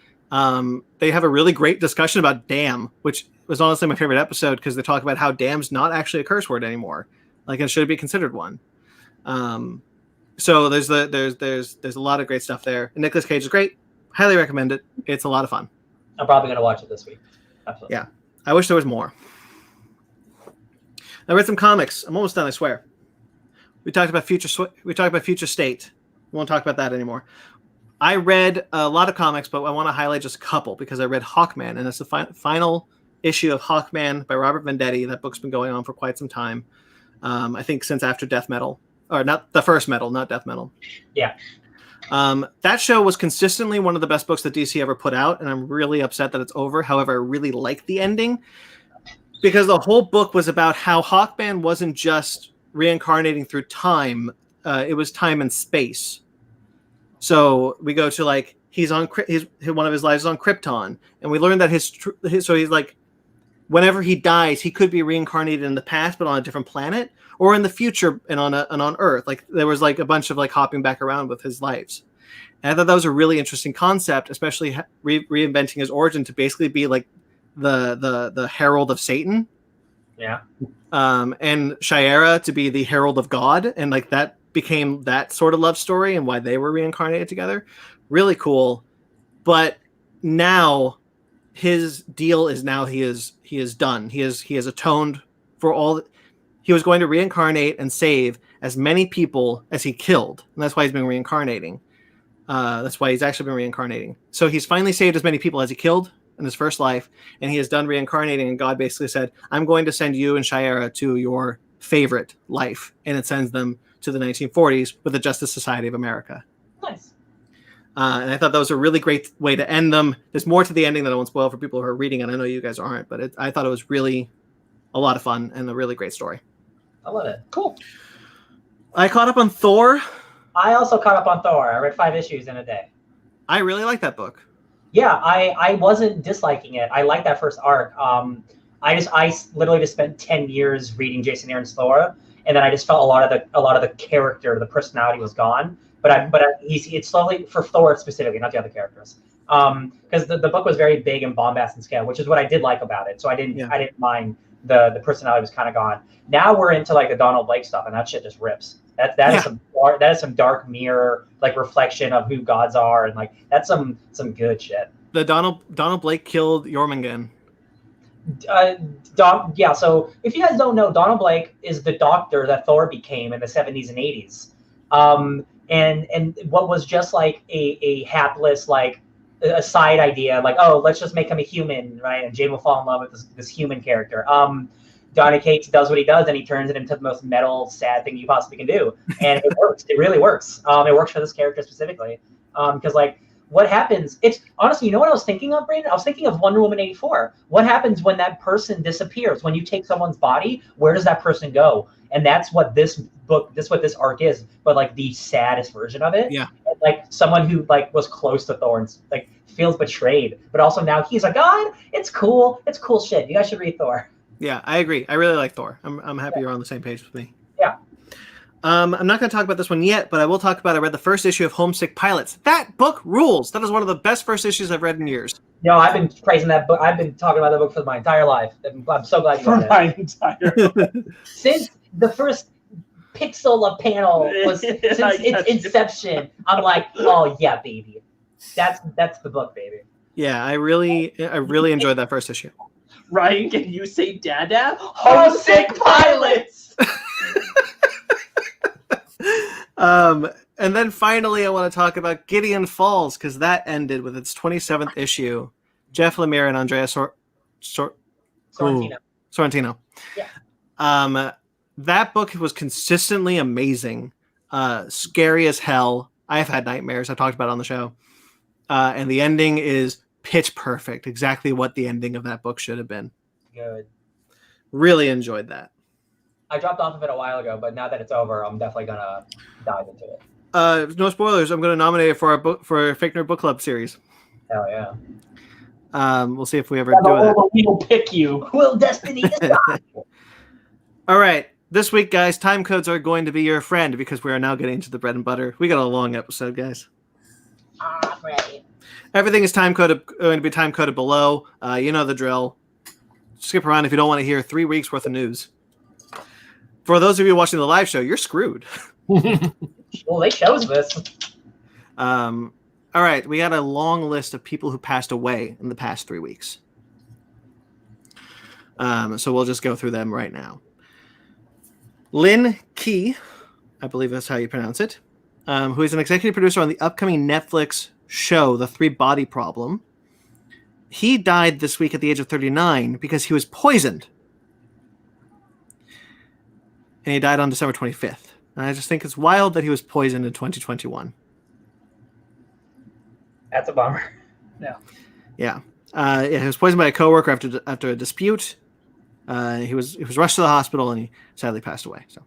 They have a really great discussion about damn, which was honestly my favorite episode because they talk about how damn's not actually a curse word anymore. Like it should be considered one. So there's a lot of great stuff there. And Nicolas Cage is great. Highly recommend it. It's a lot of fun. I'm probably going to watch it this week. Absolutely. Yeah. I wish there was more. I read some comics. I'm almost done, I swear. We talked about Future State. We won't talk about that anymore. I read a lot of comics, but I want to highlight just a couple because I read Hawkman, and it's the final issue of Hawkman by Robert Venditti. That book's been going on for quite some time. I think since after Death Metal, or not the first Metal, not Death Metal. Yeah. That show was consistently one of the best books that DC ever put out, and I'm really upset that it's over. However, I really like the ending because the whole book was about how Hawkman wasn't just reincarnating through time; it was time and space. So we go to like one of his lives is on Krypton, and we learn that so he's like, whenever he dies, he could be reincarnated in the past, but on a different planet, or in the future and on Earth. Like there was like a bunch of like hopping back around with his lives. And I thought that was a really interesting concept, especially reinventing his origin to basically be like the herald of Satan. Yeah. And Shiera to be the herald of God, and like that became that sort of love story and why they were reincarnated together. Really cool. But now his deal is he is done. He has atoned for all. He was going to reincarnate and save as many people as he killed, and that's why he's been reincarnating. That's why he's actually been reincarnating. So he's finally saved as many people as he killed in his first life, and he is done reincarnating. And God basically said, "I'm going to send you and Shiera to your favorite life," and it sends them to the 1940s with the Justice Society of America. Nice. And I thought that was a really great way to end them. There's more to the ending that I won't spoil for people who are reading it. I know you guys aren't, but I thought it was really a lot of fun and a really great story. I love it. Cool. I caught up on Thor. I also caught up on Thor. I read 5 issues in a day. I really like that book. Yeah, I wasn't disliking it. I liked that first arc. I literally just spent 10 years reading Jason Aaron's Thor, and then I just felt a lot of the character, the personality was gone. It's slowly for Thor specifically, not the other characters. Because the book was very big and bombastic in scale, which is what I did like about it. So I didn't mind the personality was kind of gone. Now we're into like the Donald Blake stuff, and that shit just rips. That is some dark mirror like reflection of who gods are, and like that's some good shit. The Donald Blake killed Jormungand. Yeah. So if you guys don't know, Donald Blake is the doctor that Thor became in the 70s and 80s. And what was just like a hapless like a side idea, like, oh, let's just make him a human, right? And Jane will fall in love with this human character. Donny Cates does what he does, and he turns it into the most metal, sad thing you possibly can do, and it works. It really works. It works for this character specifically, because like what happens? It's honestly, you know what I was thinking of, Brandon? I was thinking of Wonder Woman 84. What happens when that person disappears? When you take someone's body, where does that person go? And that's what this arc is, but like the saddest version of it. Yeah. And, like someone who like was close to Thor and like feels betrayed, but also now he's a god. It's cool. It's cool shit. You guys should read Thor. Yeah, I agree. I really like Thor. I'm happy you're on the same page with me. Yeah. I'm not going to talk about this one yet, but I will talk about. I read the first issue of Homesick Pilots. That book rules. That is one of the best first issues I've read in years. No, I've been praising that book. I've been talking about that book for my entire life. I'm so glad you read it. Since the first pixel of panel was since its inception, I'm like, oh yeah, baby, that's the book, baby. Yeah, I really enjoyed that first issue. Ryan, can you say Dada? Homesick Pilots! And then finally, I want to talk about Gideon Falls, because that ended with its 27th issue. Jeff Lemire and Andrea Sorrentino. Yeah. That book was consistently amazing. Scary as hell. I've had nightmares. I talked about it on the show. And the ending is pitch perfect. Exactly what the ending of that book should have been. Good. Really enjoyed that. I dropped off of it a while ago, but now that it's over, I'm definitely gonna dive into it. No spoilers. I'm going to nominate it for our Fake Nerd Book Club series. Hell yeah. We'll see if we ever do that. We'll pick you. Will destiny decide? All right. This week, guys, time codes are going to be your friend because we are now getting into the bread and butter. We got a long episode, guys. I'm ready. Everything is going to be time coded below. You know the drill. Skip around if you don't want to hear 3 weeks worth of news. For those of you watching the live show, you're screwed. Well, they chose this. All right, we got a long list of people who passed away in the past 3 weeks. So we'll just go through them right now. Lynn Key, I believe that's how you pronounce it, who is an executive producer on the upcoming Netflix show, The 3-Body Problem. He died this week at the age of 39 because he was poisoned. And he died on December 25th. And I just think it's wild that he was poisoned in 2021. That's a bummer. Yeah. He was poisoned by a coworker after a dispute. He was rushed to the hospital and he sadly passed away. So,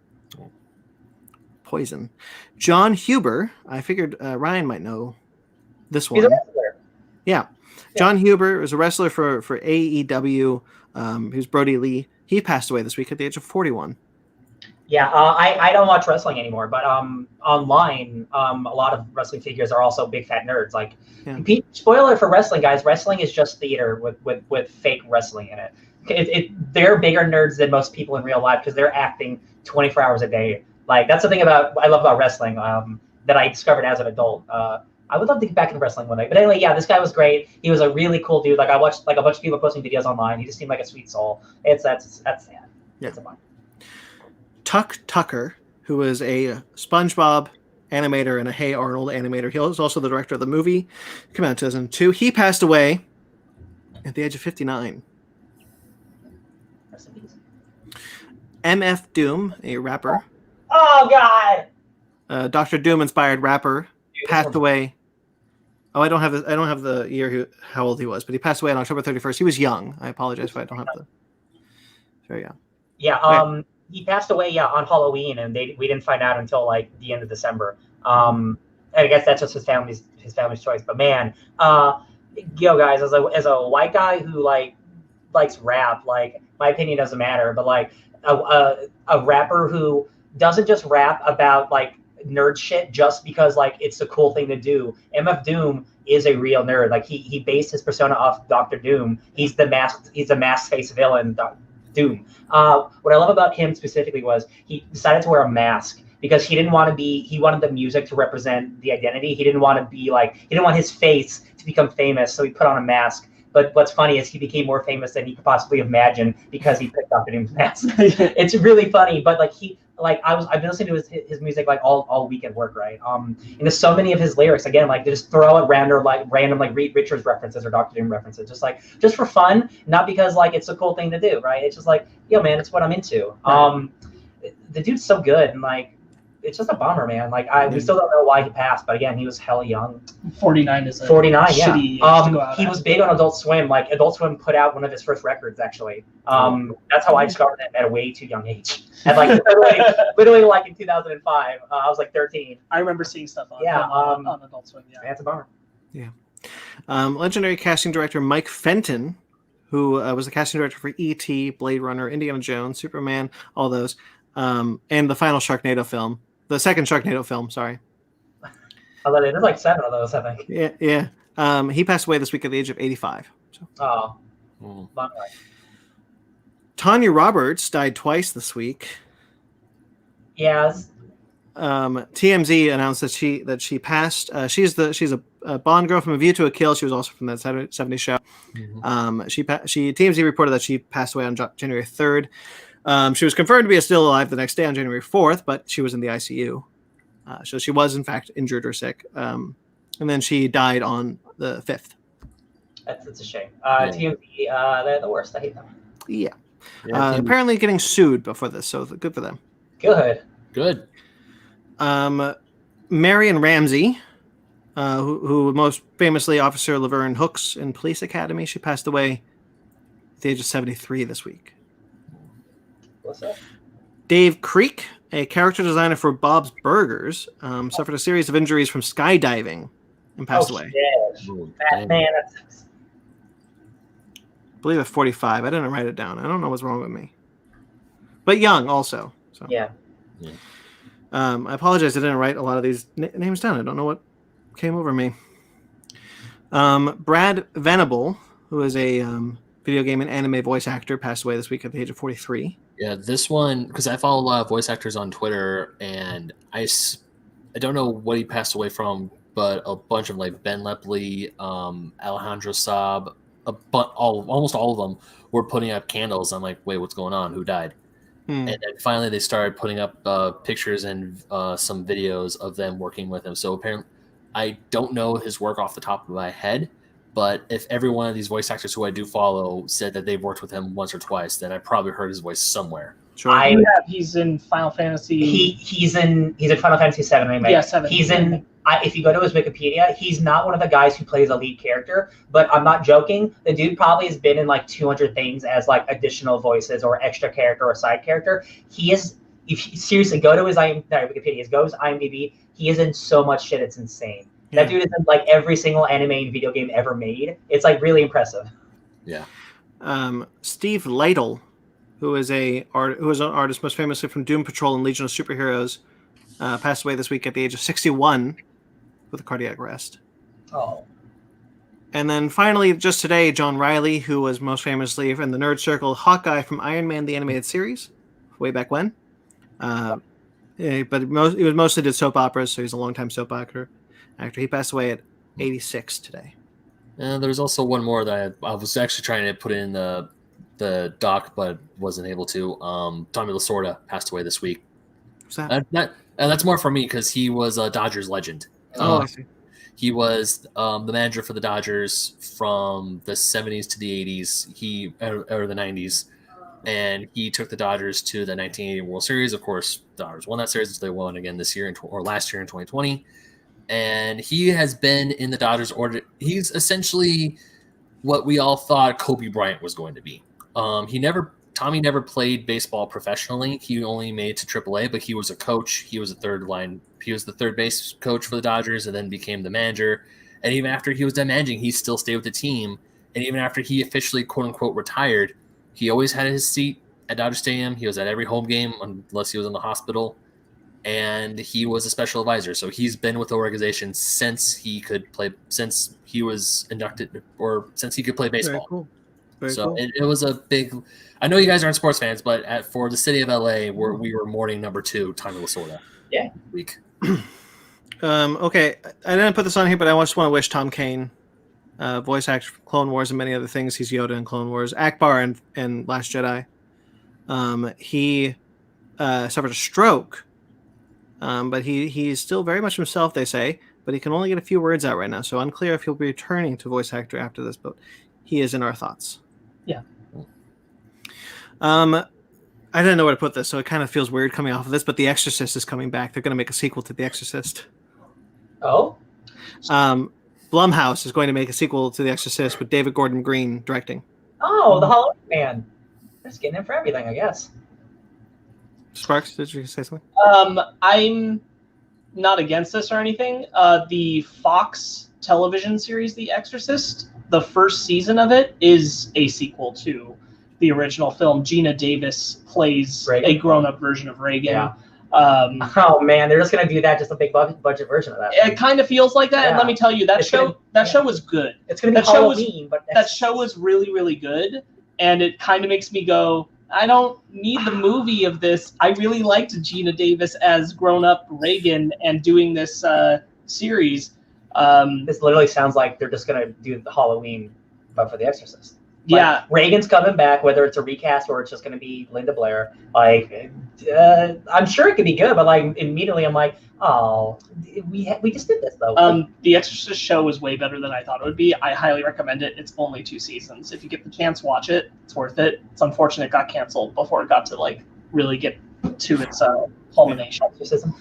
poison. John Huber. I figured Ryan might know this one. He's a wrestler. Yeah. John Huber is a wrestler for AEW. He was Brody Lee. He passed away this week at the age of 41. Yeah, I don't watch wrestling anymore, but online, a lot of wrestling figures are also big fat nerds. Like, spoiler for wrestling, guys, wrestling is just theater with fake wrestling in it. They're bigger nerds than most people in real life because they're acting 24 hours a day. Like, that's the thing I love about wrestling that I discovered as an adult. I would love to get back into wrestling one day. But anyway, yeah, this guy was great. He was a really cool dude. Like, I watched like a bunch of people posting videos online. He just seemed like a sweet soul. That's sad. Yeah. It's a bummer. Tuck Tucker, who is a SpongeBob animator and a Hey Arnold animator. He was also the director of the movie. Came out in 2002. He passed away at the age of 59. MF Doom, a rapper. Oh God! Dr. Doom-inspired rapper, passed away. Oh, I don't have the year how old he was, but he passed away on October 31st. He was young. I apologize if I don't have the. Very young. Yeah. He passed away, on Halloween, and we didn't find out until like the end of December. I guess that's just his family's choice. But man, guys, as a white guy who likes rap, like my opinion doesn't matter, but like a rapper who doesn't just rap about like nerd shit just because like it's a cool thing to do. MF Doom is a real nerd. Like he based his persona off Dr. Doom. He's the mask face villain. Doom. What I love about him specifically was he decided to wear a mask because he wanted the music to represent the identity. He didn't want his face to become famous, so he put on a mask. But what's funny is he became more famous than he could possibly imagine because he picked up Doom's mask. It's really funny, but I've been listening to his music like all week at work, right? And there's so many of his lyrics, again, like they just throw out random Reed Richards references or Dr. Doom references, just for fun, not because like it's a cool thing to do, right? It's just like, yo, man, it's what I'm into. The dude's so good, and like it's just a bummer, man. Like we still don't know why he passed, but again, he was hella young. 49 is 49, yeah. He was big on Adult Swim. Like Adult Swim put out one of his first records, actually. That's how I discovered him at a way too young age. At like literally like in 2005. I was like 13. I remember seeing stuff on Adult Swim. Yeah, that's a bummer. Yeah. Legendary casting director Mike Fenton, who was the casting director for E.T., Blade Runner, Indiana Jones, Superman, all those, and the final Sharknado film. The second Sharknado film, sorry. Although there's like 7 of those, I think. Yeah. He passed away this week at the age of 85. So. Long life. Tanya Roberts died twice this week. Yeah. TMZ announced that she passed. She's a Bond girl from A View to a Kill. She was also from that 70s show. Mm-hmm. TMZ reported that she passed away on January 3rd. She was confirmed to be still alive the next day on January 4th, but she was in the ICU. So she was, in fact, injured or sick. And then she died on the 5th. That's a shame. TMZ, they're the worst. I hate them. Yeah. Apparently getting sued before this, so good for them. Good. Marion Ramsey, who most famously Officer Laverne Hooks in Police Academy, she passed away at the age of 73 this week. What's that? Dave Creek, a character designer for Bob's Burgers, suffered a series of injuries from skydiving and passed away. Man, that's... I believe at 45. I didn't write it down. I don't know what's wrong with me. But young also. So. Yeah. I apologize. I didn't write a lot of these names down. I don't know what came over me. Brad Venable, who is a video game and anime voice actor, passed away this week at the age of 43. Yeah, this one, because I follow a lot of voice actors on Twitter, and I don't know what he passed away from, but a bunch of like Ben Lepley, Alejandro Saab, almost all of them were putting up candles. I'm like, wait, what's going on? Who died? And then finally they started putting up pictures and some videos of them working with him. So apparently, I don't know his work off the top of my head, but if every one of these voice actors who I do follow said that they've worked with him once or twice, then I probably heard his voice somewhere. Sure. He's in Final Fantasy. He's in Final Fantasy 7 remake. Yeah, 7. He's in. If you go to his Wikipedia, he's not one of the guys who plays a lead character, but I'm not joking. The dude probably has been in like 200 things as like additional voices or extra character or side character. He is. If you seriously go to his Wikipedia, go to his IMDb. He is in so much shit. It's insane. That dude is in like every single anime and video game ever made. It's like really impressive. Yeah. Steve Lytle, who is an artist most famously from Doom Patrol and Legion of Superheroes, passed away this week at the age of 61 with a cardiac arrest. Oh. And then finally, just today, John Riley, who was most famously in the nerd circle Hawkeye from Iron Man the Animated Series, way back when. But he mostly did soap operas, so he's a longtime soap actor. He passed away at 86 today. And there's also one more that I was actually trying to put in the doc, but wasn't able to. Tommy Lasorda passed away this week. What's that? That's more for me because he was a Dodgers legend. I see. He was the manager for the Dodgers from the 70s to the 80s, or the 90s, and he took the Dodgers to the 1980 World Series. Of course, the Dodgers won that series, which they won again this year or last year in 2020. And he has been in the Dodgers order. He's essentially what we all thought Kobe Bryant was going to be. Tommy never played baseball professionally. He only made it to AAA, but he was a coach. He was the third base coach for the Dodgers and then became the manager. And even after he was done managing, he still stayed with the team. And even after he officially, quote unquote, retired, he always had his seat at Dodger Stadium. He was at every home game unless he was in the hospital. And he was a special advisor. So he's been with the organization since he was inducted or since he could play baseball. Very cool. It was a big. I know you guys aren't sports fans, but for the city of LA, we were mourning number 2, Tommy Lasorda. Yeah. Week. Okay, I didn't put this on here, but I just want to wish Tom Kane, voice actor from Clone Wars and many other things. He's Yoda in Clone Wars, Akbar in Last Jedi. He suffered a stroke, but he's still very much himself, they say, but he can only get a few words out right now, so unclear if he'll be returning to voice actor after this, but he is in our thoughts. Yeah. I didn't know where to put this, so it kind of feels weird coming off of this, but The Exorcist is coming back. They're going to make a sequel to The Exorcist. Oh? Blumhouse is going to make a sequel to The Exorcist with David Gordon Green directing. Oh, the Halloween man. They're just getting in for everything, I guess. Sparks, did you say something? I'm not against this or anything. The Fox television series, The Exorcist, the first season of it is a sequel to the original film. Gina Davis plays Reagan. a grown-up version of Reagan. Yeah. Oh man, they're just gonna do that, just a big budget version of that. It kind of feels like that, Yeah. and let me tell you, that show was good. It's gonna be Halloween, but that show was really, really good, and it kind of makes me go, I don't need the movie of this. I really liked Gina Davis as grown-up Reagan and doing this series. This literally sounds like they're just gonna do the Halloween, but for The Exorcist. Yeah, Reagan's coming back, whether it's a recast or it's just going to be Linda Blair. I'm sure it could be good, but immediately I'm like, oh, we just did this though. The Exorcist show is way better than I thought it would be. I highly recommend it. It's only 2 seasons. If you get the chance, watch it. It's worth it. It's unfortunate it got canceled before it got to really get to its culmination. Exorcism.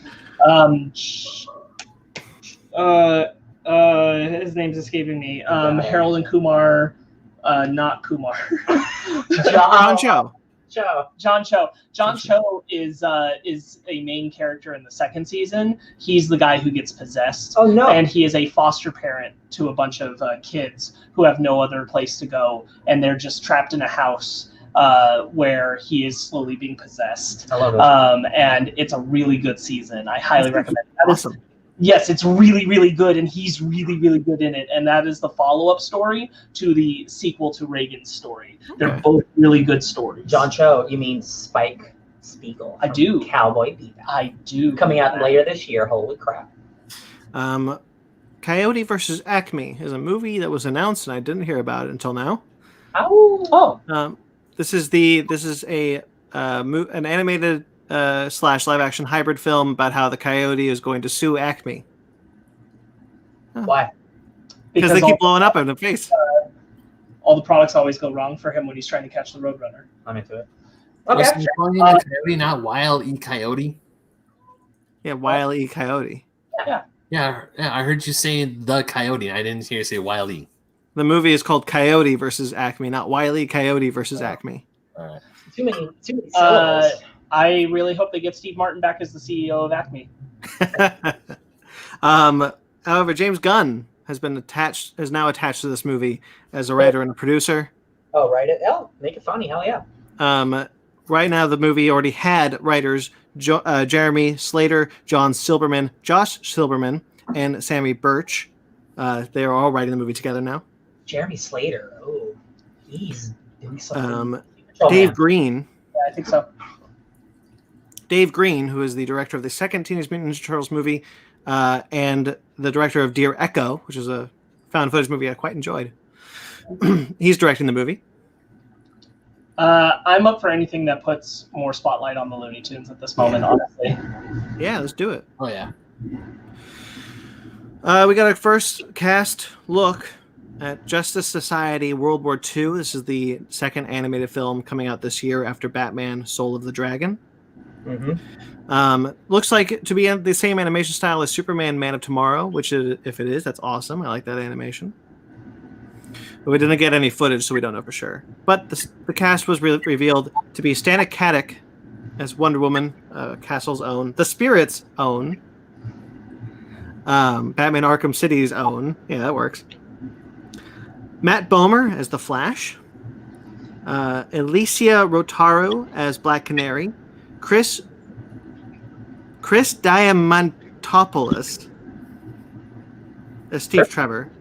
His name's escaping me. Harold and Kumar. Not Kumar. John Cho. John Cho is a main character in the 2nd season. He's the guy who gets possessed. Oh no! And he is a foster parent to a bunch of kids who have no other place to go, and they're just trapped in a house where he is slowly being possessed. I love it. And it's a really good season. I highly recommend it. Awesome. Yes, it's really, really good, and he's really, really good in it. And that is the follow-up story to the sequel to Reagan's story. They're both really good stories. John Cho, you mean Spike Spiegel? I do. Cowboy Bebop. I do. Coming out later this year. Holy crap! Coyote versus Acme is a movie that was announced, and I didn't hear about it until now. Oh. This is an animated / live action hybrid film about how the coyote is going to sue Acme. Why? Because they keep blowing up in the face. All the products always go wrong for him when he's trying to catch the Roadrunner. I'm into it. Okay. So you're calling it Coyote, not Wile E. Coyote? Yeah, Wile E. Coyote. Yeah, I heard you saying the Coyote. I didn't hear you say Wile E. The movie is called Coyote versus Acme, not Wile E. Coyote versus Acme. All right. Too many syllables. I really hope they get Steve Martin back as the CEO of Acme. However, James Gunn is now attached to this movie as a writer and a producer. Oh, write it. Oh, make it funny. Hell yeah. right now the movie already had writers Jeremy Slater, John Silberman, Josh Silberman, and Sammy Birch. They are all writing the movie together now. Jeremy Slater. Oh, he's doing something. Dave Green. Yeah, I think so. Dave Green, who is the director of the second Teenage Mutant Ninja Turtles movie, and the director of Dear Echo, which is a found footage movie I quite enjoyed. He's directing the movie. I'm up for anything that puts more spotlight on the Looney Tunes at this moment, honestly. Yeah, let's do it. Oh, yeah. We got our first cast look at Justice Society World War II. This is the second animated film coming out this year after Batman Soul of the Dragon. Mm-hmm. Looks like to be the same animation style as Superman Man of Tomorrow, which is, if it is, that's awesome. I like that animation. But we didn't get any footage, so we don't know for sure. But the cast was revealed to be Stana Katic as Wonder Woman, Castle's own, The Spirit's own, Batman Arkham City's own. Yeah, that works. Matt Bomer as the Flash. Alicia Rotaru as Black Canary. Chris Diamantopoulos as Steve Trevor.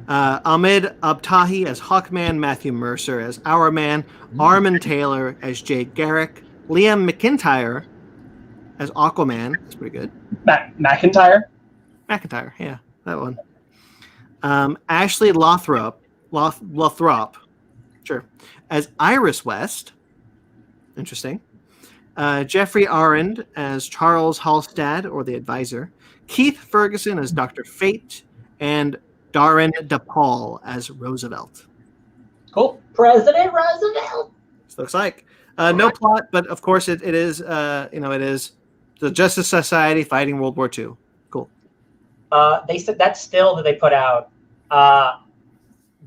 Ahmed Abtahi as Hawkman. Matthew Mercer as Hourman. Armin Taylor as Jade Garrick. Liam McIntyre as Aquaman. That's pretty good. McIntyre, yeah, that one. Ashley Lothrop, sure, as Iris West. Interesting. Jeffrey Arend as Charles Halstead, or the Advisor. Keith Ferguson as Dr. Fate, and Darren DePaul as Roosevelt. Cool. President Roosevelt. This looks like no plot, but of course it is. It is the Justice Society fighting World War II. Cool. They said that still that they put out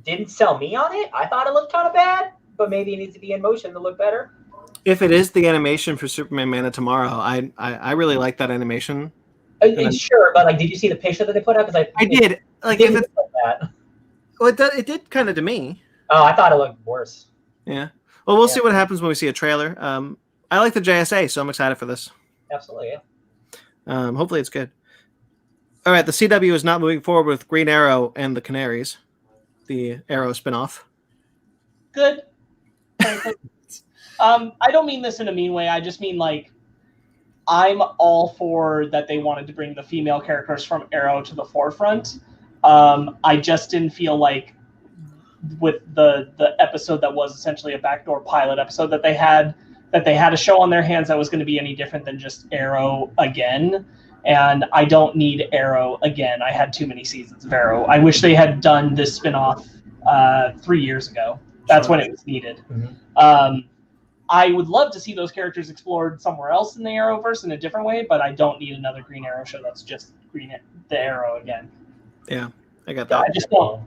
didn't sell me on it. I thought it looked kind of bad, but maybe it needs to be in motion to look better. If it is the animation for Superman Man of Tomorrow, I really like that animation. Sure, but did you see the picture that they put out? Because I did. Like, if it's like that. Well, it did kind of to me. Oh, I thought it looked worse. Yeah. Well, we'll see what happens when we see a trailer. I like the JSA, so I'm excited for this. Absolutely, yeah. Hopefully it's good. All right, the CW is not moving forward with Green Arrow and the Canaries, the Arrow spinoff. Good. I don't mean this in a mean way. I just mean I'm all for that they wanted to bring the female characters from Arrow to the forefront. I just didn't feel like with the episode that was essentially a backdoor pilot episode that they had a show on their hands that was going to be any different than just Arrow again. And I don't need Arrow again. I had too many seasons of Arrow. I wish they had done this spinoff 3 years ago. That's when it was needed. Mm-hmm. I would love to see those characters explored somewhere else in the Arrowverse in a different way, but I don't need another Green Arrow show that's just the Arrow again. Yeah, I got that.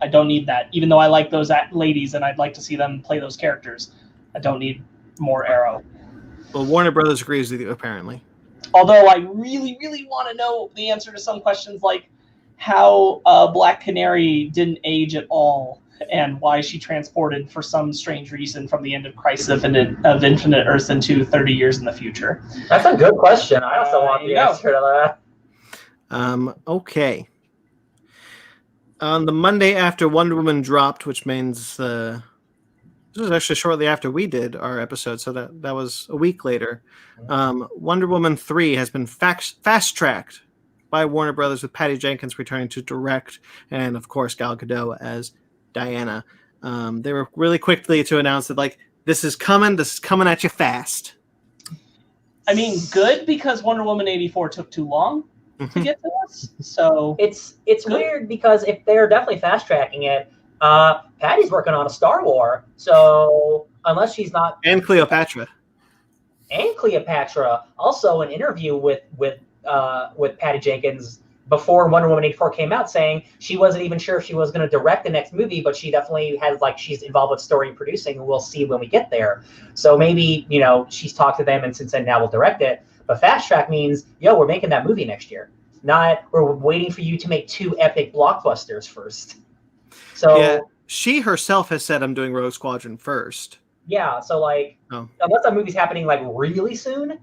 I don't need that. Even though I like those ladies and I'd like to see them play those characters, I don't need more Arrow. Well, Warner Brothers agrees with you, apparently. Although I really, really want to know the answer to some questions like how Black Canary didn't age at all and why she transported for some strange reason from the end of Crisis of Infinite Earths into 30 years in the future. That's a good question. I also want the answer to that. Okay. On the Monday after Wonder Woman dropped, which means this was actually shortly after we did our episode, so that was a week later. Wonder Woman 3 has been fast-tracked by Warner Brothers with Patty Jenkins returning to direct, and of course Gal Gadot as Diana. They were really quickly to announce that this is coming at you fast. I mean, good, because Wonder Woman 84 took too long to get to us. So it's weird because if they're definitely fast tracking it, Patty's working on a Star Wars, so unless she's not, and Cleopatra also an interview with Patty Jenkins before Wonder Woman 84 came out, saying she wasn't even sure if she was going to direct the next movie, but she definitely has she's involved with story and producing, and we'll see when we get there. So maybe she's talked to them, and since then now we'll direct it. But fast track means we're making that movie next year. Not we're waiting for you to make 2 epic blockbusters first. So yeah, she herself has said I'm doing Rogue Squadron first. Yeah, so like, unless that movie's happening like really soon,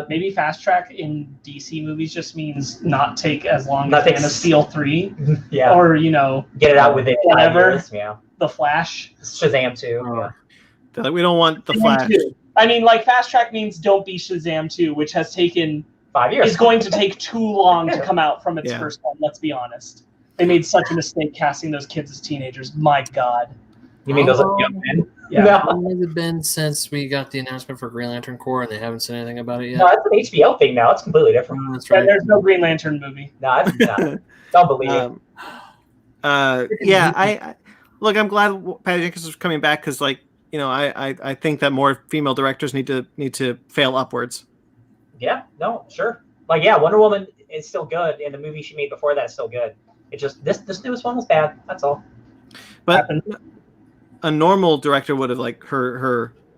maybe fast track in DC movies just means not take as long as Man of Steel 3. Yeah. Or, get it out within whatever. 5 years. Yeah. The Flash. Shazam 2. Yeah. We don't want the Flash. 2. I mean, like, fast track means don't be Shazam 2, which has taken 5 years. It's going to take too long to come out from its first one, let's be honest. They made such a mistake casting those kids as teenagers. My God. You mean those young men? Yeah. How long has it been since we got the announcement for Green Lantern Corps and they haven't said anything about it yet? No, it's an HBO thing now. It's completely different. That's right. There's no Green Lantern movie. No, it's not. Don't believe it. I look. I'm glad Patty Jenkins is coming back because, like, I think that more female directors need to fail upwards. Yeah. No. Sure. Like, yeah, Wonder Woman is still good, and the movie she made before that is still good. It just this newest one was bad. That's all. But a normal director would have, like,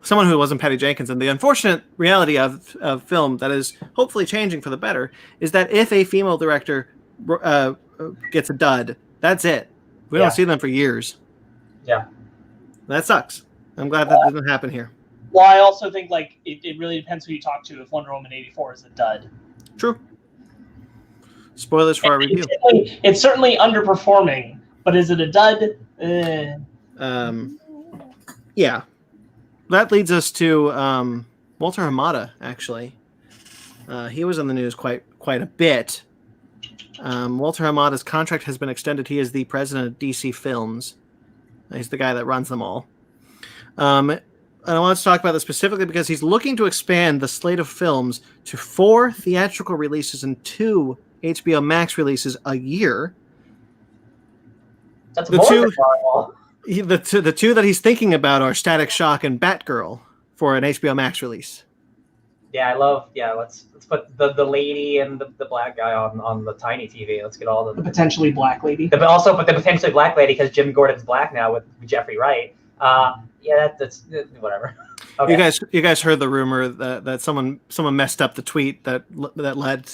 someone who wasn't Patty Jenkins. And the unfortunate reality of film that is hopefully changing for the better is that if a female director gets a dud, that's it. We don't see them for years. Yeah. That sucks. I'm glad that didn't happen here. Well, I also think, like, it really depends who you talk to if Wonder Woman 84 is a dud. True. Spoilers for our review. It's certainly underperforming, but is it a dud? Yeah. That leads us to Walter Hamada, actually. He was in the news quite a bit. Walter Hamada's contract has been extended. He is the president of DC Films. He's the guy that runs them all. And I want to talk about this specifically because he's looking to expand the slate of films to 4 theatrical releases and 2 HBO Max releases a year. That's the two that he's thinking about are Static Shock and Batgirl for an HBO Max release. Yeah, I love. Yeah, let's put the lady and the black guy on the tiny TV. Let's get all the potentially black lady. But also put the potentially black lady because Jim Gordon's black now with Jeffrey Wright. Yeah, that's whatever. Okay. You guys heard the rumor that someone messed up the tweet that led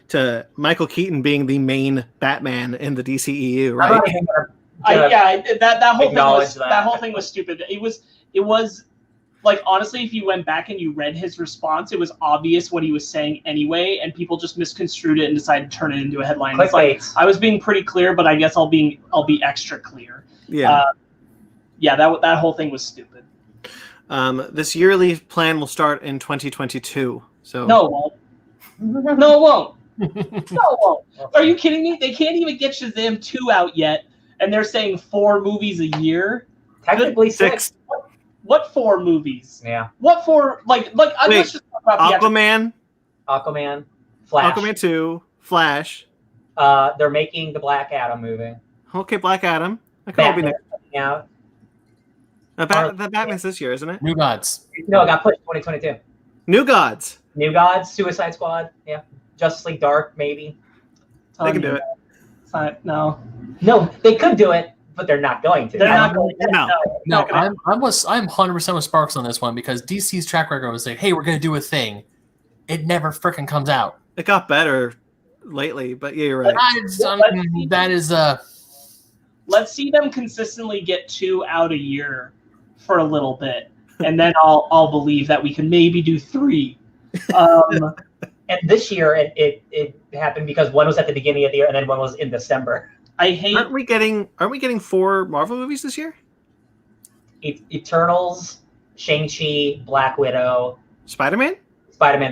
to Michael Keaton being the main Batman in the DCEU, right? That whole thing was stupid. It was like, honestly, if you went back and you read his response, it was obvious what he was saying anyway, and people just misconstrued it and decided to turn it into a headline. It's like, I was being pretty clear, but I guess I'll be extra clear. Yeah. That whole thing was stupid. This yearly plan will start in 2022. So no, it won't. No, it won't. No, it won't. Are you kidding me? They can't even get Shazam 2 out yet, and they're saying 4 movies a year. Technically 6. What 4 movies? Yeah. What 4? Like let's just talk about Aquaman, Flash, Aquaman 2, Flash. They're making the Black Adam movie. Okay, Black Adam. That could all be next. Yeah. The Batman's this year, isn't it? New Gods. No, it got pushed 2022. New Gods, Suicide Squad. Yeah. Justice League Dark, maybe. They can do it. No, they could do it, but they're not going to. They're not going to. No, I'm 100% with Sparks on this one because DC's track record was like, hey, we're going to do a thing. It never freaking comes out. It got better lately, but yeah, you're right. Let's see them consistently get 2 out a year for a little bit, and then I'll believe that we can maybe do 3. And this year it happened because one was at the beginning of the year and then one was in December. Aren't we getting 4 Marvel movies this year? Eternals, Shang-Chi, Black Widow, Spider-Man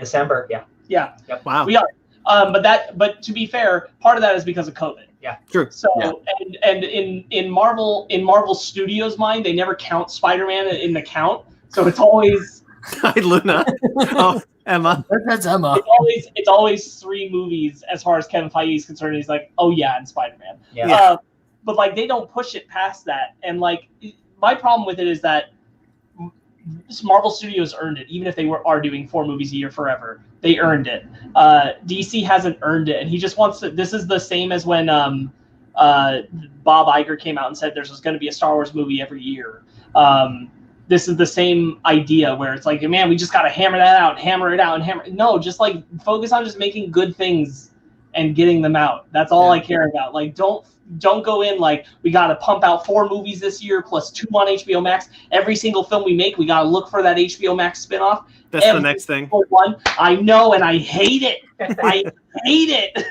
December. Yeah. Yep. Wow. We are. But to be fair, part of that is because of COVID. Yeah. True. So and in Marvel Studios' mind, they never count Spider-Man in the count. So it's always Hi, Luna. Oh, Emma. That's Emma. It's always 3 movies as far as Kevin Feige is concerned. He's like, oh yeah, and Spider-Man. Yeah. But like they don't push it past that. And like my problem with it is that Marvel Studios earned it, even if they are doing 4 movies a year forever. They earned it. DC hasn't earned it, and he just wants to. This is the same as when Bob Iger came out and said there's going to be a Star Wars movie every year. This is the same idea where it's like, man, we just got to hammer that out, hammer it out, and hammer. No, just like focus on just making good things and getting them out. That's all I care about. Like, don't go in like, we got to pump out 4 movies this year plus 2 on HBO Max. Every single film we make, we got to look for that HBO Max spinoff. That's the next thing. One, I know, and I hate it. I hate it.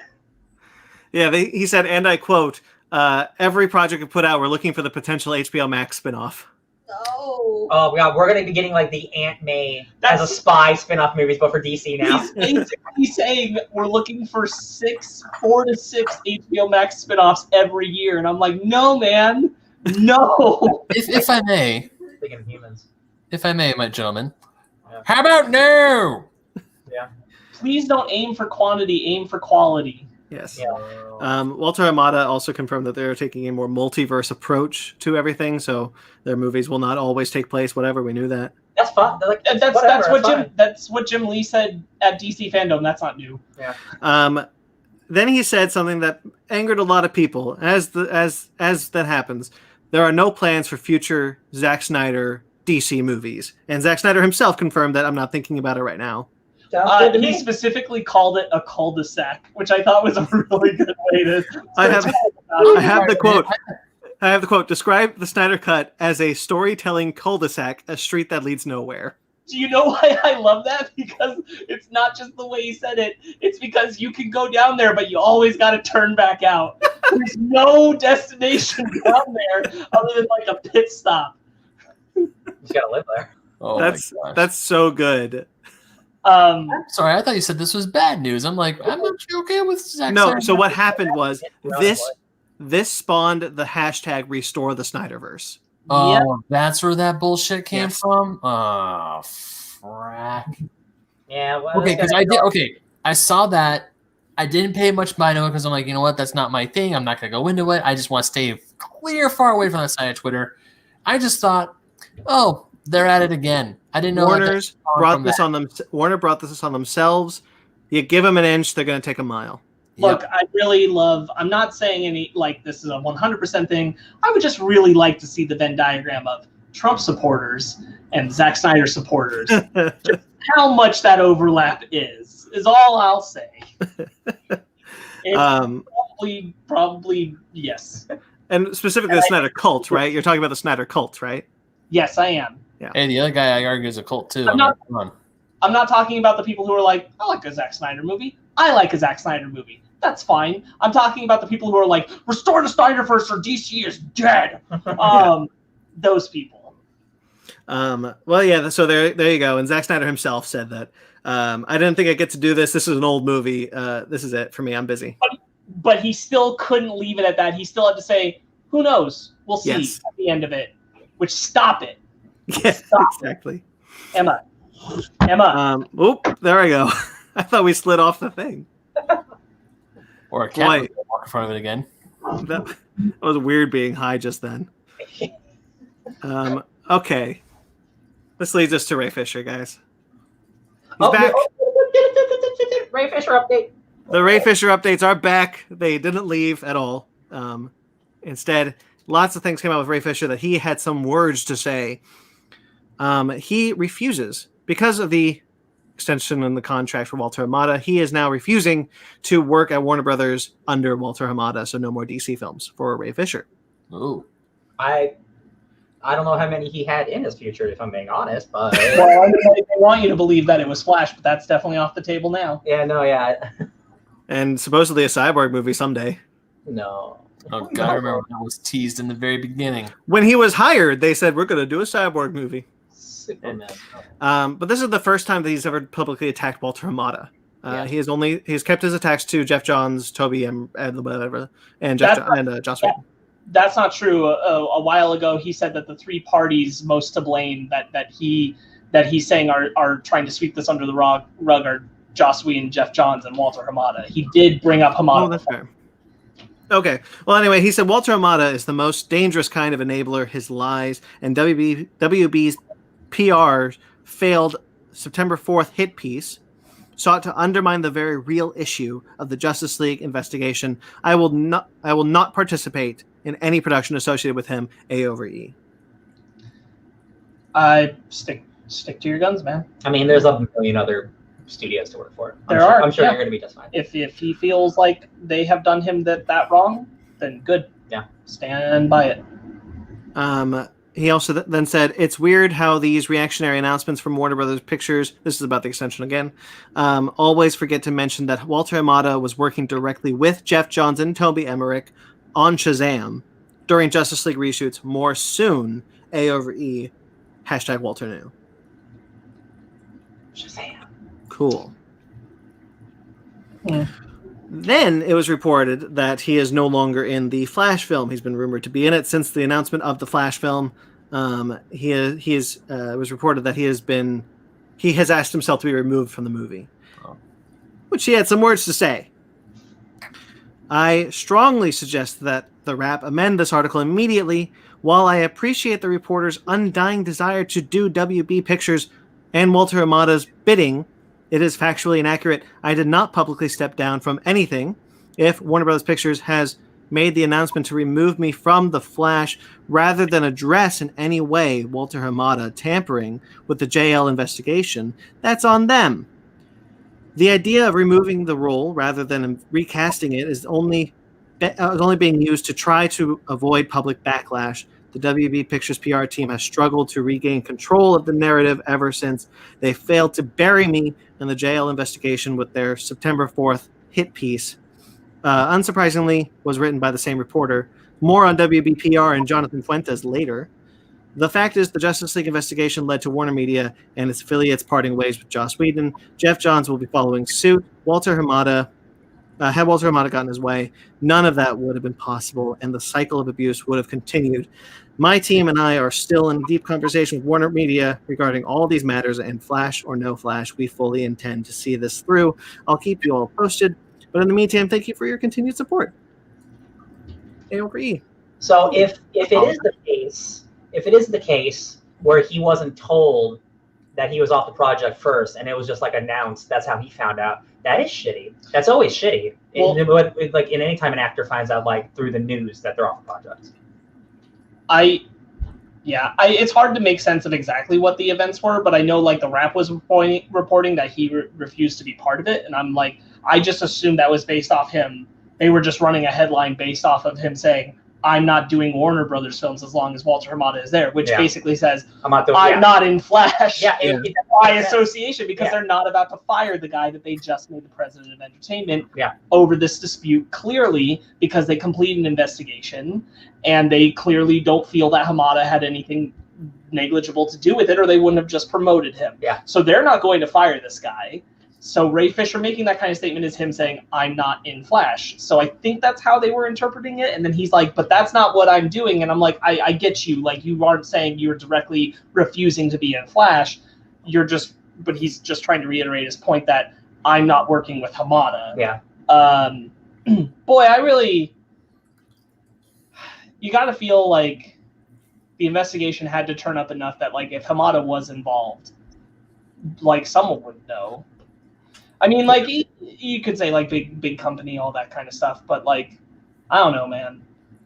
Yeah, he said, and I quote, every project we put out, we're looking for the potential HBO Max spinoff. Oh God, we're gonna be getting like the Aunt May as a spy spinoff movies, but for DC now. He's basically saying we're looking for 4 to 6 HBO Max spinoffs every year, and I'm like, no, man, no. If I may, Speaking of humans, my gentlemen, how about no? Yeah. Please don't aim for quantity, aim for quality. Yes. Yeah. Walter Hamada also confirmed that they're taking a more multiverse approach to everything, so their movies will not always take place. Whatever, we knew that. That's fun. Like, That's what Jim Lee said at DC Fandom. That's not new. Yeah. Then he said something that angered a lot of people. As that happens, there are no plans for future Zack Snyder DC movies, and Zack Snyder himself confirmed that I'm not thinking about it right now. He specifically called it a cul-de-sac, which I thought was a really good way to. I have the quote. I have the quote. Describe the Snyder Cut as a storytelling cul-de-sac, a street that leads nowhere. Do you know why I love that? Because it's not just the way he said it. It's because you can go down there, but you always got to turn back out. There's no destination down there other than like a pit stop. You just gotta live there. Oh, that's so good. I'm sorry, I thought you said this was bad news. I'm like, I'm not okay with Zack No, Snyder. so what happened was this spawned the hashtag Restore the Snyderverse. Oh, that's where that bullshit came from? Oh, frack. Yeah, well, okay, because I saw that. I didn't pay much mind to it because I'm like, you know what, that's not my thing. I'm not going to go into it. I just want to stay far away from that side of Twitter. I just thought, oh, they're at it again. I didn't know. Warner brought this on themselves. You give them an inch, they're going to take a mile. Look, I really love. I'm not saying any like this is a 100% thing. I would just really like to see the Venn diagram of Trump supporters and Zack Snyder supporters. Just how much that overlap is all I'll say. Probably yes. And specifically the Snyder cult, right? You're talking about the Snyder cult, right? Yes, I am. Yeah. Hey, the other guy I argue is a cult too. I'm not talking about the people who are like, I like a Zack Snyder movie. I like a Zack Snyder movie. That's fine. I'm talking about the people who are like, restore the Snyderverse or DC is dead. Those people. Well, yeah. So there you go. And Zack Snyder himself said that. I didn't think I'd get to do this. This is an old movie. This is it for me. I'm busy. But he still couldn't leave it at that. He still had to say, who knows? We'll see at the end of it. Which, stop it. Yeah, stop exactly. It. Emma. There I go. I thought we slid off the thing. Or a cat would walk in front of it again. That was weird being high just then. Okay. This leads us to Ray Fisher, guys. He's back. Ray Fisher update. The Ray Fisher updates are back. They didn't leave at all. Instead, lots of things came out with Ray Fisher that he had some words to say. He refuses. Because of the extension in the contract for Walter Hamada, he is now refusing to work at Warner Brothers under Walter Hamada, so no more DC films for Ray Fisher. Ooh. I don't know how many he had in his future, if I'm being honest, but... Well, I want you to believe that it was Flash, but that's definitely off the table now. Yeah. And supposedly a Cyborg movie someday. No. Oh, God, I remember that was teased in the very beginning. When he was hired, they said, we're going to do a Cyborg movie. But this is the first time that he's ever publicly attacked Walter Hamada. He's kept his attacks to Jeff Johns, Toby, and whatever, and Joss Whedon. That's not true. A while ago, he said that the 3 parties most to blame that he's saying are trying to sweep this under the rug are Joss Whedon, Jeff Johns, and Walter Hamada. He did bring up Hamada. Oh, that's fair. Okay. Well, anyway, he said Walter Hamada is the most dangerous kind of enabler. His lies and WB's PR failed September 4th hit piece sought to undermine the very real issue of the Justice League investigation. I will not participate in any production associated with him, A over E. Stick to your guns, man. I mean, there's a million other studios to work for. I'm sure you're going to be just fine. If he feels like they have done him that wrong, then good. Yeah. Stand by it. He also then said, it's weird how these reactionary announcements from Warner Brothers Pictures, this is about the extension again, always forget to mention that Walter Hamada was working directly with Jeff Johns and Toby Emmerich on Shazam during Justice League reshoots. More soon, A/E, #Walter knew. Shazam. Cool. Yeah. Then it was reported that he is no longer in the Flash film. He's been rumored to be in it since the announcement of the Flash film. It was reported that he has asked himself to be removed from the movie, which he had some words to say. I strongly suggest that the Wrap amend this article immediately. While I appreciate the reporter's undying desire to do WB Pictures and Walter Hamada's bidding, it is factually inaccurate. I did not publicly step down from anything. If Warner Bros. Pictures has made the announcement to remove me from The Flash rather than address in any way Walter Hamada tampering with the JL investigation, that's on them. The idea of removing the role rather than recasting it is only being used to try to avoid public backlash. The WB Pictures PR team has struggled to regain control of the narrative ever since they failed to bury me in the JL investigation with their September 4th hit piece. Unsurprisingly, was written by the same reporter. More on WB PR and Jonathan Fuentes later. The fact is, the Justice League investigation led to WarnerMedia and its affiliates parting ways with Joss Whedon. Jeff Johns will be following suit. Had Walter Hamada gotten his way, none of that would have been possible, and the cycle of abuse would have continued. My team and I are still in deep conversation with WarnerMedia regarding all these matters, and Flash or no Flash, we fully intend to see this through. I'll keep you all posted, but in the meantime, thank you for your continued support. A/E. So if it is the case where he wasn't told that he was off the project first, and it was just like announced, that's how he found out. That is shitty. That's always shitty. Well, like in any time an actor finds out like through the news that they're off the project. It's hard to make sense of exactly what the events were, but I know like the Wrap was reporting that he refused to be part of it, and I'm like, I just assumed that was based off him. They were just running a headline based off of him saying, I'm not doing Warner Brothers films as long as Walter Hamada is there, which basically says I'm not in Flash by association, because they're not about to fire the guy that they just made the president of entertainment over this dispute, clearly because they completed an investigation and they clearly don't feel that Hamada had anything negligible to do with it, or they wouldn't have just promoted him. Yeah. So they're not going to fire this guy. So Ray Fisher making that kind of statement is him saying, I'm not in Flash. So I think that's how they were interpreting it. And then he's like, but that's not what I'm doing. And I'm like, I get you. Like, you aren't saying you're directly refusing to be in Flash. But he's just trying to reiterate his point that I'm not working with Hamada. Yeah. Boy, you got to feel like the investigation had to turn up enough that, like, if Hamada was involved, like, someone would know. I mean, like, you could say, like, big company, all that kind of stuff, but, like, I don't know, man.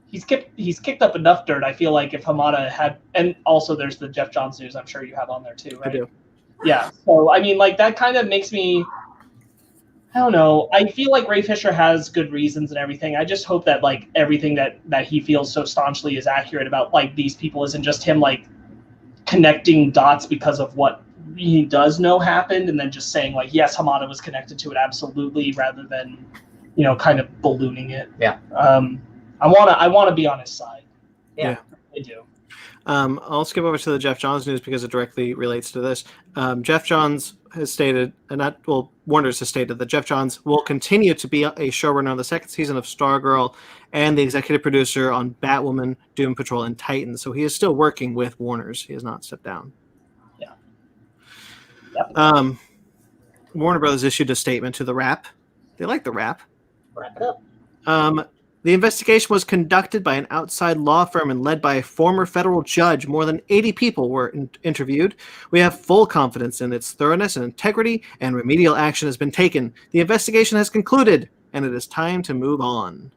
He's kicked up enough dirt. I feel like if Hamada had, and also there's the Jeff Johns news I'm sure you have on there too, right? I do. Yeah. So, I mean, like, that kind of makes me, I don't know. I feel like Ray Fisher has good reasons and everything. I just hope that, like, everything that he feels so staunchly is accurate about, like, these people isn't just him, like, connecting dots because of what he does know happened, and then just saying, like, yes, Hamada was connected to it, absolutely, rather than, kind of ballooning it. Yeah. I want to be on his side. Yeah. I do. I'll skip over to the Jeff Johns news because it directly relates to this. Jeff Johns has stated, Warner's has stated that Jeff Johns will continue to be a showrunner on the second season of Stargirl and the executive producer on Batwoman, Doom Patrol, and Titans. So he is still working with Warner's. He has not stepped down. Yep. Warner Brothers issued a statement to the Wrap. They like the Wrap. Wrap it up. The investigation was conducted by an outside law firm and led by a former federal judge. More than 80 people were interviewed. We have full confidence in its thoroughness and integrity, and remedial action has been taken. The investigation has concluded, and it is time to move on.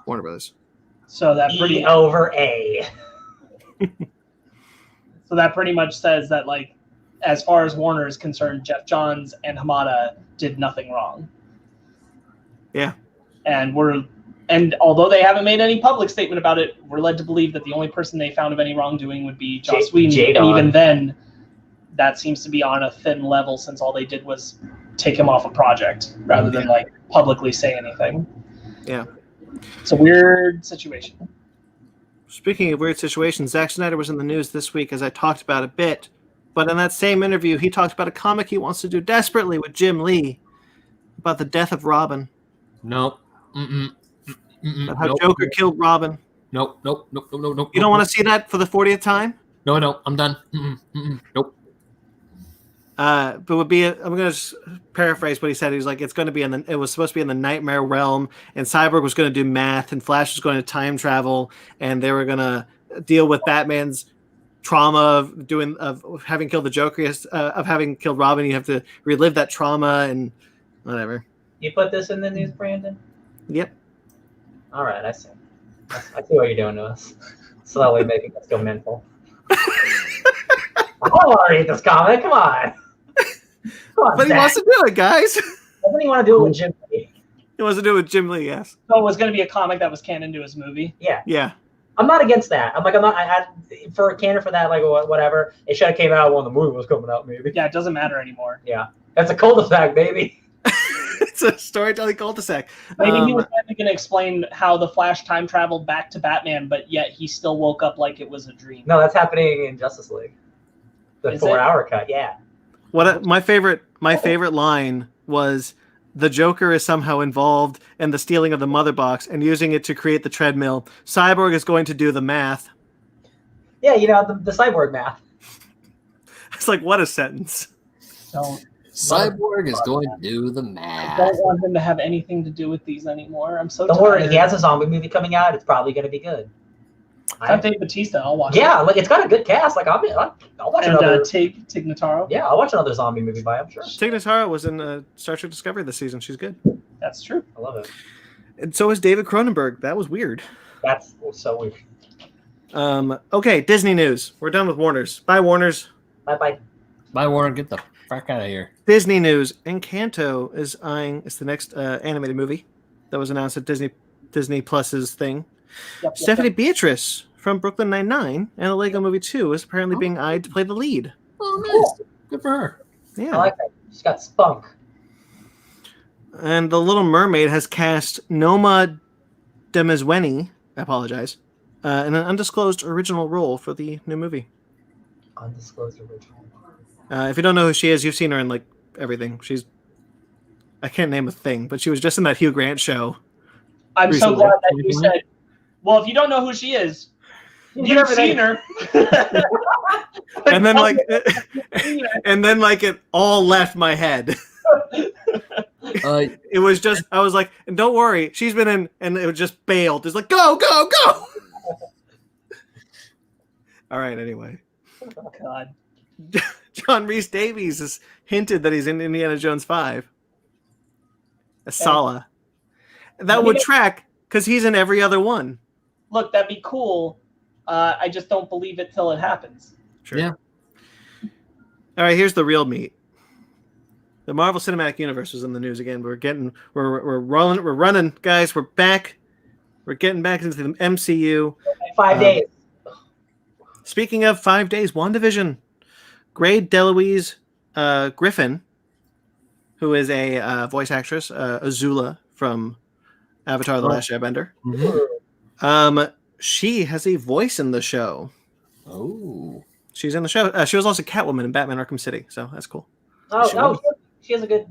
Warner Brothers. So that pretty over A. So that pretty much says that, like, as far as Warner is concerned, Jeff Johns and Hamada did nothing wrong. Yeah. And although they haven't made any public statement about it, we're led to believe that the only person they found of any wrongdoing would be Joss Whedon. And even then, that seems to be on a thin level, since all they did was take him off a project rather than like publicly say anything. Yeah. It's a weird situation. Speaking of weird situations, Zack Snyder was in the news this week, as I talked about a bit. But in that same interview, he talked about a comic he wants to do desperately with Jim Lee about the death of Robin. Nope. About how Joker killed Robin. Nope. You don't want to see that for the 40th time? No, I don't. I'm done. Nope. But I'm going to paraphrase what he said. He was like, it was supposed to be in the nightmare realm, and Cyborg was going to do math, and Flash was going to time travel, and they were going to deal with Batman's trauma of having killed the Joker, of having killed Robin. You have to relive that trauma and whatever. You put this in the news, Brandon? Yep. All right, I see. I see what you're doing to us. Slowly making us go mental. I want to read this comic. Come on. But he wants to do it, guys. Doesn't he want to do it with Jim Lee? He wants to do it with Jim Lee, yes. So it was going to be a comic that was canon to his movie? Yeah. I'm not against that. For a canon for that, like whatever. It should have came out when the movie was coming out, maybe. Yeah, it doesn't matter anymore. Yeah. That's a cul-de-sac, baby. It's a storytelling cul-de-sac. Maybe he was going to explain how the Flash time traveled back to Batman, but yet he still woke up like it was a dream. No, that's happening in Justice League. The 4-hour cut, yeah. My favorite line was, the Joker is somehow involved in the stealing of the mother box and using it to create the treadmill. Cyborg is going to do the math. Yeah, the Cyborg math. It's like, what a sentence. Cyborg is going to do the math. I don't want him to have anything to do with these anymore. I'm so Don't tired. worry, he has a zombie movie coming out. It's probably going to be good. I'm Dave Bautista. I'll watch it. Yeah, like it's got a good cast. Like I'll watch another. Tig Notaro. Yeah, I'll watch another zombie movie by him. Sure. Tig Notaro was in Star Trek Discovery this season. She's good. That's true. I love it. And so is David Cronenberg. That was weird. That's so weird. Okay, Disney news. We're done with Warner's. Bye, Warner's. Bye. Bye, Warner. Get the fuck out of here. Disney news. Encanto is the next animated movie that was announced at Disney Plus's thing. Yep, Stephanie Beatrice from Brooklyn Nine-Nine and the Lego Movie 2 is apparently being eyed to play the lead. Oh, nice. Good for her. Yeah. I like that. She's got spunk. And The Little Mermaid has cast Noma Demesweni, I apologize, in an undisclosed original role for the new movie. Undisclosed original. If you don't know who she is, you've seen her in like everything. I can't name a thing, but she was just in that Hugh Grant show. I'm recently. so glad that you said, well, if you don't know who she is, you've seen her. and then it all left my head. It was just, I was like, and don't worry, she's been in, and it was just bailed. It's like, go. All right, anyway. Oh, God. John Rhys Davies has hinted that he's in Indiana Jones 5 as Sala. That would track because he's in every other one. Look, that'd be cool. I just don't believe it till it happens. Sure. Yeah. All right, here's the real meat. The Marvel Cinematic Universe was in the news again. We're running, guys. We're back. We're getting back into the MCU. 5 days. Speaking of 5 days, WandaVision. Grey DeLuise Griffin, who is a voice actress, Azula from Avatar: The Last Airbender. Mm-hmm. She has a voice in the show. Oh. She's in the show. She was also Catwoman in Batman Arkham City, so that's cool. She has a good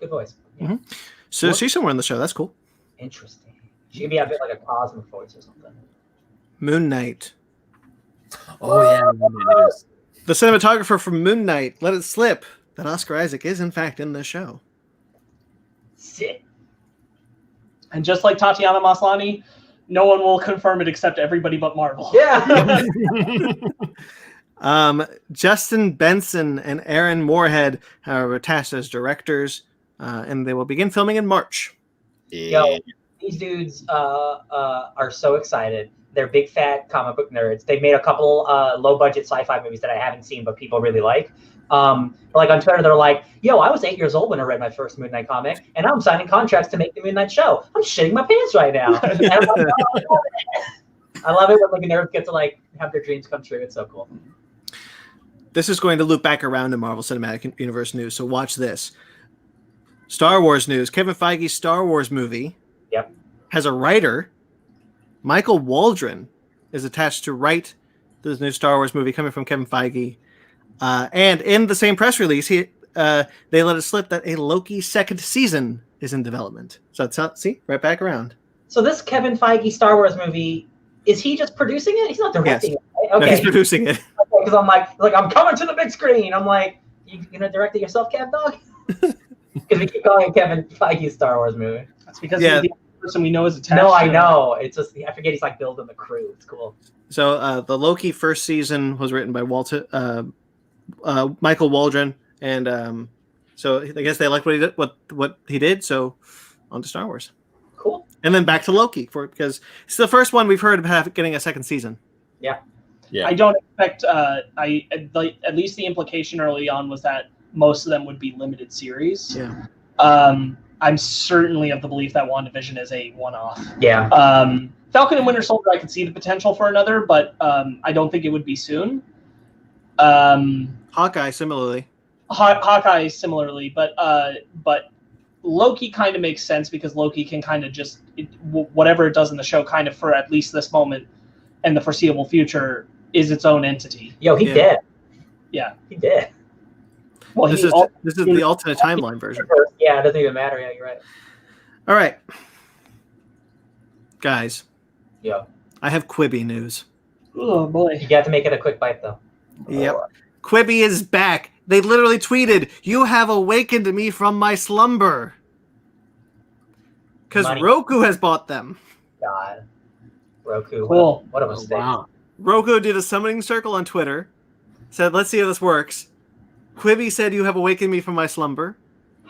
voice. Yeah. Mm-hmm. So she's somewhere in the show. That's cool. Interesting. She could be a bit like a cosmic voice or something. Moon Knight. Oh, yeah. The cinematographer from Moon Knight let it slip that Oscar Isaac is, in fact, in this show. Sick. And just like Tatiana Maslany, no one will confirm it except everybody but Marvel. Yeah. Justin Benson and Aaron Moorhead are attached as directors, and they will begin filming in March. Yo, these dudes are so excited. they're big fat comic book nerds. They made a couple low budget sci-fi movies that I haven't seen, but people really like. Like on Twitter, they're like, "Yo, I was 8 years old when I read my first Moon Knight comic, and now I'm signing contracts to make the Moon Knight show. I'm shitting my pants right now." And I'm like, oh, I love it when like a nerd gets to like have their dreams come true. It's so cool. This is going to loop back around to Marvel Cinematic Universe news, so watch this. Star Wars news. Kevin Feige's Star Wars movie has a writer. Michael Waldron is attached to write the new Star Wars movie coming from Kevin Feige. And in the same press release, they let it slip that a Loki second season is in development. So see, right back around. So this Kevin Feige Star Wars movie, is he just producing it? He's not directing it, right? Okay. No, he's producing it. Because I'm like I'm coming to the big screen. I'm like, you gonna direct it yourself, Kev Dog? Because we keep calling it Kevin Feige's Star Wars movie. That's because he's the person we know is attached. No, I know. It's just I forget he's like building the crew. It's cool. So the Loki first season was written by Michael Waldron, and so I guess they liked what he did. So on to Star Wars. Cool. And then back to Loki because it's the first one we've heard about getting a second season. Yeah. I don't expect. At least the implication early on was that most of them would be limited series. Yeah. I'm certainly of the belief that WandaVision is a one-off. Yeah. Falcon and Winter Soldier, I could see the potential for another, but I don't think it would be soon. Hawkeye similarly. Hawkeye similarly, but Loki kind of makes sense because Loki can kind of just whatever it does in the show, kind of for at least this moment and the foreseeable future, is its own entity. Yo, he did. Yeah, he did. Well, this is the alternate timeline version. Yeah, it doesn't even matter. Yeah, you're right. All right, guys. Yeah. I have Quibi news. Oh boy, you got to make it a quick bite though. Yep. Quibi is back. They literally tweeted, "You have awakened me from my slumber." Because Roku has bought them. God. Roku. Cool. What a mistake. Wow. Roku did a summoning circle on Twitter. Said, "Let's see how this works." Quibi said, "You have awakened me from my slumber."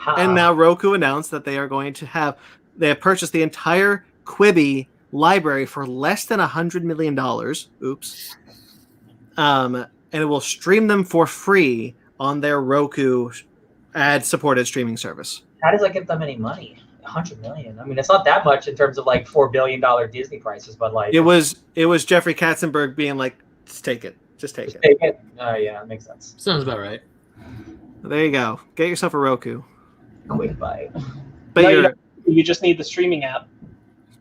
And now Roku announced that they have purchased the entire Quibi library for less than $100 million. Oops. And it will stream them for free on their Roku ad-supported streaming service. How does that get them any money? $100 million. I mean, it's not that much in terms of like $4 billion Disney prices, but like it was Jeffrey Katzenberg being like, "Just take it. Just take it." Take it. Yeah, it makes sense. Sounds about right. There you go. Get yourself a Roku. Quick buy. But no, you just need the streaming app.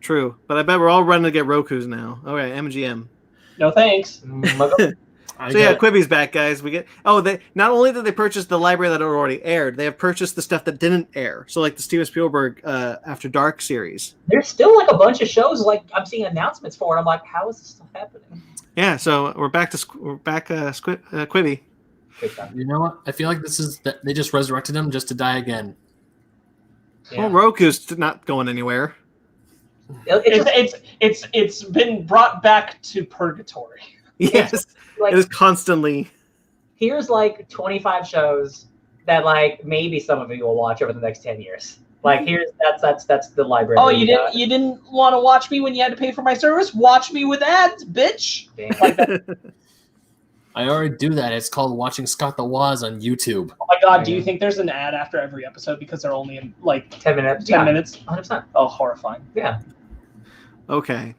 True, but I bet we're all running to get Rokus now. All right, MGM. No thanks. So yeah, Quibi's back, guys. They not only did they purchase the library that already aired, they have purchased the stuff that didn't air. So like the Steven Spielberg After Dark series. There's still like a bunch of shows like I'm seeing announcements for, and I'm like, how is this still happening? Yeah, so we're back Quibi. You know what? I feel like they just resurrected him just to die again. Yeah. Well, Roku's not going anywhere. It's been brought back to purgatory. Yes, like, it is constantly. Here's like 25 shows that like maybe some of you will watch over the next 10 years. Like that's the library. Oh, you didn't want to watch me when you had to pay for my service? Watch me with ads, bitch. Like that. I already do that. It's called watching Scott the Woz on YouTube. Oh my god, do you think there's an ad after every episode because they're only in like 10 minutes? 10 minutes? 100%. Oh, horrifying. Yeah. Okay.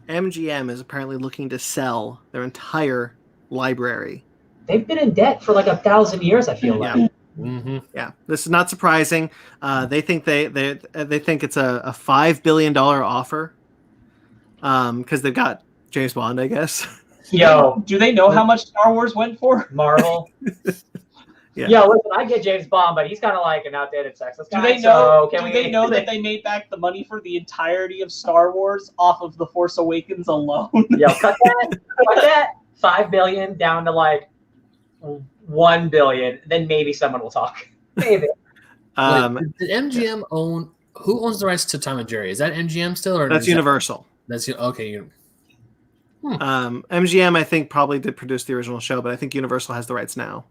MGM is apparently looking to sell their entire library. They've been in debt for like 1,000 years, I feel like. Mm-hmm. Yeah, this is not surprising. They think they think it's a $5 billion offer because they've got James Bond, I guess. Yo, do they know how much Star Wars went for? Marvel. Yeah. Yo, listen, I get James Bond, but he's kind of like an outdated sexist guy. Do they know that they made back the money for the entirety of Star Wars off of The Force Awakens alone? Yo, cut that $5 billion down to like $1 billion, then maybe someone will talk. Maybe. Did MGM own? Who owns the rights to Tom and Jerry? Is that MGM still, or that's Universal? That's okay. MGM, I think, probably did produce the original show, but I think Universal has the rights now.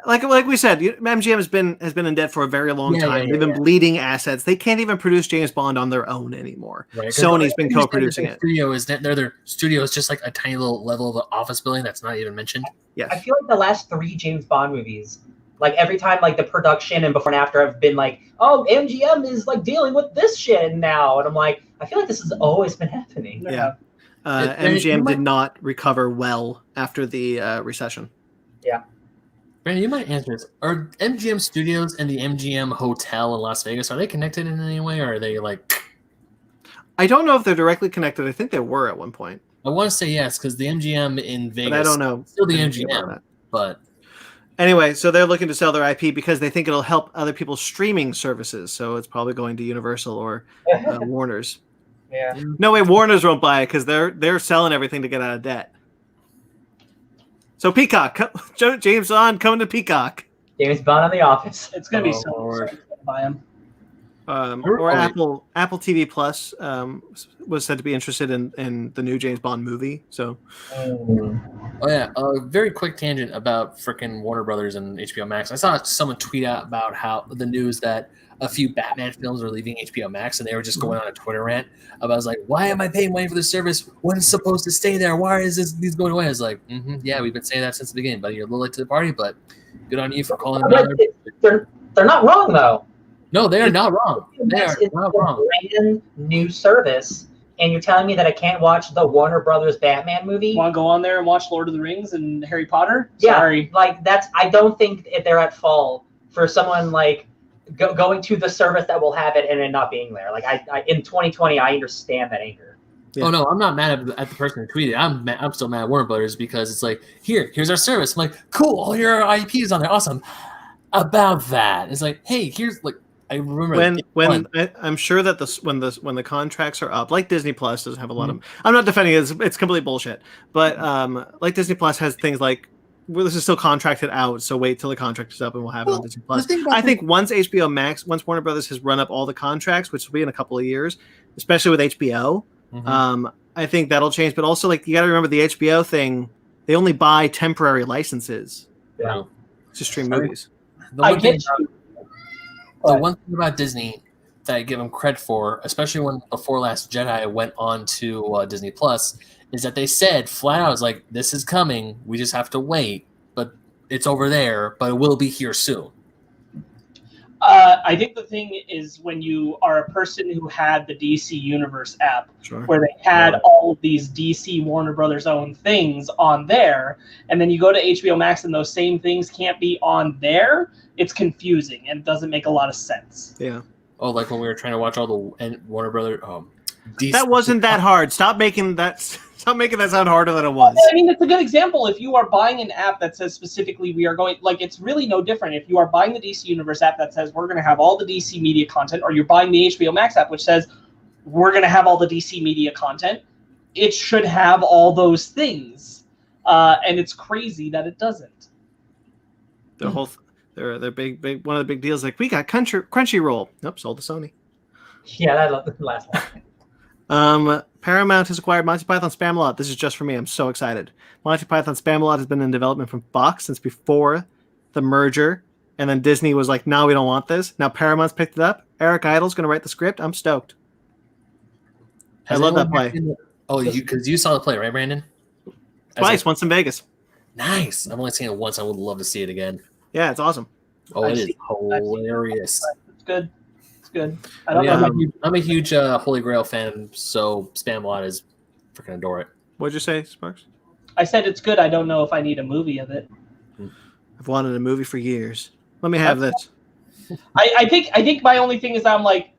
like we said, MGM has been in debt for a very long time. They've been bleeding assets. They can't even produce James Bond on their own anymore. Right, Sony's been co-producing it. Their studio is just like a tiny little level of an office building that's not even mentioned. Yes. I feel like the last 3 James Bond movies, like every time, like the production and before and after have been like, oh, MGM is like dealing with this shit now, and I'm like, I feel like this has always been happening. Yeah. MGM did not recover well after the recession. Yeah. Brandon, you might answer this. Are MGM Studios and the MGM Hotel in Las Vegas, are they connected in any way, or are they like... I don't know if they're directly connected. I think they were at one point. I want to say yes, because the MGM in Vegas... But I don't know. Still the MGM, but... Anyway, so they're looking to sell their IP because they think it'll help other people's streaming services. So it's probably going to Universal or Warner's. Yeah. No way, Warner's won't buy it because they're selling everything to get out of debt. So Peacock, James Bond coming to Peacock. James Bond on The Office. It's gonna be so buy him. Or Apple TV Plus was said to be interested in the new James Bond movie. So, oh yeah, a very quick tangent about freaking Warner Brothers and HBO Max. I saw someone tweet out about how the news that a few Batman films are leaving HBO Max, and they were just going on a Twitter rant about, I was like, why am I paying money for this service when it's supposed to stay there? Why is these going away? I was like, yeah, we've been saying that since the beginning, buddy. You're a little late to the party, but good on you for calling them out. They're not wrong though. No, they are not wrong. They are not wrong. Brand new service, and you're telling me that I can't watch the Warner Brothers Batman movie? Want to go on there and watch Lord of the Rings and Harry Potter? Yeah, Sorry. like that's. I don't think if they're at fault for someone like going to the service that will have it and it not being there. Like I in 2020, I understand that anger. Yeah. Oh no, I'm not mad at the person who tweeted. I'm still mad at Warner Brothers because it's like, here's our service. I'm like, cool, all your IP is on there, awesome. About that, it's like, hey, here's like. I remember I'm sure that when the contracts are up, like Disney Plus doesn't have a lot of. I'm not defending it; it's complete bullshit. But like Disney Plus has things like, well, this is still contracted out, so wait till the contract is up and we'll have it on Disney Plus. I think once HBO Max, once Warner Brothers has run up all the contracts, which will be in a couple of years, especially with HBO, I think that'll change. But also, like, you got to remember the HBO thing; they only buy temporary licenses to stream movies. I get you. The one thing about Disney that I give them credit for, especially when Before Last Jedi went on to Disney Plus, is that they said flat out, like, this is coming. We just have to wait, but it's over there, but it will be here soon. I think the thing is when you are a person who had the DC Universe app, where they had all of these DC Warner Brothers owned things on there, and then you go to HBO Max and those same things can't be on there, it's confusing and doesn't make a lot of sense. Yeah. Oh, like when we were trying to watch all the Warner Brothers. DC. That wasn't that hard. Stop making that sound harder than it was. I mean, it's a good example. If you are buying an app that says specifically we are going, like, it's really no different. If you are buying the DC Universe app that says we're going to have all the DC media content, or you're buying the HBO Max app which says we're going to have all the DC media content, it should have all those things. And it's crazy that it doesn't. The whole they're big one of the big deals, like, we got Crunchyroll. Nope, sold to Sony. Yeah, that last one. Paramount has acquired Monty Python Spamalot. This is just for me. I'm so excited. Monty Python Spamalot has been in development from Fox since before the merger, and then Disney was like, "No, we don't want this." Now Paramount's picked it up. Eric Idle's going to write the script. I'm stoked. I love that play. Because you saw the play, right, Brandon? Twice, once in Vegas. Nice. I've only seen it once. I would love to see it again. Yeah, it's awesome. Oh, it is hilarious. It's good. Good. I'm a huge Holy Grail fan, so Spamalot is freaking adore it. What'd you say, Sparks? I said it's good. I don't know if I need a movie of it. I've wanted a movie for years. Let me have this. I think my only thing is I'm like,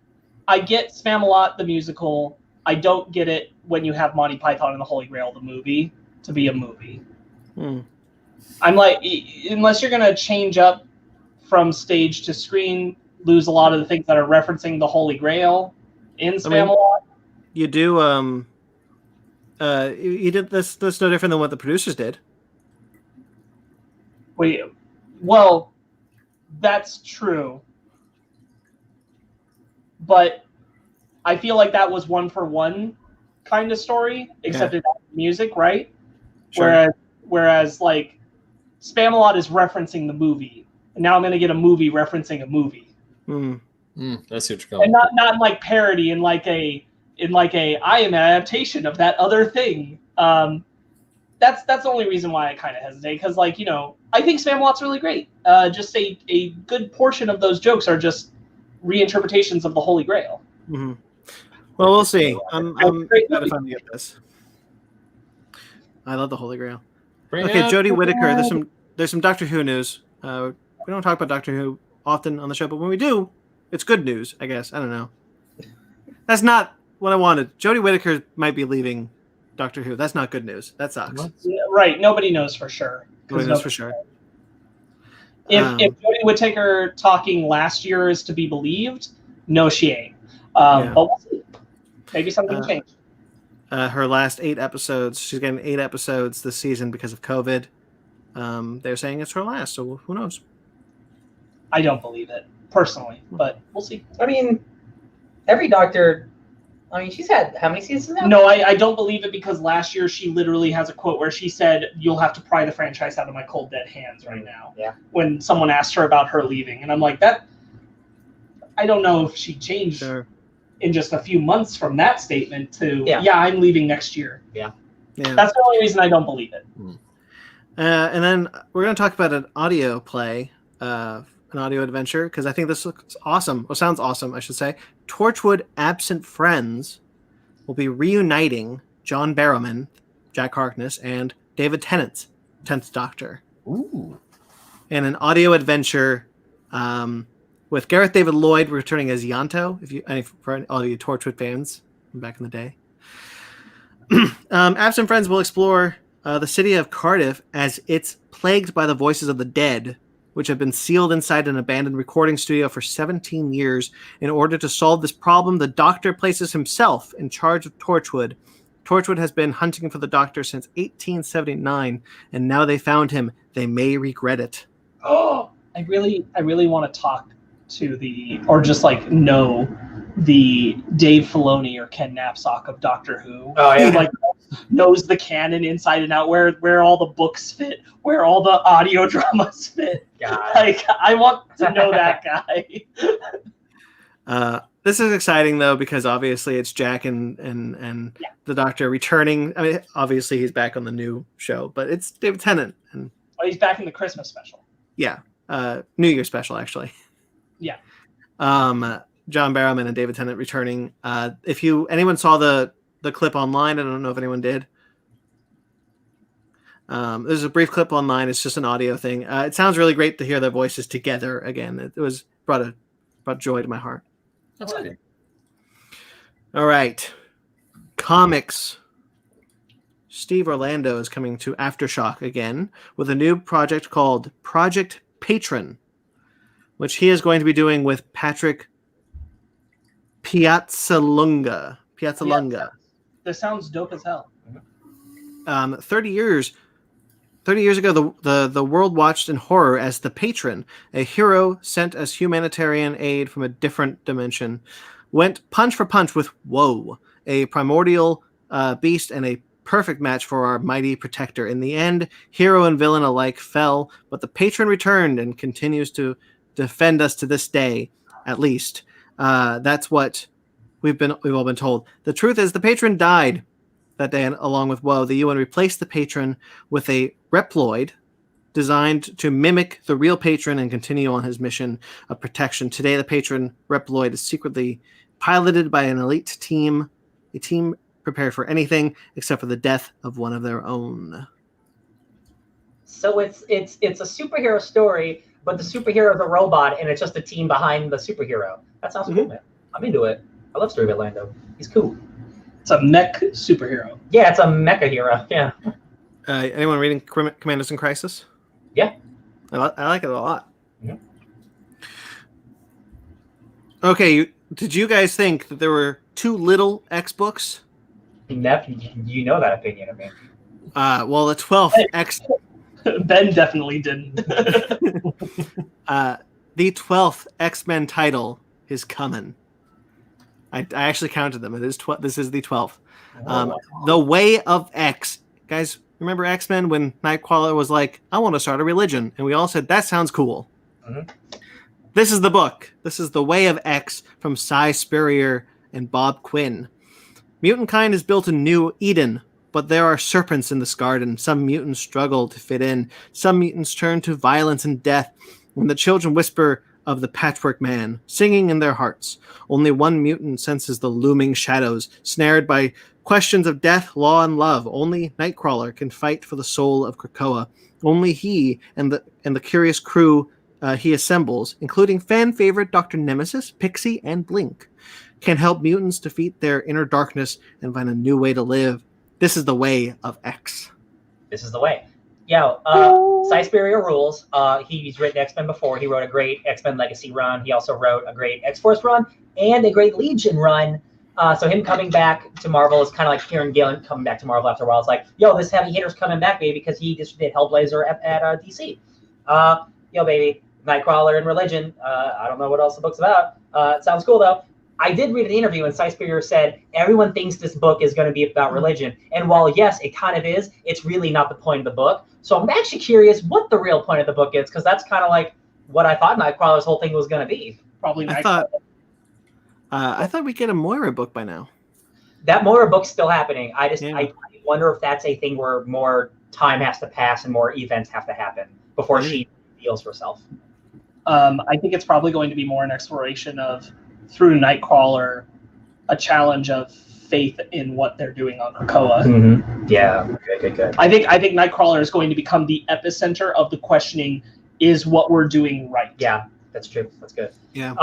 I get Spamalot the musical. I don't get it when you have Monty Python and the Holy Grail the movie to be a movie. I'm like, unless you're gonna change up from stage to screen, lose a lot of the things that are referencing the Holy Grail in Spamalot. You do you did this. That's no different than what the producers did. Well, that's true, but I feel like that was one for one kind of story, except it's music, right? Sure. Whereas like Spamalot is referencing the movie, and now I'm going to get a movie referencing a movie. That's what you're going. And not in like parody, in like a I am an adaptation of that other thing. That's the only reason why I kind of hesitate, because like, you know, I think Spamalot's really great. Just a good portion of those jokes are just reinterpretations of the Holy Grail. Mm-hmm. Well, we'll see. I'm excited to get this. I love the Holy Grail. Okay, Jodie Whittaker. There's some Doctor Who news. We don't talk about Doctor Who often on the show, but when we do, it's good news, I guess. I don't know. That's not what I wanted. Jodie Whittaker might be leaving Doctor Who. That's not good news. That sucks. Yeah, right. Nobody knows for sure. Nobody knows for sure. If Jodie Whittaker talking last year is to be believed, no, she ain't. But we'll see. Maybe something changed. Her last 8 episodes. She's getting 8 episodes this season because of COVID. They're saying it's her last, so who knows? I don't believe it personally, but we'll see. I mean, every Doctor. I mean, she's had how many seasons now? No, I don't believe it, because last year she literally has a quote where she said, "You'll have to pry the franchise out of my cold dead hands right now." Yeah. When someone asked her about her leaving, and I'm like, that. I don't know if she changed in just a few months from that statement to I'm leaving next year. Yeah. That's the only reason I don't believe it. And then we're going to talk about an audio play, an audio adventure, because I think this looks awesome, or sounds awesome, I should say. Torchwood Absent Friends will be reuniting John Barrowman, Jack Harkness, and David Tennant, 10th Doctor. Ooh. In an audio adventure with Gareth David Lloyd returning as Yanto, for all you Torchwood fans from back in the day. Absent Friends will explore the city of Cardiff as it's plagued by the voices of the dead, which have been sealed inside an abandoned recording studio for 17 years. In order to solve this problem, the Doctor places himself in charge of Torchwood. Torchwood has been hunting for the Doctor since 1879, and now they found him. They may regret it. Oh, I really want to talk to or just like know the Dave Filoni or Ken Knapsack of Doctor Who. Oh yeah. Who, like, knows the canon inside and out, where all the books fit, where all the audio dramas fit. God. Like, I want to know that guy. This is exciting though, because obviously it's Jack and the Doctor returning. I mean, obviously he's back on the new show, but it's David Tennant, and he's back in the Christmas special. Yeah, New Year special actually. Yeah. John Barrowman and David Tennant returning. If anyone saw the clip online, I don't know if anyone did. There's a brief clip online. It's just an audio thing. It sounds really great to hear their voices together again. It was brought joy to my heart. That's good. All right, comics. Steve Orlando is coming to Aftershock again with a new project called Project Patron, which he is going to be doing with Patrick Piazzalunga. This sounds dope as hell. 30 years ago, the world watched in horror as the Patron, a hero sent as humanitarian aid from a different dimension, went punch for punch with Woe, a primordial beast and a perfect match for our mighty protector. In the end, hero and villain alike fell, but the Patron returned and continues to defend us to this day, at least. That's what we've all been told. The truth is, the Patron died that day, along with Woe. The UN replaced the Patron with a Reploid designed to mimic the real Patron and continue on his mission of protection. Today, the Patron Reploid is secretly piloted by an elite team, a team prepared for anything except for the death of one of their own. So it's a superhero story, but the superhero is a robot, and it's just the team behind the superhero. That sounds cool, man. I'm into it. I love Story of Orlando. He's cool. It's a mech superhero. Yeah, it's a mecha hero. Yeah. Anyone reading Commanders in Crisis? Yeah. I like it a lot. Yeah. Okay, did you guys think that there were too little X books? You know that opinion of me. Well, the 12th X... Ben definitely didn't. The 12th X-Men title is coming. I actually counted them. This is the 12th. The Way of X. Guys, Remember X-Men when Nightcrawler was like, I want to start a religion, and we all said that sounds cool. Mhm. This is the book. This is The Way of X from Cy Spurrier and Bob Quinn. Mutant kind has built a new Eden, but there are serpents in this garden. Some mutants struggle to fit in. Some mutants turn to violence and death when the children whisper of the Patchwork Man, singing in their hearts. Only one mutant senses the looming shadows, snared by questions of death, law, and love. Only Nightcrawler can fight for the soul of Krakoa. Only he and the curious crew he assembles, including fan favorite Dr. Nemesis, Pixie, and Blink, can help mutants defeat their inner darkness and find a new way to live. This is the way of X. This is the way. Yeah, Cy Spurrier rules. He's written X-Men before. He wrote a great X-Men Legacy run. He also wrote a great X-Force run and a great Legion run. So him coming back to Marvel is kind of like Kieran Gillen coming back to Marvel after a while. It's like, yo, this heavy hitter's coming back, baby, because he just did Hellblazer at DC. Yo, baby, Nightcrawler and religion. I don't know what else the book's about. It sounds cool, though. I did read an interview and Cy Spurrier said, everyone thinks this book is going to be about religion. And while, yes, it kind of is, it's really not the point of the book. So I'm actually curious what the real point of the book is, because that's kind of like what I thought Nightcrawler's whole thing was going to be. Probably Nightcrawler. I thought we'd get a Moira book by now. That Moira book's still happening. I wonder if that's a thing where more time has to pass and more events have to happen before she reveals herself. I think it's probably going to be more an exploration of, through Nightcrawler, a challenge of faith in what they're doing on Krakoa. Mm-hmm. Yeah, good. I think Nightcrawler is going to become the epicenter of the questioning, is what we're doing right? Yeah, that's true. That's good. Yeah.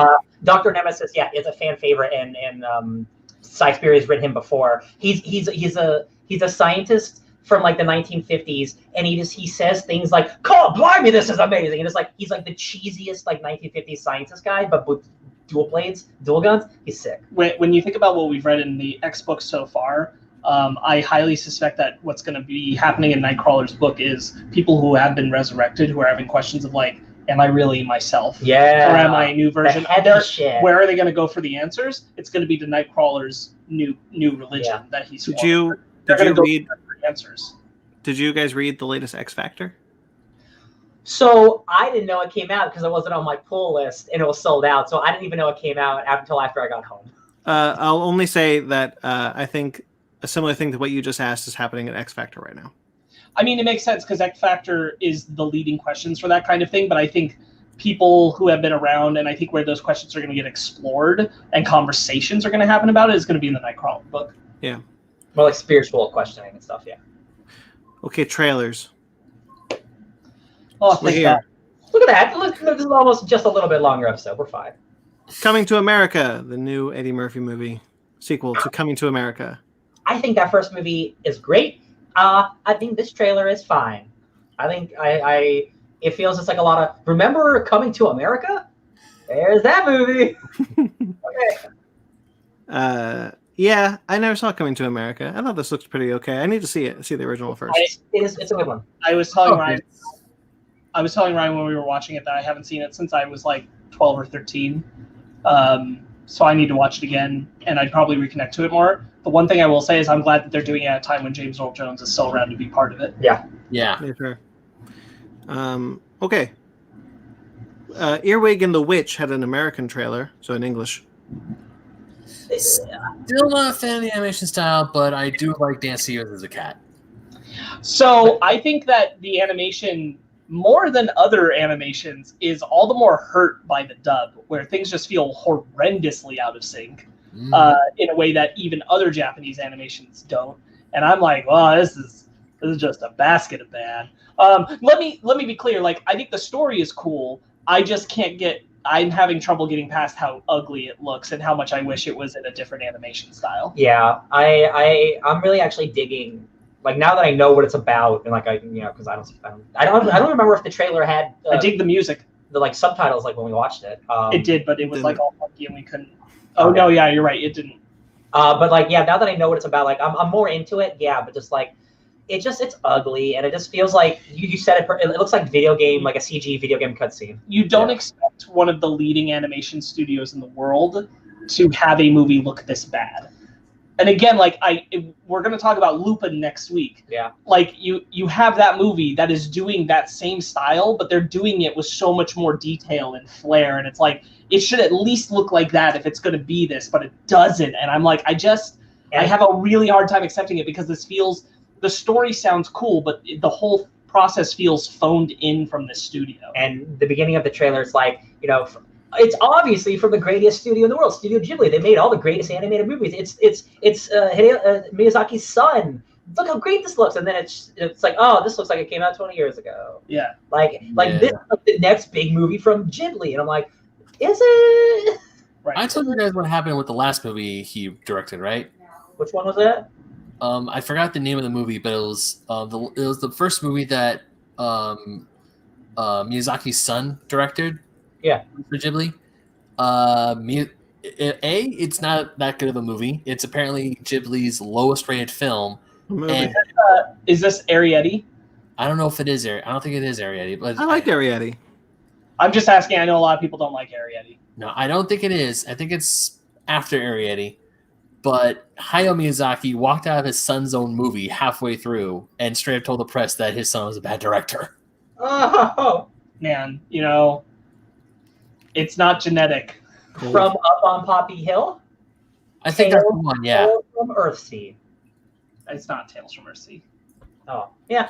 Dr. Nemesis, yeah, is a fan favorite, and Cy Spurrier has written him before. He's a scientist from like the 1950s, and he says things like, "God, blimey, this is amazing!" And it's like he's like the cheesiest like 1950s scientist guy, but with dual blades, dual guns. He's sick. When you think about what we've read in the X books so far, I highly suspect that what's going to be happening in Nightcrawler's book is people who have been resurrected, who are having questions of like, am I really myself? Yeah. Or am I a new version? Shit. Where are they going to go for the answers? It's going to be to Nightcrawler's new religion that he's Did you read answers? Did you guys read the latest X Factor? So I didn't know it came out because it wasn't on my pull list and it was sold out. So I didn't even know it came out until after I got home. I'll only say that I think a similar thing to what you just asked is happening at X Factor right now. I mean, it makes sense because X Factor is the leading questions for that kind of thing. But I think people who have been around, and I think where those questions are going to get explored and conversations are going to happen about it, is going to be in the Nightcrawler book. Yeah. More like spiritual questioning and stuff, yeah. Okay, trailers. Oh, thank God. Look at that. Look, this is almost just a little bit longer episode. We're fine. Coming to America, the new Eddie Murphy movie sequel to Coming to America. I think that first movie is great. I think this trailer is fine. I think it feels just like a lot of, remember Coming to America? There's that movie. Okay. Yeah, I never saw Coming to America. I thought this looked pretty okay. I need to see it. See the original first. It's a good one. I was telling Ryan when we were watching it that I haven't seen it since I was like 12 or 13. So I need to watch it again, and I'd probably reconnect to it more. The one thing I will say is I'm glad that they're doing it at a time when James Earl Jones is still around to be part of it. Yeah. Yeah. Sure. Okay. Earwig and the Witch had an American trailer, so in English. Still not a fan of the animation style, but I do like Dan Sears as a cat. So I think that the animation, more than other animations, is all the more hurt by the dub, where things just feel horrendously out of sync in a way that even other Japanese animations don't. And I'm like, well, this is just a basket of bad. Let me be clear. Like, I think the story is cool. I just can't I'm having trouble getting past how ugly it looks and how much I wish it was in a different animation style. Yeah, I'm really actually digging. Like, now that I know what it's about, and like because I don't remember if the trailer had. I dig the music. The like subtitles, like when we watched it. It did, but it was like all funky and we couldn't. Oh no, yeah, you're right. It didn't. But like, yeah, now that I know what it's about, like I'm more into it. Yeah, but just like, it's ugly, and it just feels like you said it. It looks like video game, like a CG video game cutscene. You don't expect one of the leading animation studios in the world to have a movie look this bad. And again, like we're going to talk about Lupin next week. Yeah. Like you have that movie that is doing that same style, but they're doing it with so much more detail and flair. And it's like, it should at least look like that if it's going to be this, but it doesn't. And I'm like, I have a really hard time accepting it because the story sounds cool, but the whole process feels phoned in from the studio. And the beginning of the trailer is like, it's obviously from the greatest studio in the world, Studio Ghibli. They made all the greatest animated movies. It's Miyazaki's son. Look how great this looks. And then it's like, oh, this looks like it came out 20 years ago. Yeah. This is like the next big movie from Ghibli. And I'm like, is it? Right. I told you guys what happened with the last movie he directed, right? Which one was that? I forgot the name of the movie, but it was the first movie that Miyazaki's son directed. Yeah, for Ghibli. It's not that good of a movie. It's apparently Ghibli's lowest rated film. And, is this Arrietty? I don't know if it is I don't think it is Arrietty, but I like Arrietty. I'm just asking. I know a lot of people don't like Arrietty. No, I don't think it is. I think it's after Arrietty. But Hayao Miyazaki walked out of his son's own movie halfway through and straight up told the press that his son was a bad director. Oh, man, it's not genetic. Cool. From Up on Poppy Hill? I think that's the one, yeah. Tales from Earthsea. It's not Tales from Earthsea. Oh, yeah.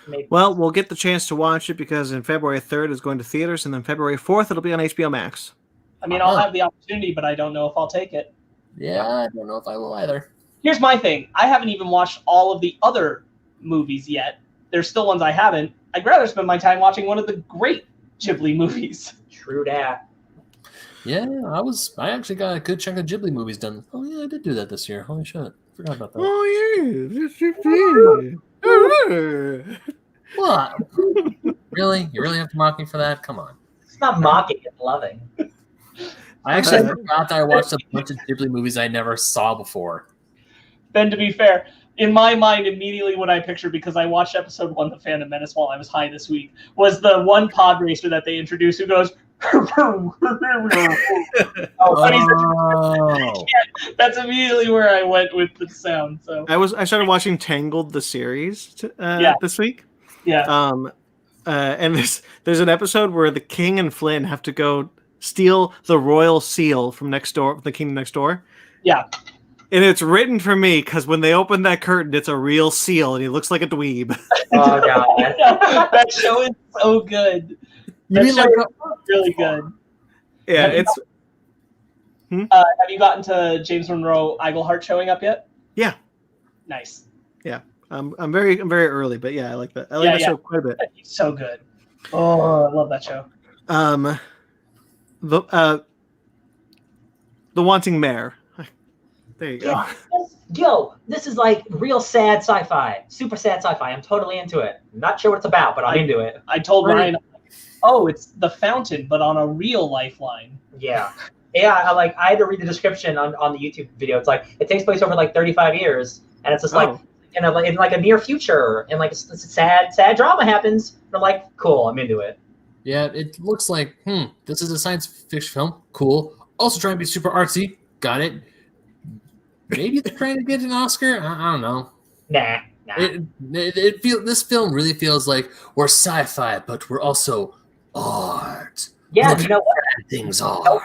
Maybe. Well, we'll get the chance to watch it because in February 3rd it's going to theaters, and then February 4th it'll be on HBO Max. I mean, I'll have the opportunity, but I don't know if I'll take it. Yeah, I don't know if I will either. Here's my thing. I haven't even watched all of the other movies yet. There's still ones I haven't. I'd rather spend my time watching one of the great Ghibli movies. True that. Yeah, I actually got a good chunk of Ghibli movies done. Oh yeah, I did do that this year. Holy shit. Forgot about that. Oh yeah. What? Really? You really have to mock me for that? Come on. It's not mocking, it's loving. I actually forgot that I watched a bunch of Ghibli movies I never saw before. Ben, to be fair, in my mind, immediately what I pictured, because I watched episode 1 of Phantom Menace while I was high this week, was the one pod racer that they introduced who goes, that's immediately where I went with the sound. So I started watching Tangled the series this week. Yeah. And there's an episode where the king and Flynn have to go steal the royal seal from the kingdom next door. Yeah. And it's written for me because when they open that curtain, it's a real seal, and he looks like a dweeb. Oh god, that show is so good. That show is really good. Yeah, have you gotten to James Monroe Iglehart showing up yet? Yeah. Nice. Yeah, I'm very early, but yeah, I like that. I like that show quite a bit. He's so good. Oh, I love that show. The Wanting Mare. There you go. Yo, this is like real sad sci-fi. Super sad sci-fi. I'm totally into it. Not sure what it's about, but I'm into it. I told Ryan, oh, it's The Fountain, but on a real lifeline. Yeah. Yeah, I had to read the description on the YouTube video. It's like, it takes place over like 35 years, and it's just like, in like a near future, and like a sad drama happens. And I'm like, cool, I'm into it. Yeah, it looks like, this is a science fiction film. Cool. Also trying to be super artsy. Got it. Maybe they're trying to get an Oscar. I don't know. Nah. This film really feels like we're sci-fi, but we're also art. Yeah, Look you know what? Things are.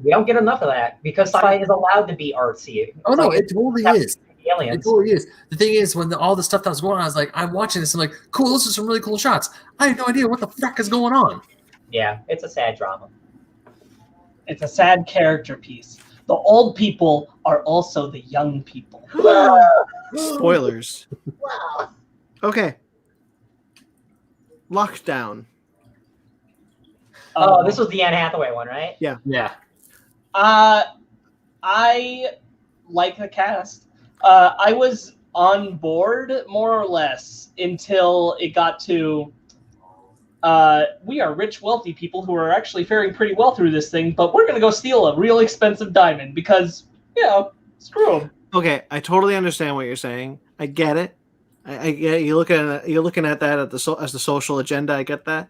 We don't get enough of that because sci-fi is allowed to be artsy. Oh no, it totally is. Aliens. It totally is. The thing is, when all the stuff that was going on, I was like, I'm watching this. I'm like, cool. Those are some really cool shots. I have no idea what the fuck is going on. Yeah, it's a sad drama. It's a sad character piece. The old people are also the young people. Spoilers. Wow. Okay. Lockdown. Oh, this was the Anne Hathaway one, right? Yeah. Yeah. I like the cast. I was on board more or less until it got to we are rich, wealthy people who are actually faring pretty well through this thing, but we're going to go steal a real expensive diamond because, screw them. Okay, I totally understand what you're saying. I get it. I get it. You're looking at that as the social agenda. I get that.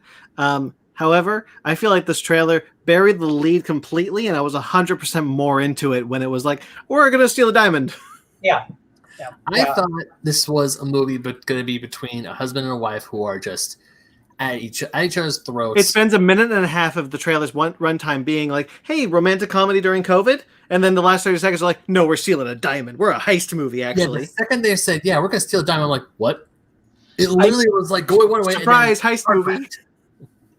However, I feel like this trailer buried the lead completely, and I was 100% more into it when it was like, we're going to steal a diamond. Yeah. I thought this was a movie but going to be between a husband and a wife who are just at each other's throats. It spends a minute and a half of the trailer's runtime being like, hey, romantic comedy during COVID. And then the last 30 seconds are like, no, we're stealing a diamond. We're a heist movie, actually. Yeah, the second they said, yeah, we're going to steal a diamond, I'm like, what? It literally was like going one way. Surprise, heist movie.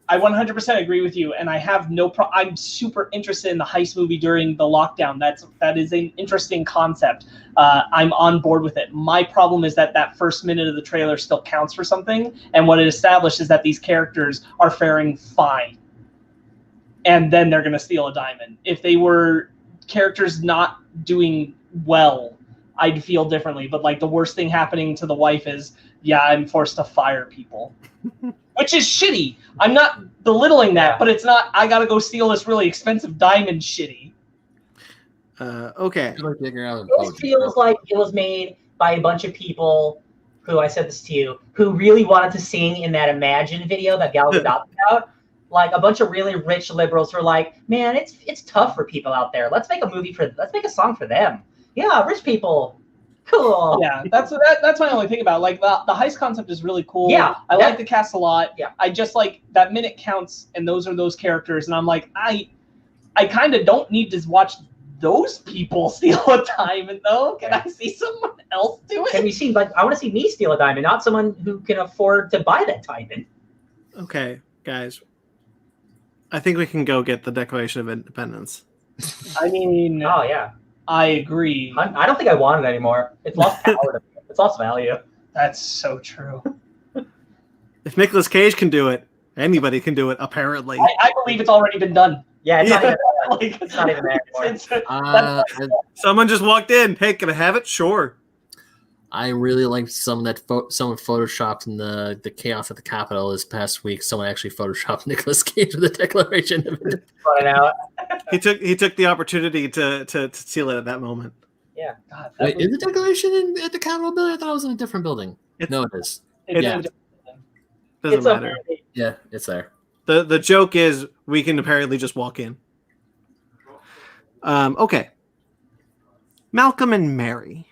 I 100% agree with you, and I have no problem. I'm super interested in the heist movie during the lockdown. That is an interesting concept. I'm on board with it. My problem is that first minute of the trailer still counts for something, and what it established is that these characters are faring fine, and then they're going to steal a diamond. If they were characters not doing well, I'd feel differently. But like the worst thing happening to the wife is, yeah, I'm forced to fire people. Which is shitty. I'm not belittling that, but it's not, I gotta go steal this really expensive diamond shitty. Okay. This feels like it was made by a bunch of people who, I said this to you, who really wanted to sing in that Imagine video that Gal Gadot put out. Like a bunch of really rich liberals who are like, man, it's tough for people out there. Let's make a song for them. Yeah, rich people. Cool. Yeah, that's my only thing about it. Like the heist concept is really cool. Yeah, I like the cast a lot. Yeah, I just like that minute counts, and those are those characters, and I'm like, I kind of don't need to watch those people steal a diamond though. Can I see someone else do it? Can we see? Like, I want to see me steal a diamond, not someone who can afford to buy that diamond. Okay, guys, I think we can go get the Declaration of Independence. I mean, oh yeah. I agree. I don't think I want it anymore. It's lost power to me. It's lost value. That's so true. If Nicolas Cage can do it, anybody can do it, apparently. I believe it's already been done. Yeah, it's not even there. It's not even there anymore. Someone just walked in. Hey, can I have it? Sure. I really liked someone photoshopped in the chaos at the Capitol this past week. Someone actually photoshopped Nicolas Cage with the Declaration of Independence. Out. He took the opportunity to steal it at that moment. Yeah. God, wait, is the Declaration at the Capitol building? I thought it was in a different building. No, it is. Doesn't matter. Yeah, it's there. The joke is we can apparently just walk in. Okay. Malcolm and Mary.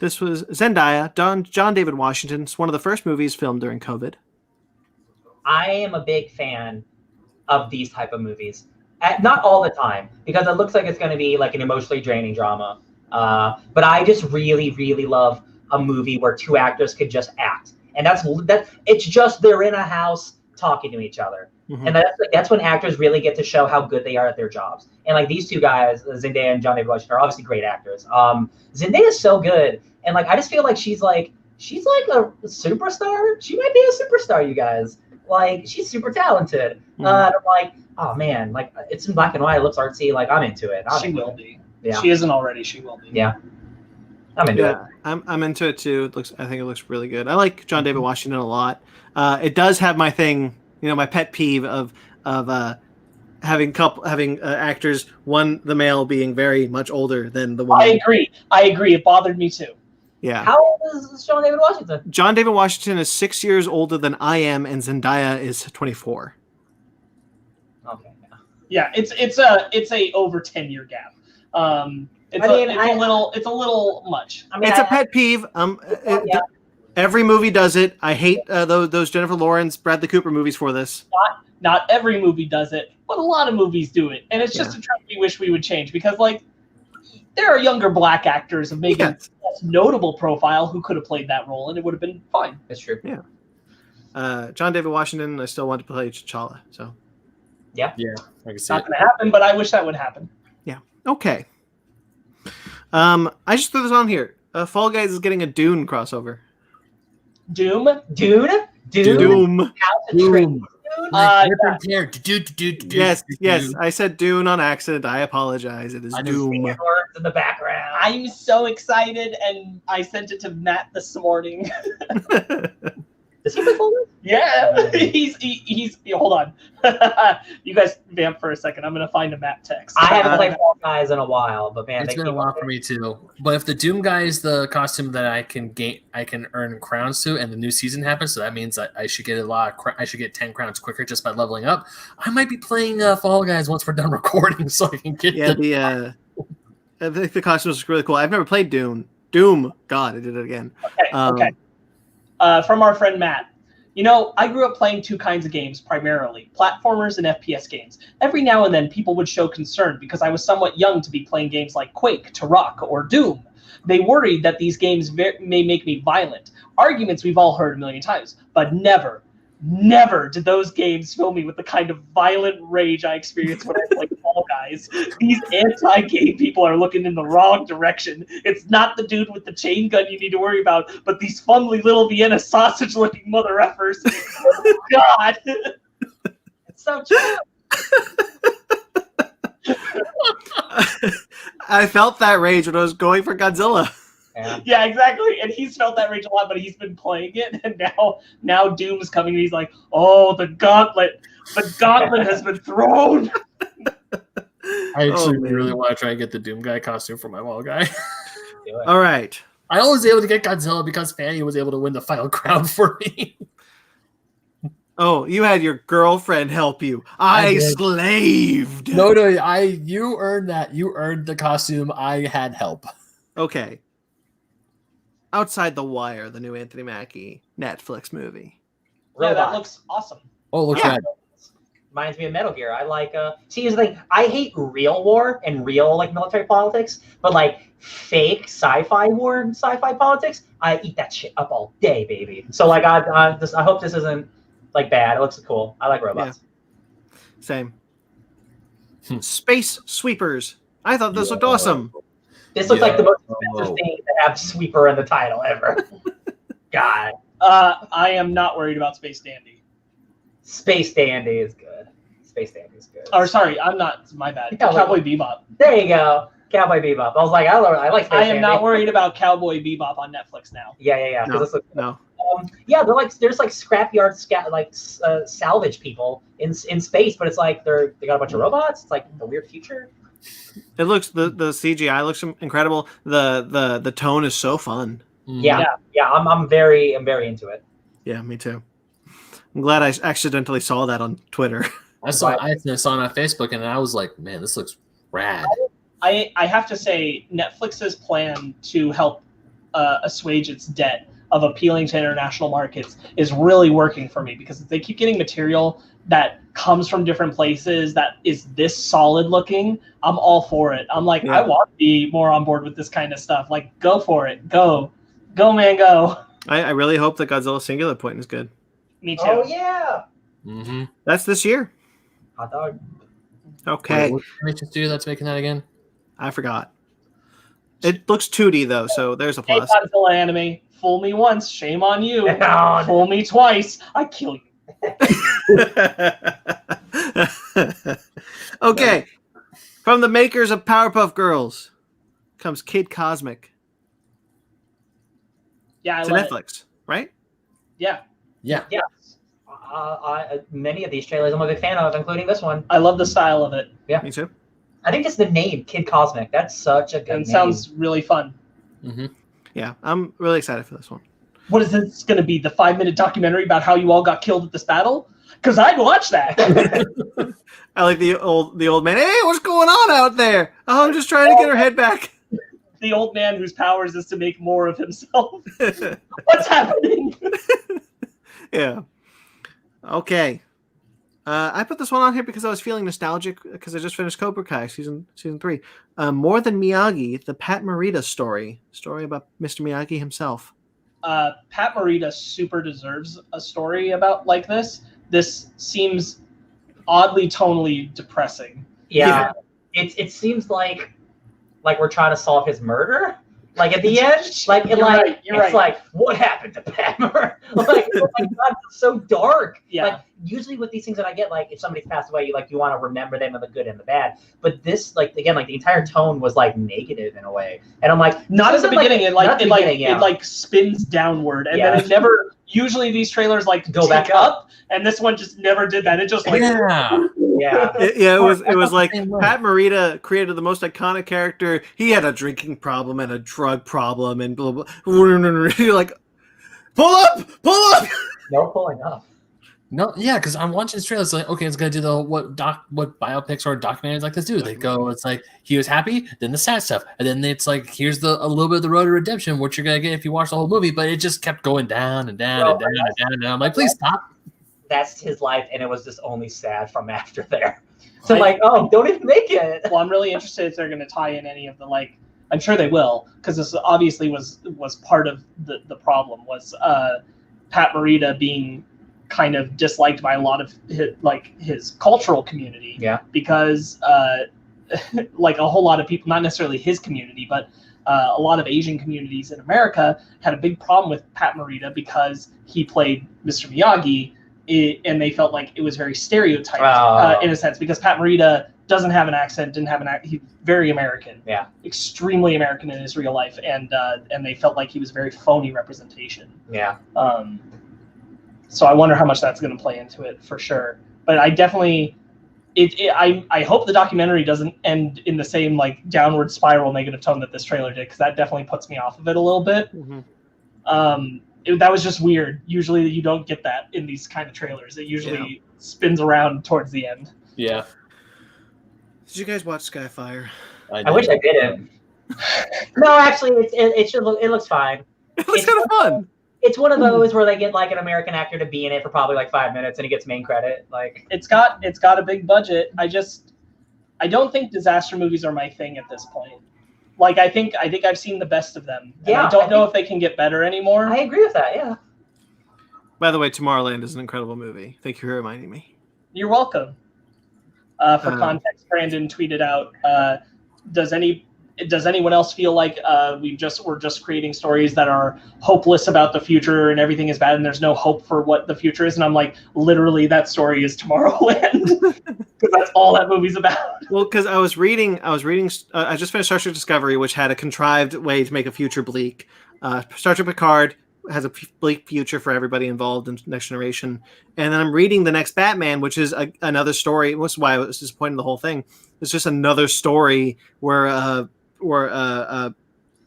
This was Zendaya, John David Washington. It's one of the first movies filmed during COVID. I am a big fan of these type of movies. Not all the time, because it looks like it's going to be like an emotionally draining drama. But I just really, really love a movie where two actors could just act. And it's just they're in a house talking to each other. Mm-hmm. And that's when actors really get to show how good they are at their jobs. And like these two guys, Zendaya and John David Washington, are obviously great actors. Zendaya is so good. And like I just feel like she's like a superstar. She might be a superstar, you guys. Like she's super talented. Mm-hmm. I'm like, oh man, like it's in black and white. It looks artsy. Like I'm into it. She will be. Yeah. She isn't already. She will be. Yeah. I'm into it. I'm into it too. I think it looks really good. I like John David Washington a lot. It does have my thing, my pet peeve of having actors, the male being very much older than the woman. I agree. It bothered me too. Yeah. How old is John David Washington? John David Washington is 6 years older than I am, and Zendaya is 24. Okay. Yeah, it's a over 10-year gap. It's a little much. I mean, it's a pet peeve. Every movie does it. I hate those Jennifer Lawrence, Bradley Cooper movies for this. Not every movie does it, but a lot of movies do it, and it's just a trend we wish we would change because, like, there are younger black actors of maybe less notable profile who could have played that role, and it would have been fine. That's true. Yeah. John David Washington, I still want to play T'Challa. So. Yeah. Yeah. I can see not going to happen, but I wish that would happen. Yeah. Okay. I just threw this on here. Fall Guys is getting a Dune crossover. Doom. Yes. I said Dune on accident. I apologize. It is Doom. In the background. I'm so excited, and I sent it to Matt this morning. Does he play Fall Guys? Yeah, he's hold on. You guys vamp for a second. I'm gonna find a map text. I haven't played Fall Guys in a while, but man, it's been a while for me too. But if the Doom guy is the costume that I can earn crowns to, and the new season happens, so that means I should get I should get 10 crowns quicker just by leveling up. I might be playing Fall Guys once we're done recording, so I can get I think the costume is really cool. I've never played Doom. God, I did it again. Okay. From our friend Matt. You know, I grew up playing two kinds of games primarily, platformers and FPS games. Every now and then, people would show concern because I was somewhat young to be playing games like Quake, Turok, or Doom. They worried that these games may make me violent. Arguments we've all heard a million times, but never did those games fill me with the kind of violent rage I experienced when I played Fall Guys. These anti-gay people are looking in the wrong direction. It's not the dude with the chain gun you need to worry about, but these fungly little Vienna sausage-looking mother effers. Oh, God. It's so true. I felt that rage when I was going for Godzilla. Yeah, exactly. And he's felt that rage a lot, but he's been playing it, and now Doom's coming, and he's like, "Oh, the gauntlet has been thrown." I actually really want to try and get the Doom guy costume for my wall guy. All right. I was able to get Godzilla because Fanny was able to win the final crown for me. Oh, you had your girlfriend help you. I slaved. No, you earned that. You earned the costume. I had help. Okay. Outside the Wire, the new Anthony Mackie Netflix movie. Yeah, that looks awesome. Oh, looks rad. Reminds me of Metal Gear. I like see, here's the thing. I hate real war and real like military politics, but like fake sci-fi war and sci-fi politics, I eat that shit up all day, baby. So like I hope this isn't like bad. It looks cool. I like robots. Yeah. Same. Space Sweepers. I thought this looked awesome. This looks like the most expensive thing to have Sweeper in the title ever. God. I am not worried about Space Dandy. Space Dandy is good. Space Dandy is good. Or sorry, I'm not. My bad. Cowboy Bebop. There you go. Cowboy Bebop. I was like, I like Space Dandy. I am not worried about Cowboy Bebop on Netflix now. Yeah. No. Yeah, there's like scrapyard salvage people in space, but it's like they got a bunch of robots. It's like the weird future. It looks the CGI looks incredible. The tone is so fun. Yeah. I'm very into it. Yeah, me too. I'm glad I accidentally saw that on Twitter. I saw it on Facebook, and I was like, man, this looks rad. I have to say, Netflix's plan to help assuage its debt of appealing to international markets is really working for me, because if they keep getting material that comes from different places that is this solid looking, I'm all for it. I'm like, I want to be more on board with this kind of stuff. Like, go for it. Go man, go. I really hope that Godzilla Singular Point is good. Me too. Oh yeah. Mm-hmm. That's this year. Hot dog. Okay. What studio that's making that again? I forgot. It looks 2D though, so there's a plus. Hey, Godzilla anime. Fool me once, shame on you. Fool me twice, I kill you. Okay. From the makers of Powerpuff Girls comes Kid Cosmic. Yeah, it's a Netflix, right? Yeah. Many of these trailers I'm a big fan of, including this one. I love the style of it. Yeah, me too. I think just the name Kid Cosmic. That's such a good name. Sounds really fun. Mm-hmm. Yeah, I'm really excited for this one. What is this going to be? The 5-minute documentary about how you all got killed at this battle? Because I'd watch that. I like the old man. Hey, what's going on out there? Oh, I'm just trying to get her head back. The old man whose powers is to make more of himself. What's happening? Yeah. Okay. I put this one on here because I was feeling nostalgic because I just finished Cobra Kai season 3. More Than Miyagi, the Pat Morita story about Mr. Miyagi himself. Pat Morita super deserves a story about like this. This seems oddly tonally depressing. Yeah. It seems like we're trying to solve his murder. Like at the end, like what happened to Pat Morita? Like, oh my God, it's so dark. Yeah. Like usually with these things that I get, like if somebody's passed away, you want to remember them in the good and the bad. But this, like again, like the entire tone was like negative in a way, and I'm like, not at the beginning. It spins downward, and then it never. Usually these trailers like go back up, and this one just never did that. It just like it was like Pat Morita created the most iconic character. He had a drinking problem and a drug problem and blah blah. You're like, pull up. No pulling up. No, yeah, because I'm watching this trailer. It's like, okay, it's gonna do what biopics or documentaries like this do. They go, it's like he was happy, then the sad stuff, and then it's like here's a little bit of the road to redemption, what you're gonna get if you watch the whole movie. But it just kept going down and down and down and down and down. I'm like, please stop. That's his life, and it was just only sad from after there. So don't even make it. Well, I'm really interested if they're gonna tie in any of the like. I'm sure they will, because this obviously was part of the problem was Pat Morita being kind of disliked by a lot of his cultural community. Yeah. Because like a whole lot of people, not necessarily his community, but a lot of Asian communities in America had a big problem with Pat Morita because he played Mr. Miyagi, and they felt like it was very stereotyped in a sense, because Pat Morita doesn't have an accent, he's very American. Yeah. Extremely American in his real life, and they felt like he was a very phony representation. Yeah. So I wonder how much that's going to play into it for sure. But I definitely, I hope the documentary doesn't end in the same like downward spiral negative tone that this trailer did, because that definitely puts me off of it a little bit. Mm-hmm. That was just weird. Usually you don't get that in these kind of trailers. It usually spins around towards the end. Yeah. Did you guys watch Skyfire? I wish I didn't. No, actually, it looks fine. It looks kind of fun. It's one of those where they get like an American actor to be in it for probably like 5 minutes and he gets main credit. Like it's got a big budget. I don't think disaster movies are my thing at this point. Like I think I've seen the best of them. Yeah, I don't know if they can get better anymore. I agree with that. Yeah. By the way, Tomorrowland is an incredible movie. Thank you for reminding me. You're welcome. For context, Brandon tweeted out, does anyone else feel like we're just creating stories that are hopeless about the future and everything is bad and there's no hope for what the future is? And I'm like, literally, that story is Tomorrowland, because that's all that movie's about. Well, because I just finished Star Trek Discovery, which had a contrived way to make a future bleak. Star Trek Picard has a bleak future for everybody involved in Next Generation. And then I'm reading the next Batman, which is another story. Which is why I was disappointed in the whole thing. It's just another story where a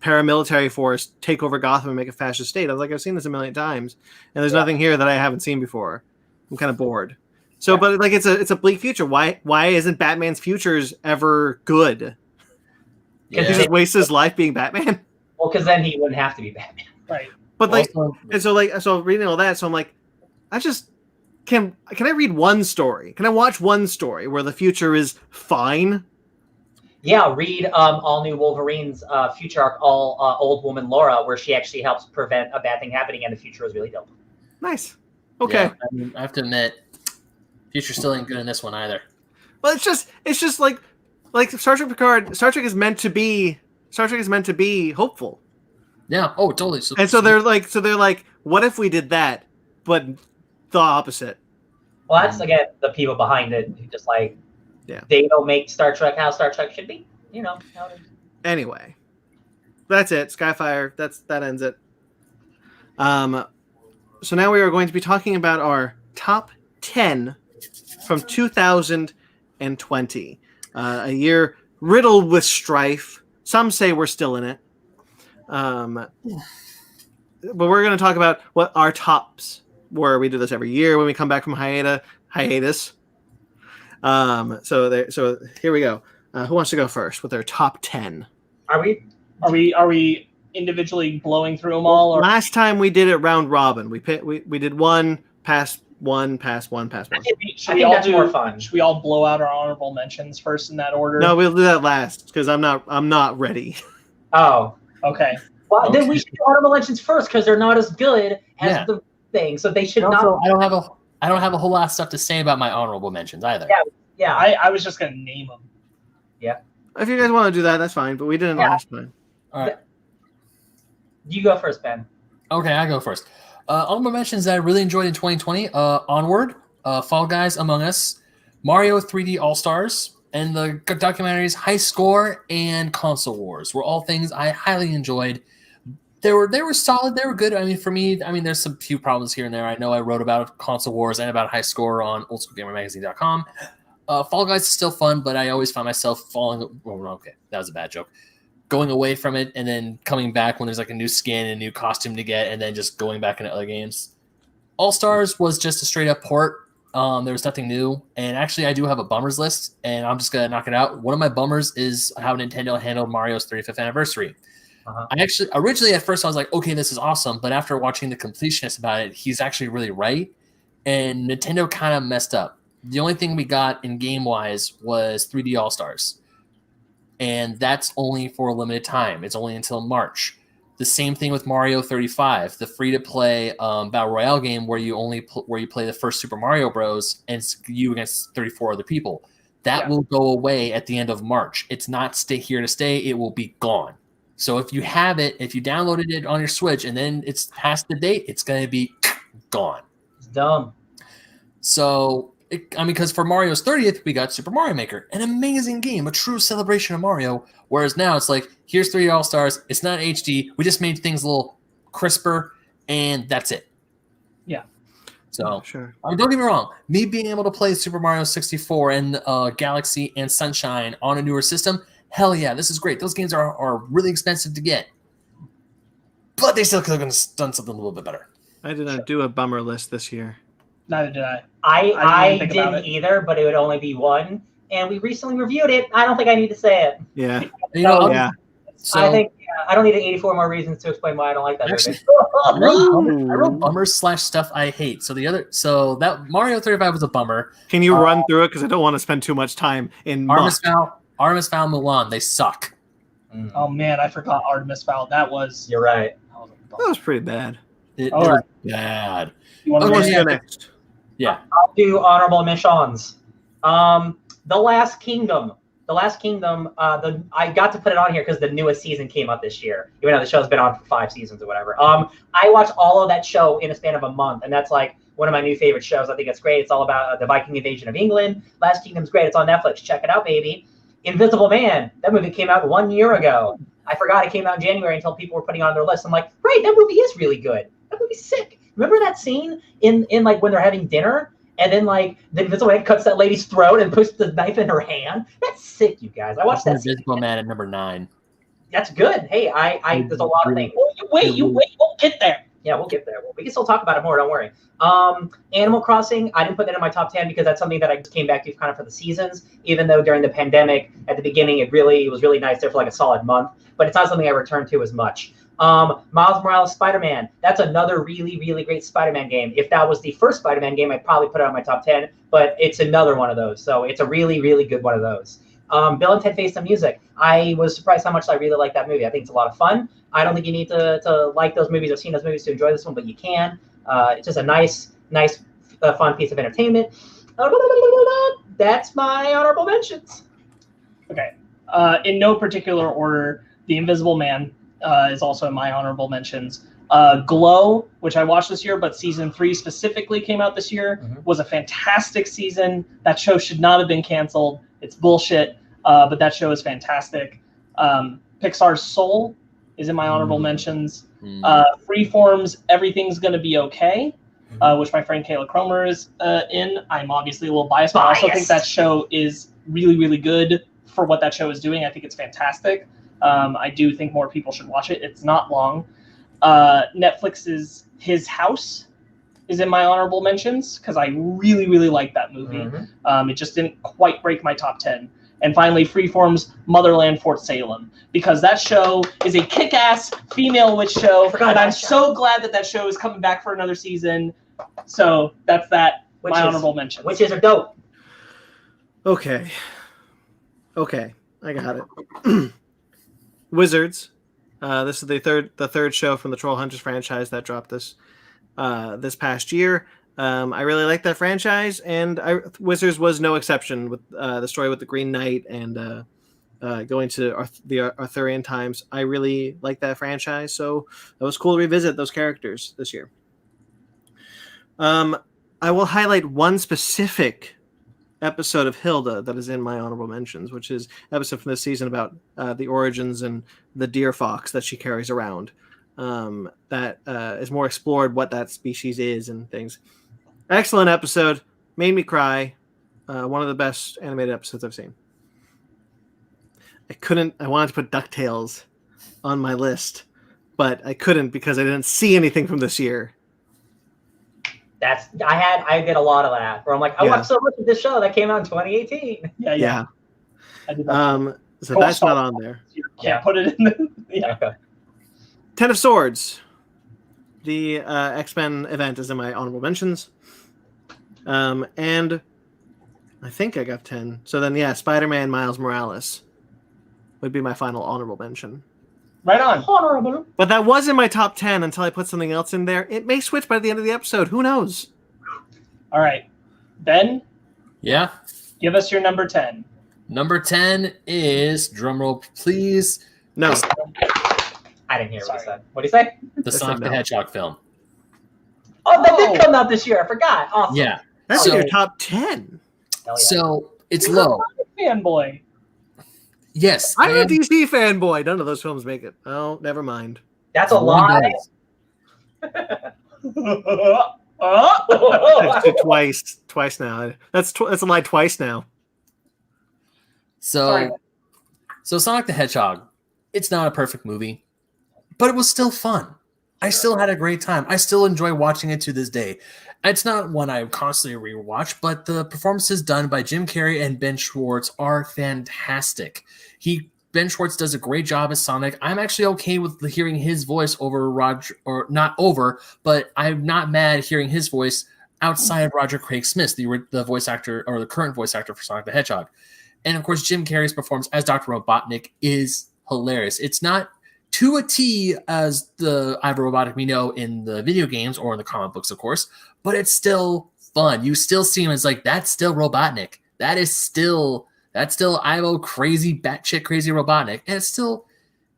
paramilitary force take over Gotham and make a fascist state. I was like, I've seen this a million times, and there's nothing here that I haven't seen before. I'm kind of bored. So, but like, it's a bleak future. Why isn't Batman's futures ever good? Because he just wastes his life being Batman. Well, because then he wouldn't have to be Batman, right? But like, so reading all that, so I'm like, can I read one story? Can I watch one story where the future is fine? Yeah, read All New Wolverine's future arc, Old Woman Laura, where she actually helps prevent a bad thing happening, and the future is really dope. Nice. Okay. Yeah, I have to admit, future still ain't good in this one either. Well, it's just like Star Trek Picard. Star Trek is meant to be hopeful. Yeah. Oh, totally. And so they're like, what if we did that, but the opposite? Well, that's again the people behind it who just like. Yeah. They don't make Star Trek how Star Trek should be. Anyway, that's it. Skyfire. That ends it. So now we are going to be talking about our top 10 from 2020, a year riddled with strife. Some say we're still in it. But we're going to talk about what our tops were. We do this every year when we come back from hiatus. So here we go. Who wants to go first with their top 10? Are we individually blowing through them all? Or? Last time we did it round robin. We did one past one. Should we all do more fun? Should we all blow out our honorable mentions first in that order? No, we'll do that last because I'm not ready. Oh, okay. Well, then we should do honorable mentions first because they're not as good as the thing, so they should not. I don't have a whole lot of stuff to say about my honorable mentions either. Yeah. I was just gonna name them. Yeah. If you guys want to do that, that's fine. But we didn't last time. All right. You go first, Ben. Okay, I go first. Honorable mentions that I really enjoyed in 2020. Onward. Fall Guys, Among Us, Mario 3D All-Stars, and the documentaries High Score and Console Wars were all things I highly enjoyed. They were solid. They were good. I mean, for me, there's some few problems here and there. I know I wrote about Console Wars and about High Score on oldschoolgamermagazine.com. Fall Guys is still fun, but I always find myself falling. Oh, okay, that was a bad joke. Going away from it and then coming back when there's like a new skin and a new costume to get, and then just going back into other games. All Stars was just a straight up port. There was nothing new, and actually, I do have a bummers list, and I'm just gonna knock it out. One of my bummers is how Nintendo handled Mario's 35th anniversary. I actually originally at first I was like, okay, this is awesome, but after watching the completionist about it, he's actually really right, and Nintendo kind of messed up. The only thing we got in game wise was 3D All Stars, and that's only for a limited time. It's only until March. The same thing with Mario 35, the free-to-play battle royale game where you play the first Super Mario Bros. And it's you against 34 other people. That will go away at the end of March. It's not here to stay. It will be gone. So if you have it, if you downloaded it on your Switch and then it's past the date, it's going to be gone. It's dumb. So, because for Mario's 30th, we got Super Mario Maker, an amazing game, a true celebration of Mario. Whereas now it's like, here's 3 All-Stars. It's not HD. We just made things a little crisper, and that's it. Yeah. So, sure. Don't get me wrong. Me being able to play Super Mario 64 and Galaxy and Sunshine on a newer system, hell yeah, this is great. Those games are really expensive to get. But they still could have done something a little bit better. I did not do a bummer list this year. Neither did I. I didn't either, but it would only be one. And we recently reviewed it. I don't think I need to say it. Yeah. Yeah. So, I think I don't need 84 more reasons to explain why I don't like that movie. I wrote bummers / stuff I hate. So that Mario 35 was a bummer. Can you run through it? Because I don't want to spend too much time in Artemis Fowl, Mulan. They suck. Oh man, I forgot Artemis Fowl. That was. You're right. That was pretty bad. It was bad. You want to go next? Yeah. I'll do honorable mentions. The Last Kingdom. I got to put it on here because the newest season came out this year, even though the show's been on for 5 seasons or whatever. I watched all of that show in a span of a month, and that's like one of my new favorite shows. I think it's great. It's all about the Viking invasion of England. Last Kingdom's great. It's on Netflix. Check it out, baby. Invisible Man. That movie came out 1 year ago. I forgot it came out in January until people were putting it on their list. I'm like, right, that movie is really good. That movie's sick. Remember that scene in like when they're having dinner? And then, like, the Invisible Man cuts that lady's throat and puts the knife in her hand. That's sick, you guys. I watched that. Invisible Man at number 9. That's good. Hey, there's a lot of things. You wait. We'll get there. Yeah, we'll get there. We can still talk about it more. Don't worry. Animal Crossing, I didn't put that in my top 10 because that's something that I just came back to kind of for the seasons. Even though during the pandemic, at the beginning, it was really nice there for like a solid month. But it's not something I return to as much. Miles Morales Spider-Man. That's another really, really great Spider-Man game. If that was the first Spider-Man game, I'd probably put it on my top 10, but it's another one of those. So it's a really, really good one of those. Bill and Ted Face the Music. I was surprised how much I really like that movie. I think it's a lot of fun. I don't think you need to like those movies or seen those movies to enjoy this one, but you can. It's just a nice, fun piece of entertainment. That's my honorable mentions. Okay. In no particular order, The Invisible Man is also in my honorable mentions. Glow, which I watched this year, but season 3 specifically came out this year, was a fantastic season. That show should not have been canceled. It's bullshit, but that show is fantastic. Pixar's Soul is in my honorable mentions. Freeform's Everything's Gonna Be Okay, which my friend Kayla Cromer is in. I'm obviously a little biased, but I also think that show is really, really good for what that show is doing. I think it's fantastic. I do think more people should watch it. It's not long. Netflix's His House is in my honorable mentions because I really, really like that movie. It just didn't quite break my top 10. And finally, Freeform's Motherland Fort Salem, because that show is a kick-ass female witch show, and I'm so glad that show is coming back for another season. So that's that. My honorable mentions. Witches are dope. Okay, I got it. Wizards. This is the third show from the Trollhunters franchise that dropped this past year. I really like that franchise, and Wizards was no exception with the story with the Green Knight and going to the Arthurian times. I really like that franchise, so it was cool to revisit those characters this year. I will highlight one specific episode of Hilda that is in my honorable mentions, which is episode from this season about the origins and the deer fox that she carries around. That is more explored what that species is and things. Excellent episode. Made me cry. One of the best animated episodes I've seen. I wanted to put DuckTales on my list, but I couldn't because I didn't see anything from this year. I did a lot of that where I'm like, I watched so much of this show that came out in 2018. Yeah. I did that. So that's not on there. You can't put it in the Okay. Ten of Swords. The X-Men event is in my honorable mentions. And I think I got 10. So then, Spider-Man Miles Morales would be my final honorable mention. Right on. Honorable. But that was in my top 10 until I put something else in there. It may switch by the end of the episode. Who knows? All right. Ben? Yeah? Give us your number 10. Number 10 is, drumroll please. No. I didn't hear what he said. What did he say? The Sonic the Hedgehog film. Oh, that did come out this year. I forgot. Awesome. Yeah. That's in your top 10. Hell yeah. So it's low. Fanboy. Yes. I'm a DC fanboy. None of those films make it. Oh, never mind. That's a lie. Actually, twice now. That's a lie twice now. So Sonic the Hedgehog, it's not a perfect movie, but it was still fun. I still had a great time. I still enjoy watching it to this day. It's not one I constantly rewatch, but the performances done by Jim Carrey and Ben Schwartz are fantastic. Ben Schwartz does a great job as Sonic. I'm actually okay with hearing his voice over Roger, or not over, but I'm not mad hearing his voice outside of Roger Craig Smith, the voice actor or the current voice actor for Sonic the Hedgehog. And of course, Jim Carrey's performance as Dr. Robotnik is hilarious. It's not to a T as the Ivor Robotnik we know in the video games or in the comic books, of course, but it's still fun. You still see him as like, that's still Robotnik. That's still Ivo crazy, batshit crazy Robotnik. And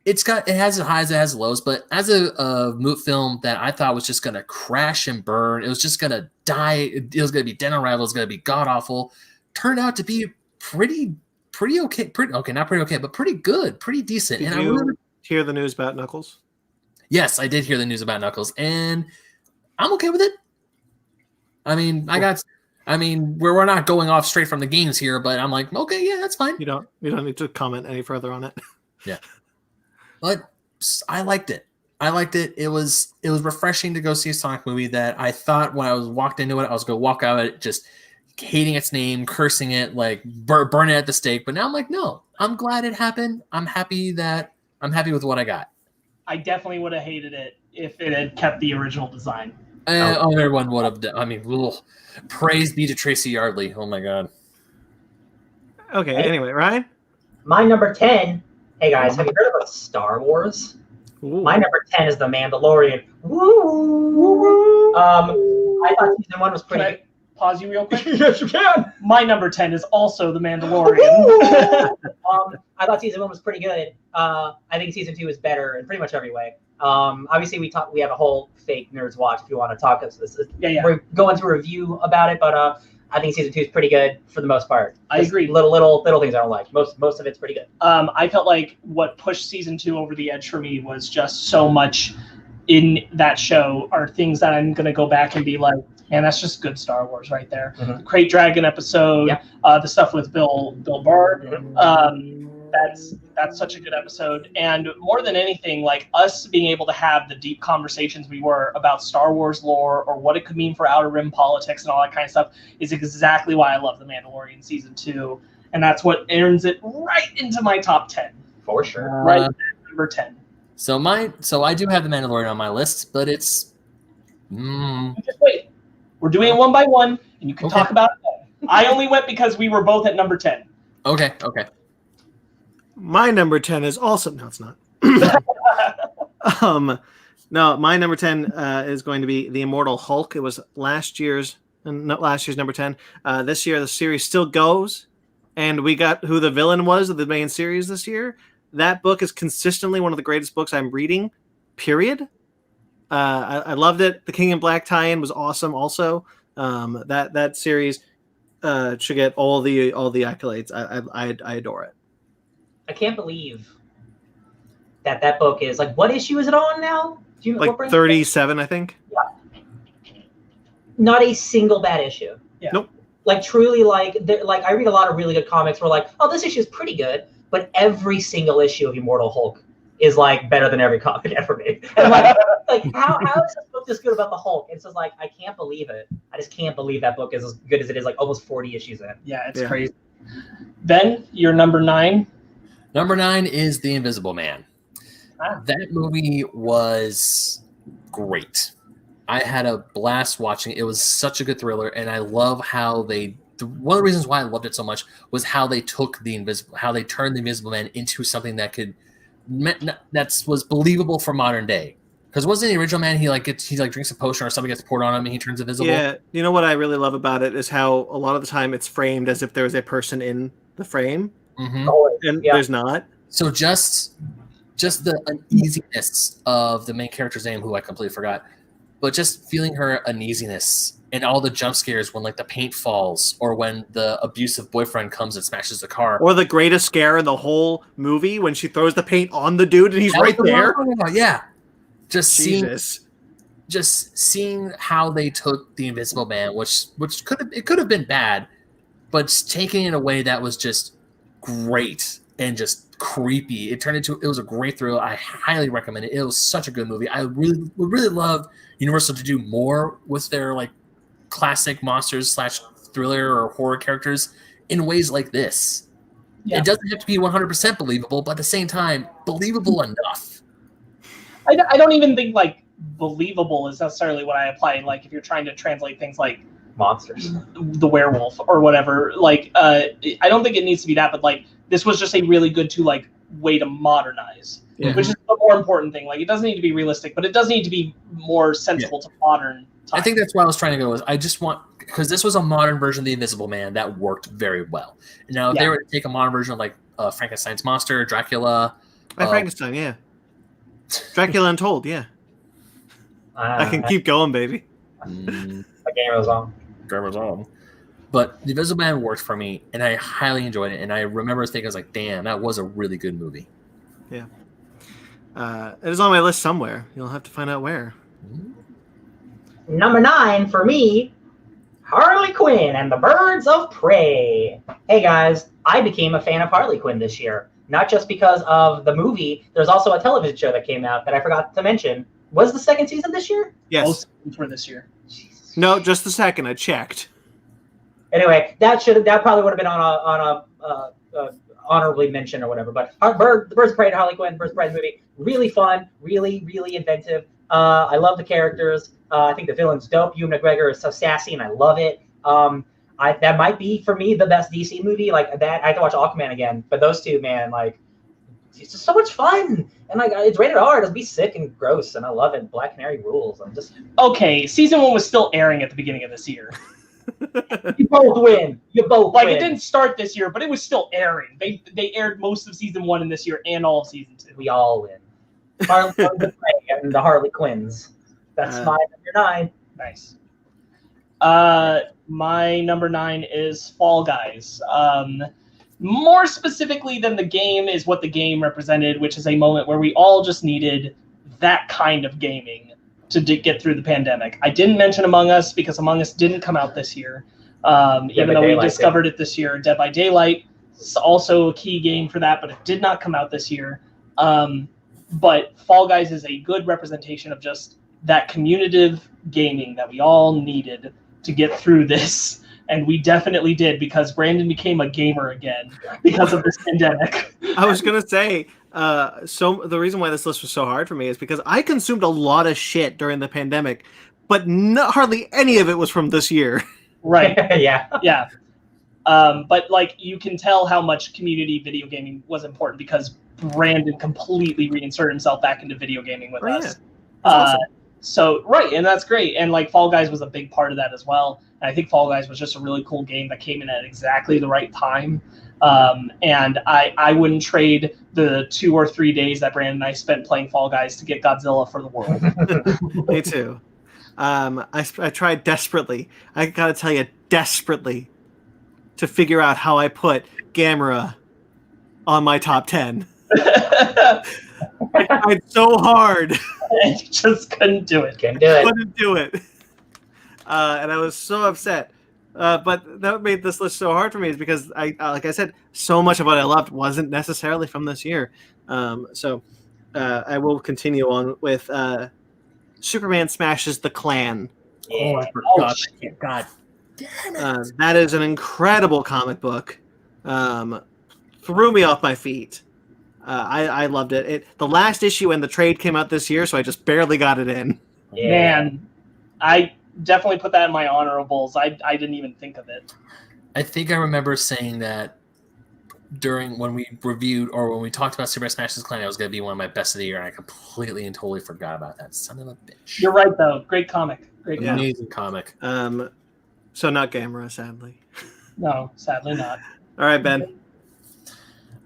it has its highs, it has its lows, but as a moot film that I thought was just going to crash and burn, it was just going to die. It was going to be dead on arrival. It was going to be god awful. Turned out to be pretty okay. Not pretty okay, but pretty good, pretty decent. Did you hear the news about Knuckles? Yes, I did hear the news about Knuckles, and I'm okay with it. I mean, we're not going off straight from the games here, but I'm like, okay, yeah, that's fine. You don't need to comment any further on it. Yeah, but I liked it. It was refreshing to go see a Sonic movie that I thought when I walked into it, I was going to walk out of it just hating its name, cursing it, like burn it at the stake. But now I'm like, no, I'm glad it happened. I'm happy with what I got. I definitely would have hated it if it had kept the original design. Everyone would have. I mean, praise be to Tracy Yardley. Oh my god. Okay. Anyway, Ryan. My number 10. Hey guys, have you heard about Star Wars? Ooh. My number 10 is The Mandalorian. Woo! I thought season 1 was pretty good. Pause you real quick? Yes, you can. My number 10 is also The Mandalorian. I thought season 1 was pretty good. I think season 2 is better in pretty much every way. Obviously, we have a whole fake nerds watch if you want to talk. We're going to review about it, but I think season 2 is pretty good for the most part. I agree. Little things I don't like. Most of it's pretty good. I felt like what pushed season 2 over the edge for me was just so much in that show are things that I'm going to go back and be like, man, that's just good Star Wars right there. Mm-hmm. The Crate Dragon episode, the stuff with Bill Burr. That's such a good episode. And more than anything, like us being able to have the deep conversations we were about Star Wars lore or what it could mean for Outer Rim politics and all that kind of stuff is exactly why I love The Mandalorian season 2. And that's what earns it right into my top 10. For sure. Right at number 10. So I do have The Mandalorian on my list, but it's Just wait. We're doing it one by one, and you can talk about it. I only went because we were both at number 10. Okay. My number 10 is also... No, it's not. No, my number 10 is going to be The Immortal Hulk. It was last year's number 10. This year, the series still goes, and we got who the villain was of the main series this year. That book is consistently one of the greatest books I'm reading, period. I loved it. The King in Black tie-in was awesome also. That series should get all the accolades. I adore it. I can't believe that book is like, what issue is it on now? Do you like 37, I think. Yeah. Not a single bad issue. Yeah. Nope. Like truly, like I read a lot of really good comics where like, oh, this issue is pretty good, but every single issue of Immortal Hulk is like better than every comic ever made. And like how is this book this good about the Hulk? It's just like, I can't believe it. I just can't believe that book is as good as it is, like almost 40 issues in. Yeah, it's crazy. Ben, your number 9. Number 9 is The Invisible Man. That movie was great. I had a blast watching it. It was such a good thriller, and I love how one of the reasons why I loved it so much was how they turned the Invisible Man into something that was believable for modern day. Because wasn't the original Man, he drinks a potion or something gets poured on him and he turns invisible? Yeah, you know what I really love about it is how a lot of the time it's framed as if there was a person in the frame, and there's not. So just the uneasiness of the main character's name, who I completely forgot, but just feeling her uneasiness and all the jump scares when like the paint falls or when the abusive boyfriend comes and smashes the car. Or the greatest scare in the whole movie when she throws the paint on the dude and he's right there. Yeah. Just seeing how they took the Invisible Man, which could have been bad, but just taking it in a way that was just great and just creepy. It was a great thrill. I highly recommend it. It was such a good movie. I would really love Universal to do more with their like classic monsters / thriller or horror characters in ways like this. Yeah. It doesn't have to be 100% believable, but at the same time, believable enough. I don't even think like believable is necessarily what I apply. Like if you're trying to translate things like monsters, the werewolf or whatever, like I don't think it needs to be that, but like this was just a really good way to modernize, which is the more important thing. Like it doesn't need to be realistic, but it does need to be more sensible to modern times. I think that's where I was trying to go with. I just want, because this was a modern version of the Invisible Man that worked very well. Now if they were to take a modern version of like Frankenstein's monster, Dracula, Frankenstein, yeah. Dracula Untold, yeah. I can keep going, baby. The game was on. But The Invisible Man worked for me, and I highly enjoyed it. And I remember thinking, I was like, damn, that was a really good movie. Yeah. It is on my list somewhere. You'll have to find out where. Number 9 for me, Harley Quinn and the Birds of Prey. Hey guys, I became a fan of Harley Quinn this year. Not just because of the movie. There's also a television show that came out that I forgot to mention. Was the second season this year? Yes. Both seasons were this year. Jesus. No, just the second. I checked. Anyway, that probably would have been on a honorably mentioned or whatever. But the Birds of Prey and Harley Quinn, Birds of Prey movie, really fun, really, really inventive. I love the characters. I think the villain's dope. Ewan McGregor is so sassy, and I love it. That might be for me the best DC movie. Like that, I have to watch Aquaman again. But those two, man, like it's just so much fun, and like it's rated R. It'll be sick and gross, and I love it. Black Canary rules. I'm just okay. Season 1 was still airing at the beginning of this year. You both win. Win. It didn't start this year, but it was still airing. They aired most of season 1 in this year and all of season 2. We all win. Harley Quinn and the Harley Quinns. That's my number 9. Nice. My number 9 is Fall Guys. More specifically than the game is what the game represented, which is a moment where we all just needed that kind of gaming to get through the pandemic. I didn't mention Among Us because Among Us didn't come out this year. Even though we discovered it this year. Dead by Daylight is also a key game for that, but it did not come out this year. But Fall Guys is a good representation of just that communicative gaming that we all needed to get through this. And we definitely did, because Brandon became a gamer again because of this pandemic. I was going to say, so the reason why this list was so hard for me is because I consumed a lot of shit during the pandemic, but hardly any of it was from this year. Right. Yeah. But like you can tell how much community video gaming was important because Brandon completely reinserted himself back into video gaming with us. Awesome. So, right, and that's great. And, like, Fall Guys was a big part of that as well. And I think Fall Guys was just a really cool game that came in at exactly the right time. And I wouldn't trade the 2 or 3 days that Brandon and I spent playing Fall Guys to get Godzilla for the world. Me too. I tried desperately. I gotta tell you, desperately, to figure out how I put Gamera on my top 10. I tried so hard. And you just couldn't do it. Couldn't do it. Couldn't do it. And I was so upset. But that made this list so hard for me is because like I said, so much of what I loved wasn't necessarily from this year. So I will continue on with Superman Smashes the Klan. Oh, I forgot. God damn it. That is an incredible comic book. Threw me off my feet. I loved it. The last issue and the trade came out this year, so I just barely got it in. Yeah. Man, I definitely put that in my honorables. I didn't even think of it. I think I remember saying that during when we reviewed or when we talked about Superman Smashes Klan, it was going to be one of my best of the year, and I completely and totally forgot about that. Son of a bitch. You're right, though. Great comic. Great comic. Amazing comic. So not Gamera, sadly. No, sadly not. All right, Ben.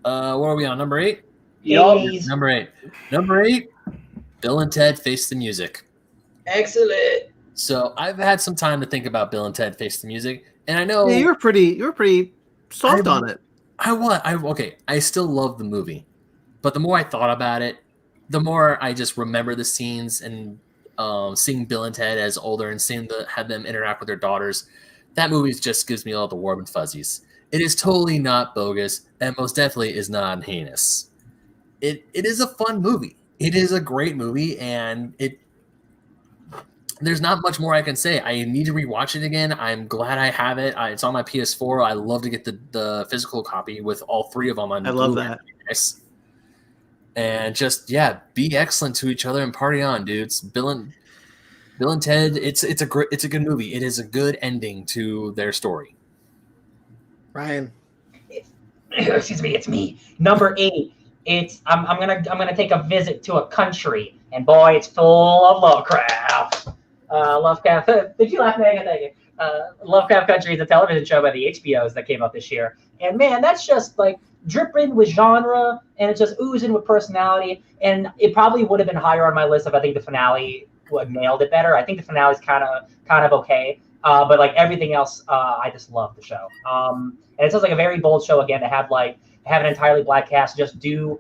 What are we on? Number 8? Yup. Number 8. Bill and Ted Face the Music. Excellent. So I've had some time to think about Bill and Ted Face the Music, and I know you were pretty soft on it. I still love the movie, but the more I thought about it, the more I just remember the scenes and seeing Bill and Ted as older and seeing have them interact with their daughters. That movie just gives me all the warm and fuzzies. It is totally not bogus, and most definitely is not heinous. It is a fun movie. It is a great movie, and there's not much more I can say. I need to rewatch it again. I'm glad I have it. It's on my PS4. I love to get the physical copy with all 3 of them on. I love that. And just be excellent to each other and party on, dudes. Bill and Ted. It's a good movie. It is a good ending to their story. Ryan. Excuse me, it's me. Number 8. I'm gonna take a visit to a country, and boy, it's full of Lovecraft. Lovecraft. Did you laugh, Megan? Thank you. Lovecraft Country is a television show by the HBOs that came out this year, and man, that's just like dripping with genre, and it's just oozing with personality. And it probably would have been higher on my list if I think the finale would have nailed it better. I think the finale is kind of okay, but like everything else, I just love the show. And it sounds like a very bold show again to have an entirely black cast just do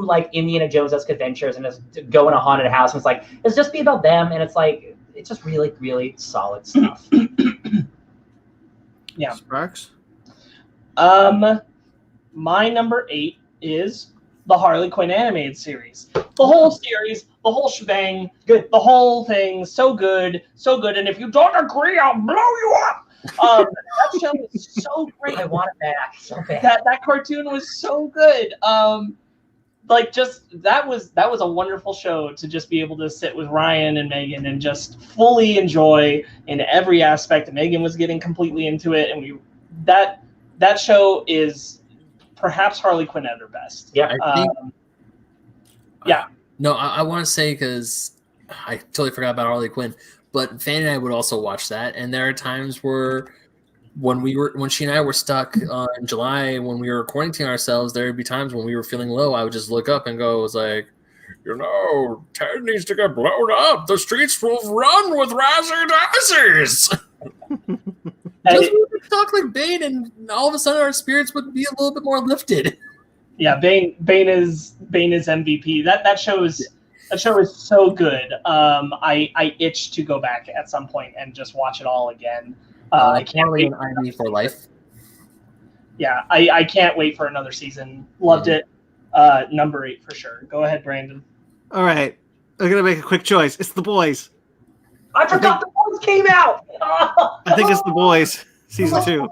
like Indiana Jones-esque adventures and just go in a haunted house, and it's just be about them, and it's just really, really solid stuff. Yeah. Sparks? My number 8 is the Harley Quinn animated series. The whole series, the whole shebang, good. The whole thing, so good. And if you don't agree, I'll blow you up. That show is so great. I want it back so bad. That cartoon was so good. That was a wonderful show to just be able to sit with Ryan and Megan and just fully enjoy in every aspect. And Megan was getting completely into it, and that show is perhaps Harley Quinn at her best. Yeah. No, I want to say, because I totally forgot about Harley Quinn, but Fanny and I would also watch that, and there are times where when she and I were stuck in July when we were quarantining ourselves, there would be times when we were feeling low. I would just look up and go, it was like, Ted needs to get blown up. The streets will run with razzers. Just we would talk like Bane, and all of a sudden our spirits would be a little bit more lifted. Yeah, Bane is MVP. That show is so good. I itch to go back at some point and just watch it all again. I can't wait. Ivy for life. Yeah, I can't wait for another season. Loved it. Number 8 for sure. Go ahead, Brandon. All right, I'm gonna make a quick choice. It's The Boys. I forgot The Boys came out. I think it's The Boys season 2,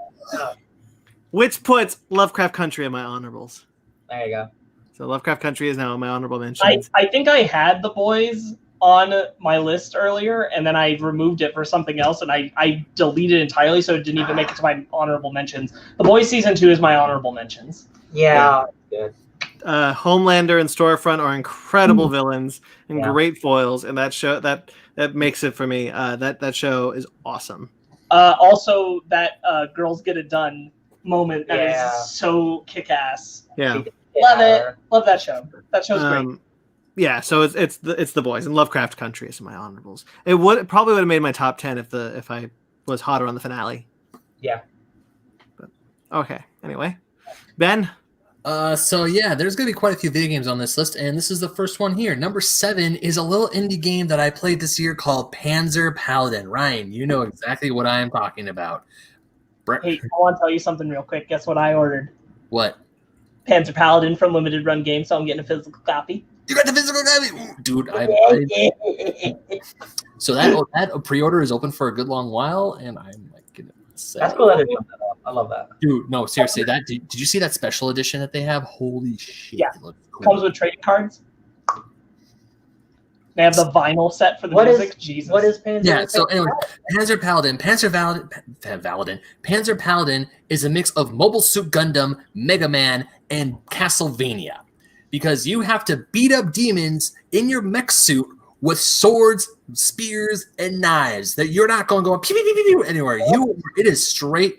which puts Lovecraft Country in my honorables. There you go. So Lovecraft Country is now in my honorable mentions. I think I had The Boys on my list earlier, and then I removed it for something else, and I deleted it entirely, so it didn't even make it to my honorable mentions. The Boys season 2 is my honorable mentions. Yeah. Good. Homelander and Storefront are incredible villains and great foils, and that show that makes it for me. That show is awesome. Also, that Girls Get It Done moment that is so kick-ass. Yeah. Love it. Love that show. That show's great. yeah, so it's the boys, and Lovecraft Country is my honorables. It probably would have made my top 10 if I was hotter on the finale. Yeah. But, okay. Anyway, Ben. So yeah, there's gonna be quite a few video games on this list, and this is the first one here. Number 7 is a little indie game that I played this year called Panzer Paladin. Ryan, you know exactly what I am talking about. Hey, I want to tell you something real quick. Guess what I ordered? What? Panzer Paladin from Limited Run Games, so I'm getting a physical copy. You got the physical copy? Ooh, dude, So that pre-order is open for a good long while, and I'm like gonna say that's cool that they're doing that up. I love that. Dude, no, seriously, did you see that special edition that they have? Holy shit. Yeah. It looks cool. Comes with trading cards. They have the vinyl set for the music. Jesus. What is Panzer? Yeah, so anyway, Panzer Paladin is a mix of Mobile Suit Gundam, Mega Man, and Castlevania. Because you have to beat up demons in your mech suit with swords, spears, and knives. That you're not going to go pew, pew, pew, pew, anywhere. It is straight.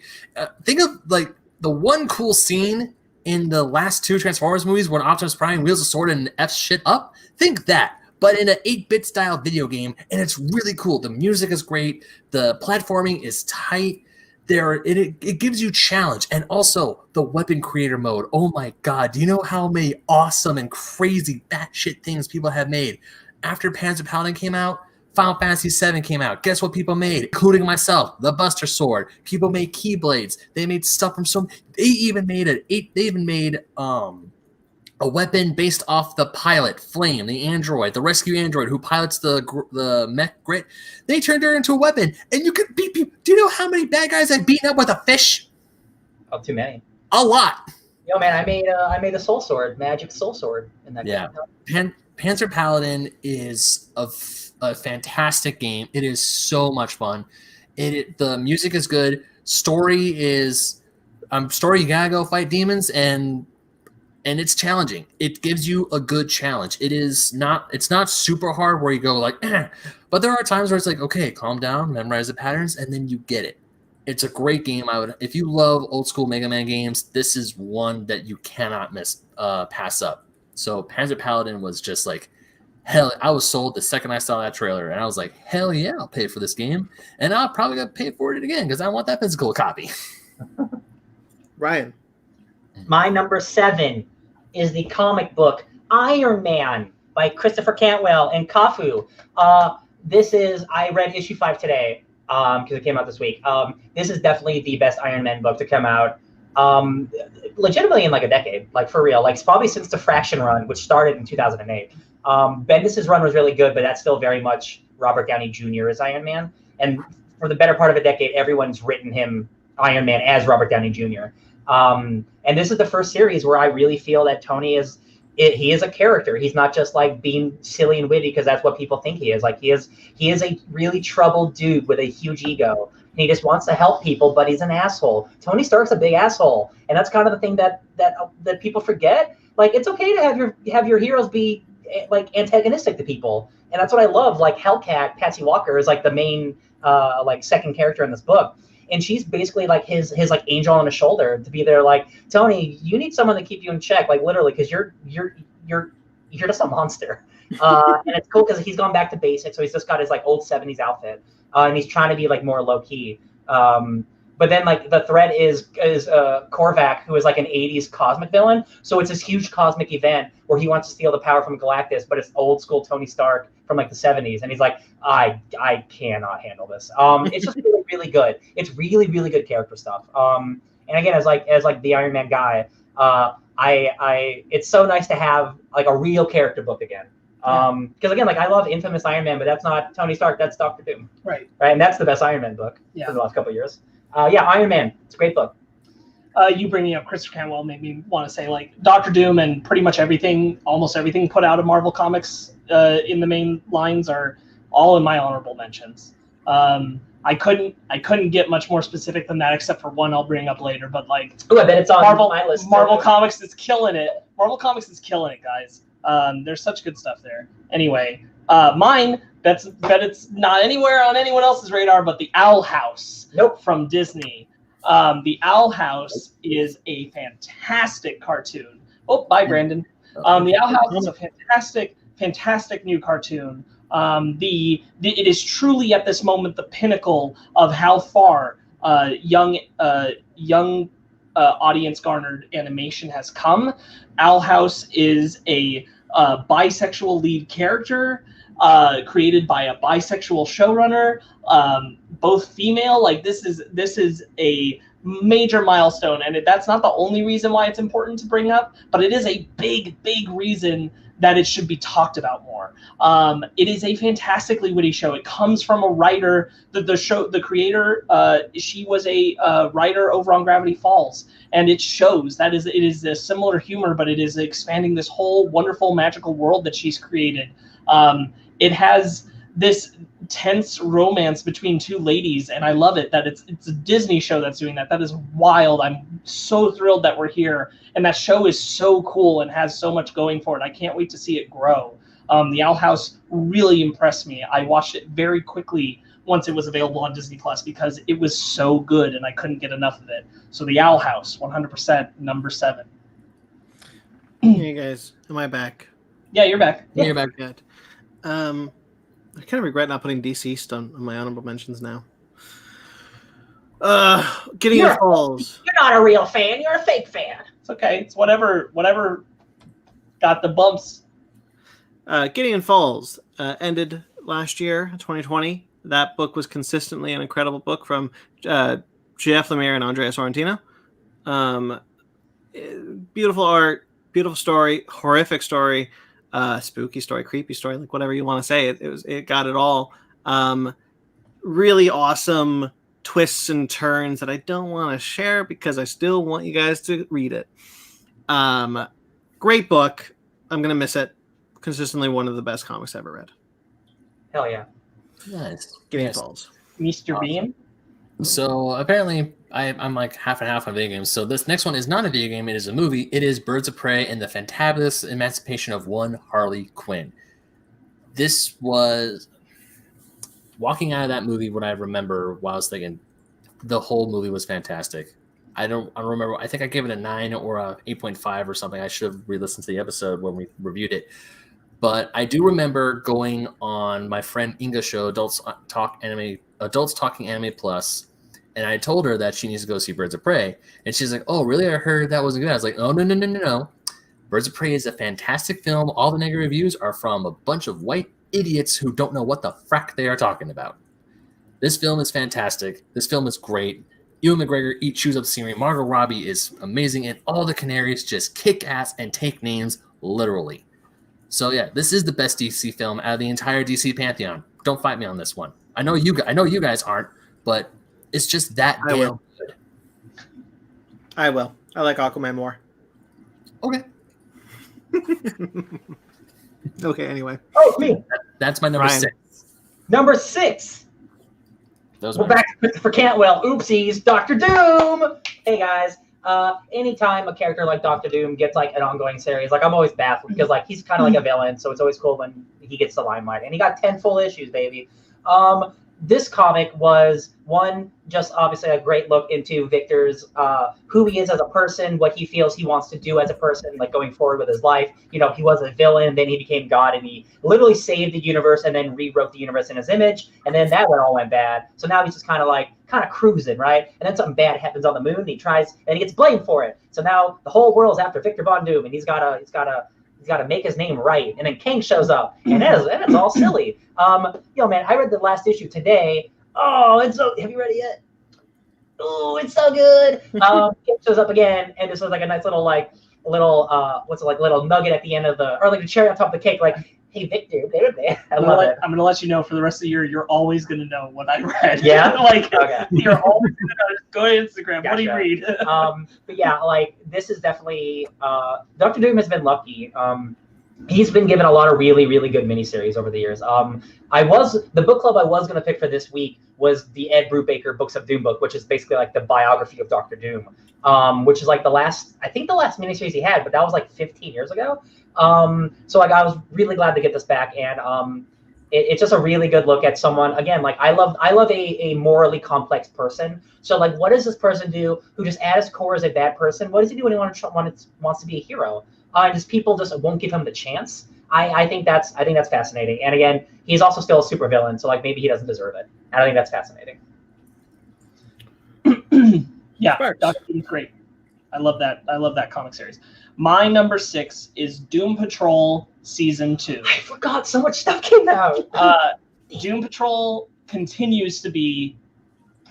Think of like the one cool scene in the last 2 Transformers movies when Optimus Prime wields a sword and F's shit up. Think that. But in an 8-bit style video game, and it's really cool. The music is great. The platforming is tight. It gives you challenge. And also, the weapon creator mode. Oh my god, do you know how many awesome and crazy batshit things people have made? After Panzer Paladin came out, Final Fantasy VII came out. Guess what people made? Including myself, the Buster Sword. People made Keyblades. They made stuff from They even made a weapon based off the pilot, Flame, the android, the rescue android who pilots the mech Grit. They turned her into a weapon, and you could beat people. Do you know how many bad guys I've beaten up with a fish? Oh, too many. A lot. Yo, man, I made a soul sword, magic soul sword in that game. Panzer Paladin is a fantastic game. It is so much fun. The music is good. Story you gotta go fight demons, and it's challenging. It gives you a good challenge. It's not super hard where you go like, but there are times where it's like, okay, calm down, memorize the patterns, and then you get it. It's a great game. If you love old school Mega Man games, this is one that you cannot pass up. So Panzer Paladin was just like, hell, I was sold the second I saw that trailer, and I was like, hell yeah, I'll pay for this game, and I'll probably gonna pay for it again because I want that physical copy. Ryan. My number 7 is the comic book Iron Man by Christopher Cantwell and Kafu. I read issue 5 today because it came out this week. This is definitely the best Iron Man book to come out legitimately in like a decade, like for real, like probably since the Fraction run, which started in 2008. Bendis' run was really good, but that's still very much Robert Downey Jr. as Iron Man. And for the better part of a decade, everyone's written him Iron Man as Robert Downey Jr. And this is the first series where I really feel that Tony is a character. He's not just like being silly and witty because that's what people think he is. Like he is a really troubled dude with a huge ego. And he just wants to help people, but he's an asshole. Tony Stark's a big asshole, and that's kind of the thing that people forget. Like it's okay to have your heroes be like antagonistic to people, and that's what I love. Like Hellcat, Patsy Walker is like the main like second character in this book. And she's basically like his like angel on his shoulder to be there. Like, Tony, you need someone to keep you in check, like literally, because you're just a monster. And it's cool because he's gone back to basics, so he's just got his like old 70s outfit, and he's trying to be like more low key. But then like the thread is Korvac, who is like an 80s cosmic villain. So it's this huge cosmic event where he wants to steal the power from Galactus, but it's old school Tony Stark from like the 70s, and he's like, I cannot handle this. It's just really, really good. It's really, really good character stuff. And again, as like the Iron Man guy, it's so nice to have like a real character book again. Because again, like I love Infamous Iron Man, but that's not Tony Stark, that's Dr. Doom. Right. And that's the best Iron Man book for the last couple of years. Iron Man, it's a great book. You bringing up Christopher Cantwell made me want to say like Dr. Doom and pretty much almost everything put out of Marvel Comics in the main lines are all in my honorable mentions. I couldn't get much more specific than that, except for one I'll bring up later. But like, I bet it's on my list. Marvel Comics is killing it. Marvel Comics is killing it, guys. There's such good stuff there. Anyway, mine. Bet it's not anywhere on anyone else's radar, but the Owl House. Nope. From Disney. The Owl House is a fantastic cartoon. Oh, bye, Brandon. The Owl House is a fantastic new cartoon. It is truly at this moment the pinnacle of how far young audience garnered animation has come. Owl House is a bisexual lead character created by a bisexual showrunner, both female. Like this is a major milestone, and that's not the only reason why it's important to bring up, but it is a big reason that it should be talked about more. It is a fantastically witty show. It comes from a writer. The creator, she was a writer over on Gravity Falls, and it shows that it is a similar humor, but it is expanding this whole wonderful magical world that she's created. It has this tense romance between two ladies, and I love it that it's a Disney show that's doing that. That is wild. I'm so thrilled that we're here, and that show is so cool and has so much going for it. I can't wait to see it grow. The Owl House really impressed me. I watched it very quickly once it was available on Disney Plus because it was so good and I couldn't get enough of it. So the Owl House, 100%, number 7. Hey guys, am I back? Yeah, you're back. Yeah, you're back. Good. I kind of regret not putting Deceased on my honorable mentions now. Gideon Falls. You're not a real fan. You're a fake fan. It's okay. It's whatever got the bumps. Gideon Falls ended last year, 2020. That book was consistently an incredible book from Jeff Lemire and Andrea Sorrentino. Beautiful art, beautiful story, horrific story. Spooky story, creepy story, like whatever you want to say. It got it all. Really awesome twists and turns that I don't want to share because I still want you guys to read it. Great book. I'm gonna miss it. Consistently one of the best comics I've ever read. Hell yeah. Nice. Gideon Falls. Mr. Awesome. Bean. So apparently I'm like half and half on video games. So this next one is not a video game. It is a movie. It is Birds of Prey and the Fantabulous Emancipation of One Harley Quinn. This was walking out of that movie. What I remember while I was thinking, the whole movie was fantastic. I don't remember. I think I gave it a 9 or a 8.5 or something. I should have re-listened to the episode when we reviewed it. But I do remember going on my friend Inga's show, Adults Talking Anime Plus, and I told her that she needs to go see Birds of Prey. And she's like, oh, really? I heard that wasn't good. I was like, oh, no. Birds of Prey is a fantastic film. All the negative reviews are from a bunch of white idiots who don't know what the frack they are talking about. This film is fantastic. This film is great. Ewan McGregor chews up the scenery. Margot Robbie is amazing. And all the Canaries just kick ass and take names literally. So, yeah, this is the best DC film out of the entire DC pantheon. Don't fight me on this one. I know you guys aren't, but it's just that damn good. I will. I like Aquaman more. Okay. Okay, anyway. Oh, me. That's my number Ryan. 6. Number 6. We're back to Christopher Cantwell. Oopsies. Dr. Doom. Hey, guys. Anytime a character like Dr. Doom gets like an ongoing series, like I'm always baffled because like he's kind of like a villain, so it's always cool when he gets the limelight. And he got 10 full issues, baby. This comic was just obviously a great look into Victor's who he is as a person, what he feels he wants to do as a person, like going forward with his life. You know, he was a villain, then he became God, and he literally saved the universe and then rewrote the universe in his image, and then that all went bad. So now he's just kind of cruising, right? And then something bad happens on the moon, and he gets blamed for it. So now the whole world's after Victor Von Doom, and he's gotta make his name right. And then King shows up, and it's all silly. Man, I read the last issue today. Oh, have you read it yet? Oh, it's so good. King shows up again, and this was like a nice little little nugget at the end of or like a cherry on top of the cake, like, hey Victor, baby. I'm gonna let you know for the rest of the year, you're always gonna know what I read. Yeah. Okay. You're always gonna know. Just go to Instagram. Gotcha. What do you read? But yeah, like this is definitely Dr. Doom has been lucky. He's been given a lot of really, really good miniseries over the years. The book club I was going to pick for this week was the Ed Brubaker Books of Doom book, which is basically like the biography of Dr. Doom, which is like the last miniseries he had, but that was like 15 years ago. So like I was really glad to get this back, and it's just a really good look at someone. Again, like I love a morally complex person. So like, what does this person do who just at his core is a bad person? What does he do when he wants to be a hero? Just people just won't give him the chance. I think that's fascinating. And again, he's also still a supervillain, so like maybe he doesn't deserve it. And I think that's fascinating. Yeah, Dr. Doom's great. I love that comic series. My number 6 is Doom Patrol Season 2. I forgot so much stuff came out. Doom Patrol continues to be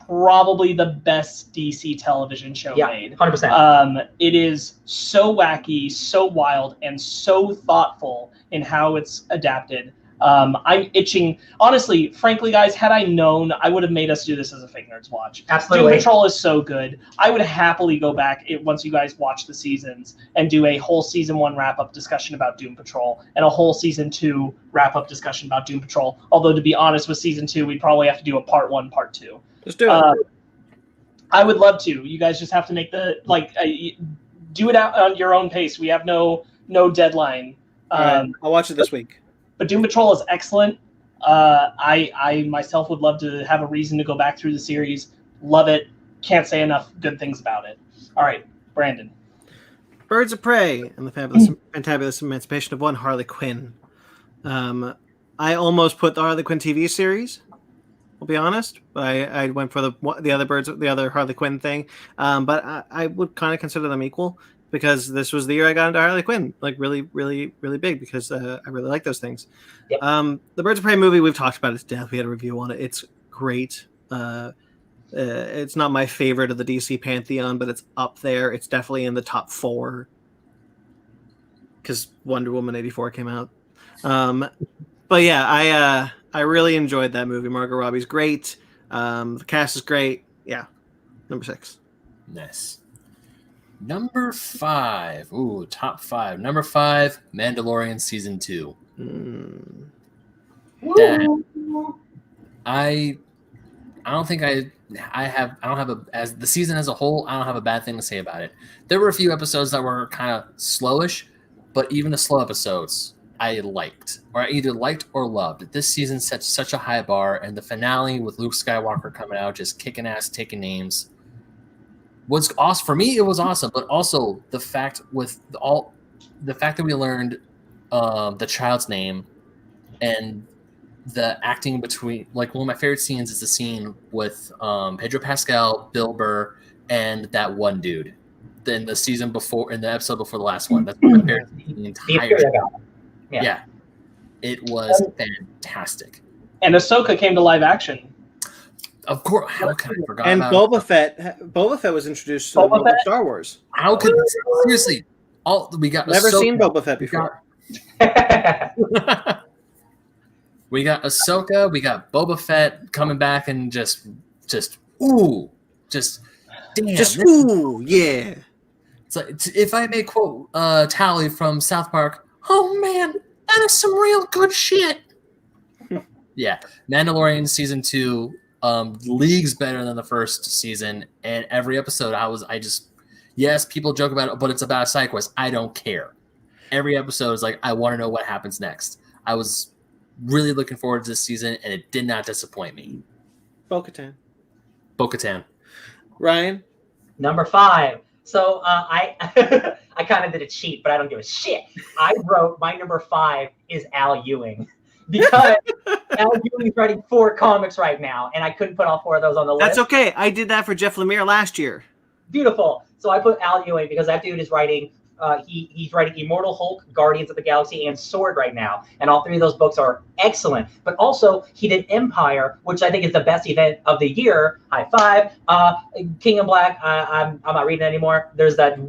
probably the best DC television show made. 100%. It is so wacky, so wild, and so thoughtful in how it's adapted. I'm itching. Honestly, frankly, guys, had I known, I would have made us do this as a Fake Nerds Watch. Absolutely. Doom Patrol is so good. I would happily go back once you guys watch the seasons and do a whole season 1 wrap-up discussion about Doom Patrol and a whole season 2 wrap-up discussion about Doom Patrol. Although, to be honest, with season 2, we'd probably have to do a part 1, part 2. Let's do it. I would love to. You guys just have to make do it out on your own pace. We have no deadline. Right. I'll watch it this week. But Doom Patrol is excellent. I myself would love to have a reason to go back through the series. Love it. Can't say enough good things about it. All right, Brandon. Birds of Prey and the Fantabulous Emancipation of One Harley Quinn. I almost put the Harley Quinn TV series. I'll be honest, but I went for the other Harley Quinn thing. But I would kind of consider them equal, because this was the year I got into Harley Quinn, like really, really, really big, because I really like those things. Yep. The Birds of Prey movie, we've talked about it to death. We had a review on it. It's great. It's not my favorite of the DC pantheon, but it's up there. It's definitely in the top 4, because Wonder Woman 84 came out. But yeah, I really enjoyed that movie. Margot Robbie's great. The cast is great. Yeah, number 6. Nice. Number 5. Ooh, top 5. Number 5, Mandalorian Season 2. I don't think as the season as a whole, I don't have a bad thing to say about it. There were a few episodes that were kind of slowish, but even the slow episodes I liked, or I either liked or loved. This season set such a high bar, and the finale with Luke Skywalker coming out, just kicking ass, taking names, was awesome. For me, it was awesome, but also the fact that we learned the child's name and the acting between, like, one of my favorite scenes is the scene with Pedro Pascal, Bill Burr, and that one dude. Then the season before, in the episode before the last one, that's my favorite scene in the entire show. Yeah, it was fantastic. And Ahsoka came to live action. Of course, how could I forget? And Boba Fett was introduced to Star Wars. How could seriously? We got never Ahsoka. Seen Boba Fett before. We got Ahsoka. We got Boba Fett coming back and just ooh, just damn, ooh, yeah. It's like, if I may quote Tally from South Park, "Oh man, that is some real good shit." Yeah, Mandalorian season 2, leagues better than the first season, and every episode yes, people joke about it, but it's about a side quest. I don't care. Every episode is like, I want to know what happens next. I was really looking forward to this season, and it did not disappoint me. Bo-Katan. Ryan? Number 5. So I I kind of did a cheat, but I don't give a shit. I wrote my number 5 is Al Ewing, because Al Ewing's writing 4 comics right now, and I couldn't put all 4 of those on the list. That's okay. I did that for Jeff Lemire last year. Beautiful. So I put Al Ewing because that dude is writing. He's writing Immortal Hulk, Guardians of the Galaxy, and Sword right now, and all 3 of those books are excellent. But also, he did Empire, which I think is the best event of the year. High five. King of Black. I'm not reading it anymore. There's that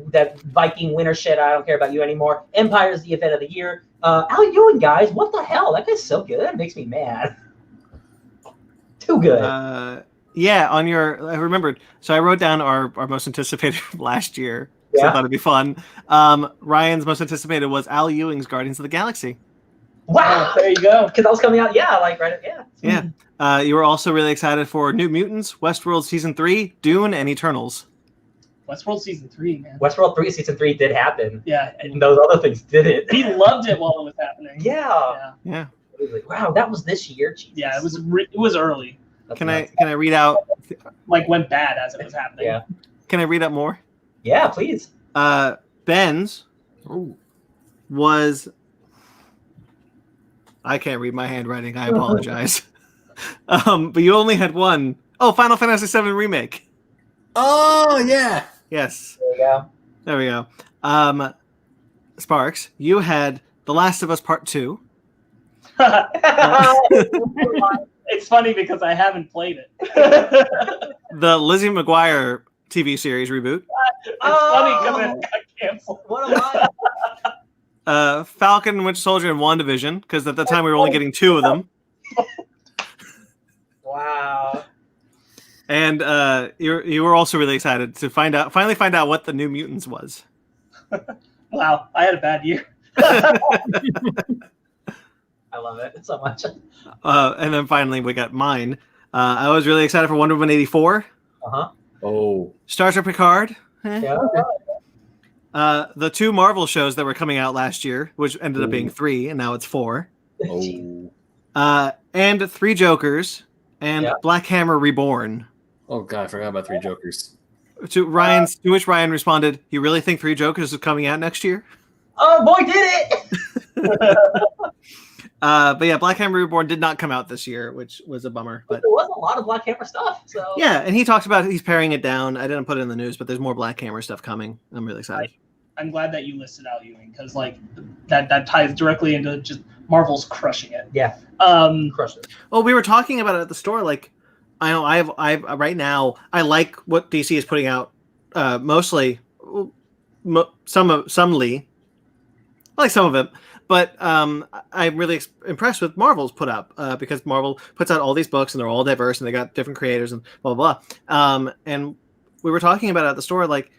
Viking winter shit. I don't care about you anymore. Empire is the event of the year. Al Ewing, guys, what the hell? That guy's so good. That makes me mad. Too good. Yeah, I remembered. So I wrote down our most anticipated last year. So I thought it'd be fun. Ryan's most anticipated was Al Ewing's Guardians of the Galaxy. Wow, there you go. Because that was coming out, Yeah. You were also really excited for New Mutants, Westworld Season 3, Dune, and Eternals. Westworld Season 3, man. Westworld 3 Season 3 did happen. Yeah. And those other things didn't. He loved it while it was happening. Yeah. Wow, that was this year? Jesus. Yeah, it was early. Can I read out? Like, went bad as it was happening. Yeah. Can I read out more? Yeah, please. Ben's was I can't read my handwriting. I apologize. But you only had one. Oh, Final Fantasy VII Remake. Oh, yeah. Yes. There you go. There we go. Sparks, you had The Last of Us Part 2. It's funny because I haven't played it. The Lizzie McGuire TV series reboot. It's funny because it got canceled. What a lie. Falcon and Winter Soldier and WandaVision, because at the time we were only getting 2 of them. Wow. And you were also really excited to finally find out what the New Mutants was. Wow, I had a bad year. I love it so much. And then finally we got mine. I was really excited for Wonder Woman 84. Oh. Star Trek Picard. Yeah. The 2 Marvel shows that were coming out last year, which ended up being 3, and now it's 4. Oh. And 3 Jokers, and Black Hammer Reborn. Oh god, I forgot about 3 Jokers. To which Ryan responded, "You really think 3 Jokers is coming out next year?" Oh boy, did it! But yeah, Black Hammer Reborn did not come out this year, which was a bummer. But there was a lot of Black Hammer stuff. So yeah, and he talks about he's paring it down. I didn't put it in the news, but there's more Black Hammer stuff coming. I'm really excited. I'm glad that you listed out Ewing because like that ties directly into just Marvel's crushing it. Yeah. Crushed it. Well, we were talking about it at the store. Like, I know I've right now I like what DC is putting out. Mostly, some Lee. I like some of it. But I'm really impressed with Marvel's put up because Marvel puts out all these books and they're all diverse and they got different creators and blah, blah, blah. And we were talking about it at the store, like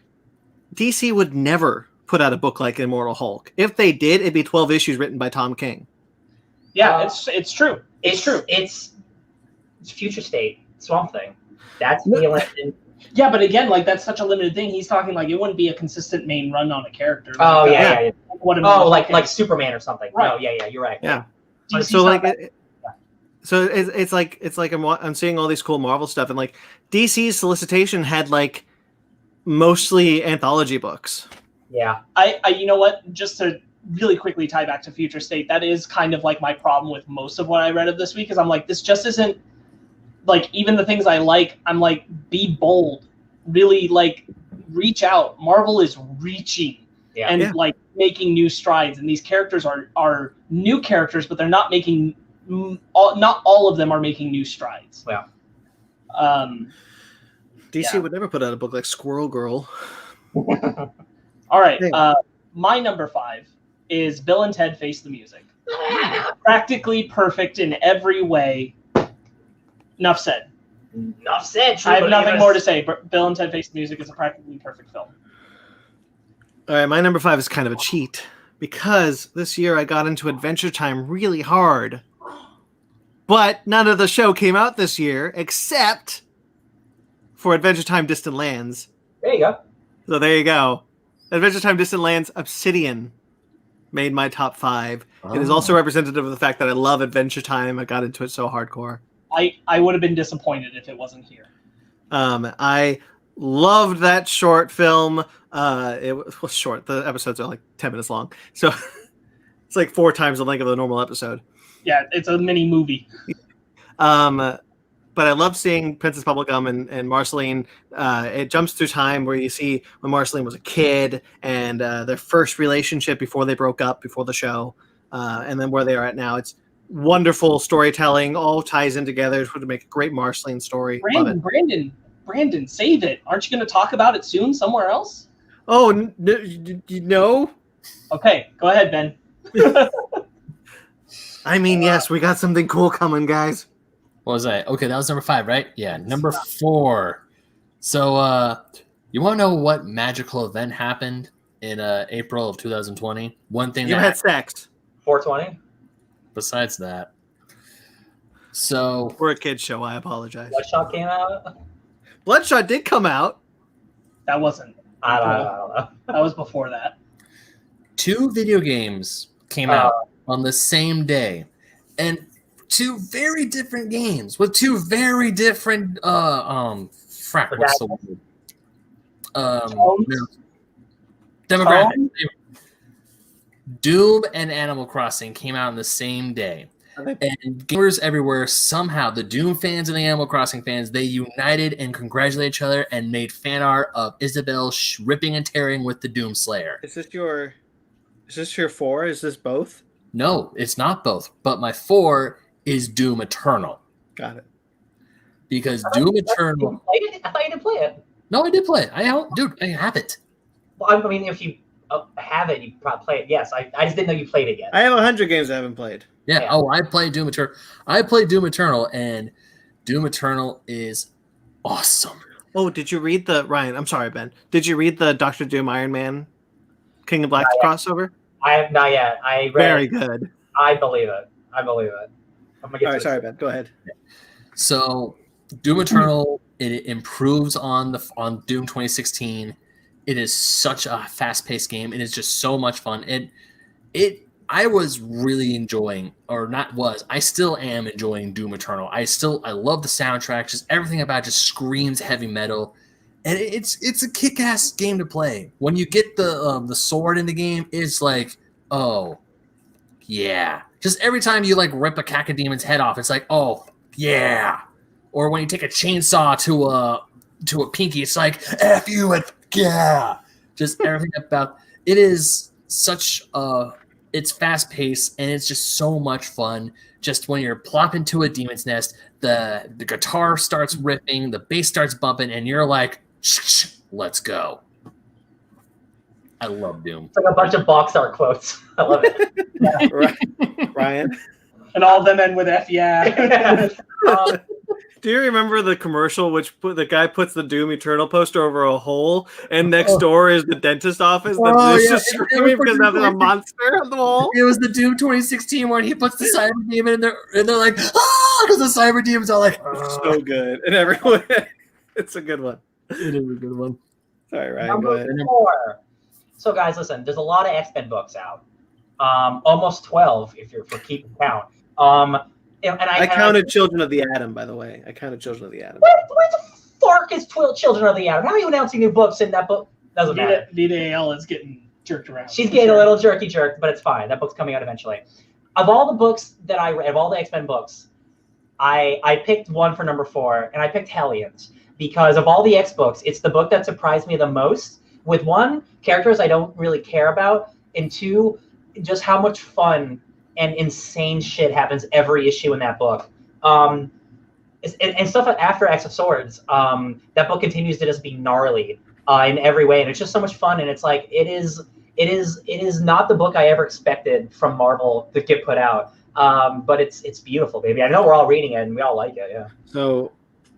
DC would never put out a book like Immortal Hulk. If they did, it'd be 12 issues written by Tom King. Yeah, it's true. It's true. It's Future State, Swamp Thing. That's Neil and yeah, but again, like that's such a limited thing. He's talking like it wouldn't be a consistent main run on a character. Oh like, yeah. Like Superman or something. Right. No, yeah, you're right. Yeah. DC's So like, not so it's like I'm seeing all these cool Marvel stuff and like DC's solicitation had like mostly anthology books. Yeah. I you know what? Just to really quickly tie back to Future State, that is kind of like my problem with most of what I read of this week. Is I'm like, this just isn't like even the things I like. I'm like, be bold, really like reach out. Marvel is reaching and like making new strides, and these characters are new characters, but they're not making not all of them are making new strides. Yeah. DC would never put out a book like Squirrel Girl. All right. My number 5 is Bill and Ted Face the Music. Practically perfect in every way. Enough said. Enough said. I have nothing more to say. Bill and Ted Face the Music is a practically perfect film. All right, my number 5 is kind of a cheat because this year I got into Adventure Time really hard. But none of the show came out this year except for Adventure Time Distant Lands. There you go. So there you go. Adventure Time Distant Lands Obsidian made my top 5. Oh. It is also representative of the fact that I love Adventure Time. I got into it so hardcore. I would have been disappointed if it wasn't here. I loved that short film. It was short. The episodes are like 10 minutes long. So it's like 4 times the length of a normal episode. Yeah, it's a mini movie. But I love seeing Princess Bubblegum and Marceline. It jumps through time where you see when Marceline was a kid and their first relationship before they broke up, before the show, and then where they are at now. It's wonderful storytelling, all ties in together to make a great Marceline story. Brandon, save it. Aren't you going to talk about it soon somewhere else? Oh, no? Okay, go ahead, Ben. I mean, yes, we got something cool coming, guys. What was that? Okay, that was number 5, right? Yeah, number 4. So, you want to know what magical event happened in April of 2020? One thing you had sex. 420. Besides that, so we're a kids show. I apologize. Bloodshot came out. Bloodshot did come out. That wasn't. I don't know. That was before that. 2 video games came out on the same day, and 2 very different games with 2 very different what's the word? Demographics. Doom and Animal Crossing came out on the same day. And gamers everywhere, somehow, the Doom fans and the Animal Crossing fans, they united and congratulated each other and made fan art of Isabelle ripping and tearing with the Doom Slayer. Is this your 4? Is this both? No, it's not both. But my 4 is Doom Eternal. Got it. Because Doom Eternal... I thought you didn't play it. No, I did play it. I have it. Well, I mean, if you have it, you probably play it. Yes, I just didn't know you played it yet. I have 100 games I haven't played. Yeah. Oh, I played Doom Eternal. I played Doom Eternal, and Doom Eternal is awesome. Oh, did you read Ryan? I'm sorry, Ben. Did you read the Dr. Doom Iron Man King of Black crossover? I have not yet. I read Very good. I believe it. I'm gonna get All right, sorry, Ben. Go ahead. So, Doom Eternal, it improves on Doom 2016. It is such a fast-paced game. It is just so much fun. I was really enjoying, I still am enjoying Doom Eternal. I love the soundtrack. Just everything about it just screams heavy metal, and it's a kick-ass game to play. When you get the sword in the game, it's like, oh, yeah. Just every time you like rip a cacademon's head off, it's like, oh, yeah. Or when you take a chainsaw to a pinky, it's like, F you and yeah. Just everything about it is such it's fast paced and it's just so much fun. Just when you're plopping to a demon's nest, the guitar starts ripping, the bass starts bumping, and you're like, shh, let's go. I love Doom. It's like a bunch of box art quotes. I love it. Yeah. Right. Ryan? And all of them end with F yeah. Do you remember the commercial which the guy puts the Doom Eternal poster over a hole, and next door is the dentist office that's just screaming because there's a monster on the wall? It was the Doom 2016 one. He puts the cyber demon in there, and they're like, ah, because the cyber demon's all like, it's so good, and everyone, it's a good one. It is a good one. Sorry, Ryan, go ahead. Number 4. So, guys, listen. There's a lot of X-Men books out. Almost 12 if you're for keeping count. And I counted Children of the Atom, by the way. I counted Children of the Atom. Where the fuck is Children of the Atom? How are you announcing new books in that book? Doesn't matter. VDAL is getting jerked around. She's getting a little jerked, but it's fine. That book's coming out eventually. Of all the books that I read, of all the X-Men books, I picked one for number 4, and I picked Hellions. Because of all the X books, it's the book that surprised me the most. With 1, characters I don't really care about, and 2, just how much fun and insane shit happens every issue in that book. And stuff after X of Swords, that book continues to just be gnarly in every way, and it's just so much fun. And it's like it is not the book I ever expected from Marvel to get put out, but it's beautiful, baby. I know we're all reading it and we all like it. Yeah. So,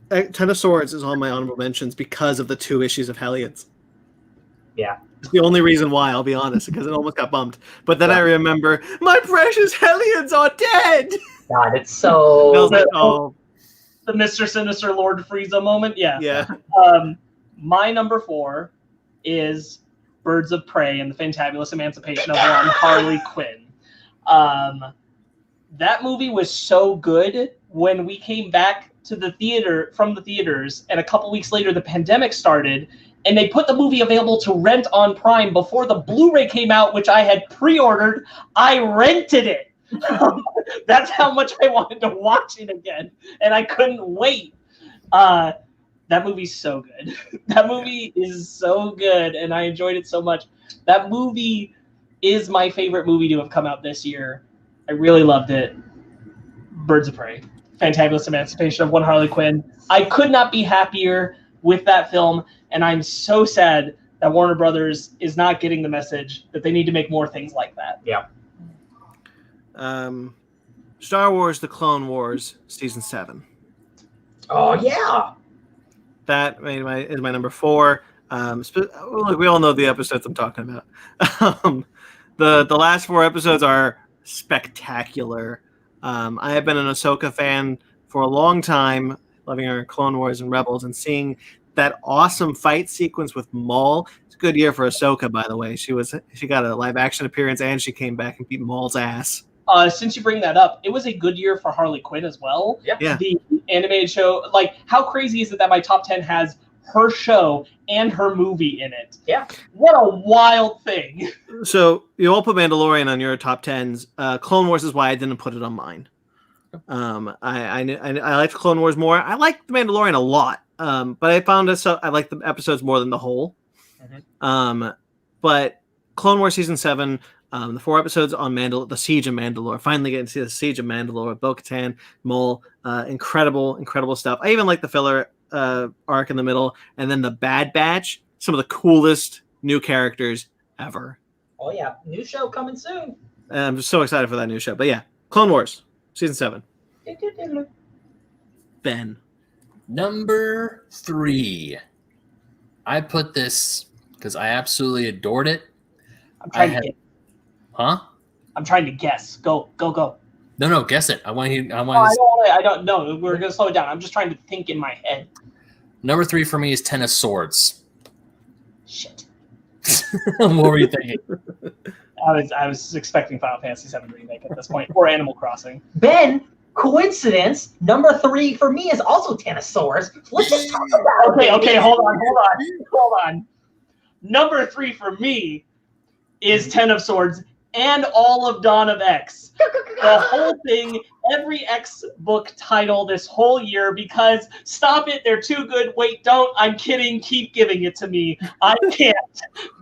Ten of Swords is on my honorable mentions because of the 2 issues of Hellions. Yeah. It's the only reason why, I'll be honest, because it almost got bumped. But then I remember, my precious Hellions are dead! God, it's so... The Mr. Sinister Lord Frieza moment? Yeah. Yeah. My number 4 is Birds of Prey and the Fantabulous Emancipation of One Harley Quinn. That movie was so good when we came back to the theater from the theaters, and a couple weeks later the pandemic started, and they put the movie available to rent on Prime before the Blu-ray came out, which I had pre-ordered. I rented it. That's how much I wanted to watch it again, and I couldn't wait. That movie's so good. That movie is so good, and I enjoyed it so much. That movie is my favorite movie to have come out this year. I really loved it. Birds of Prey. Fantabulous Emancipation of One Harley Quinn. I could not be happier with that film, and I'm so sad that Warner Brothers is not getting the message that they need to make more things like that. Yeah. Star Wars: The Clone Wars Season 7. Oh, yeah. That is my number 4. Look, we all know the episodes I'm talking about. The last 4 episodes are spectacular. I have been an Ahsoka fan for a long time, loving her in Clone Wars and Rebels, and seeing that awesome fight sequence with Maul. It's a good year for Ahsoka, by the way. She got a live action appearance, and she came back and beat Maul's ass. Since you bring that up, it was a good year for Harley Quinn as well. Yeah. The animated show, like, how crazy is it that my top 10 has her show and her movie in it. Yeah. What a wild thing. So you all put Mandalorian on your top 10s. Clone Wars is why I didn't put it on mine. I liked Clone Wars more. I liked The Mandalorian a lot, but I found I like the episodes more than the whole. Mm-hmm. But Clone Wars season 7, the 4 episodes on the Siege of Mandalore. Finally getting to see the Siege of Mandalore, Bo-Katan, Maul, incredible stuff. I even like the filler arc in the middle, and then the Bad Batch. Some of the coolest new characters ever. Oh yeah, new show coming soon. I'm just so excited for that new show. But yeah, Clone Wars season 7. Ben. Number 3. I put this because I absolutely adored it. I'm trying to Huh? I'm trying to guess. Go. No, guess it. I don't know. We're gonna slow it down. I'm just trying to think in my head. Number 3 for me is Ten of Swords. Shit. What were you thinking? I was expecting Final Fantasy VII Remake at this point, or Animal Crossing. Ben, coincidence, number 3 for me is also Ten of Swords. Let's just talk about it. Okay, hold on. Number 3 for me is Ten of Swords and all of Dawn of X. The whole thing, every X book title this whole year, because stop it, they're too good. Wait, don't. I'm kidding. Keep giving it to me. I can't.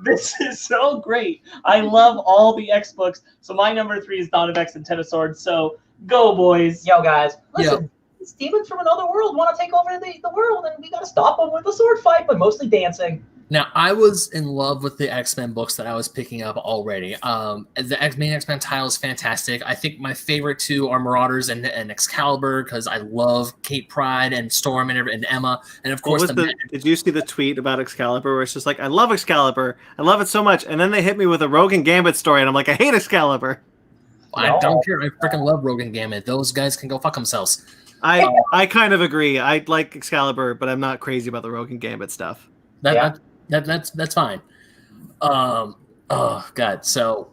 This is so great. I love all the X books. So my number 3 is Dawn of X and Ten of Swords. So go, boys. Yo, guys, listen. These demons from another world want to take over the world, and we got to stop them with a sword fight, but mostly dancing. Now, I was in love with the X-Men books that I was picking up already. The main X-Men title is fantastic. I think my favorite 2 are Marauders and Excalibur, because I love Kate Pryde and Storm and Emma. And, of course, did you see the tweet about Excalibur where it's just like, I love Excalibur. I love it so much. And then they hit me with a Rogue and Gambit story, and I'm like, I hate Excalibur. I don't care. I freaking love Rogue and Gambit. Those guys can go fuck themselves. I kind of agree. I like Excalibur, but I'm not crazy about the Rogue and Gambit stuff. That's fine. Oh God. So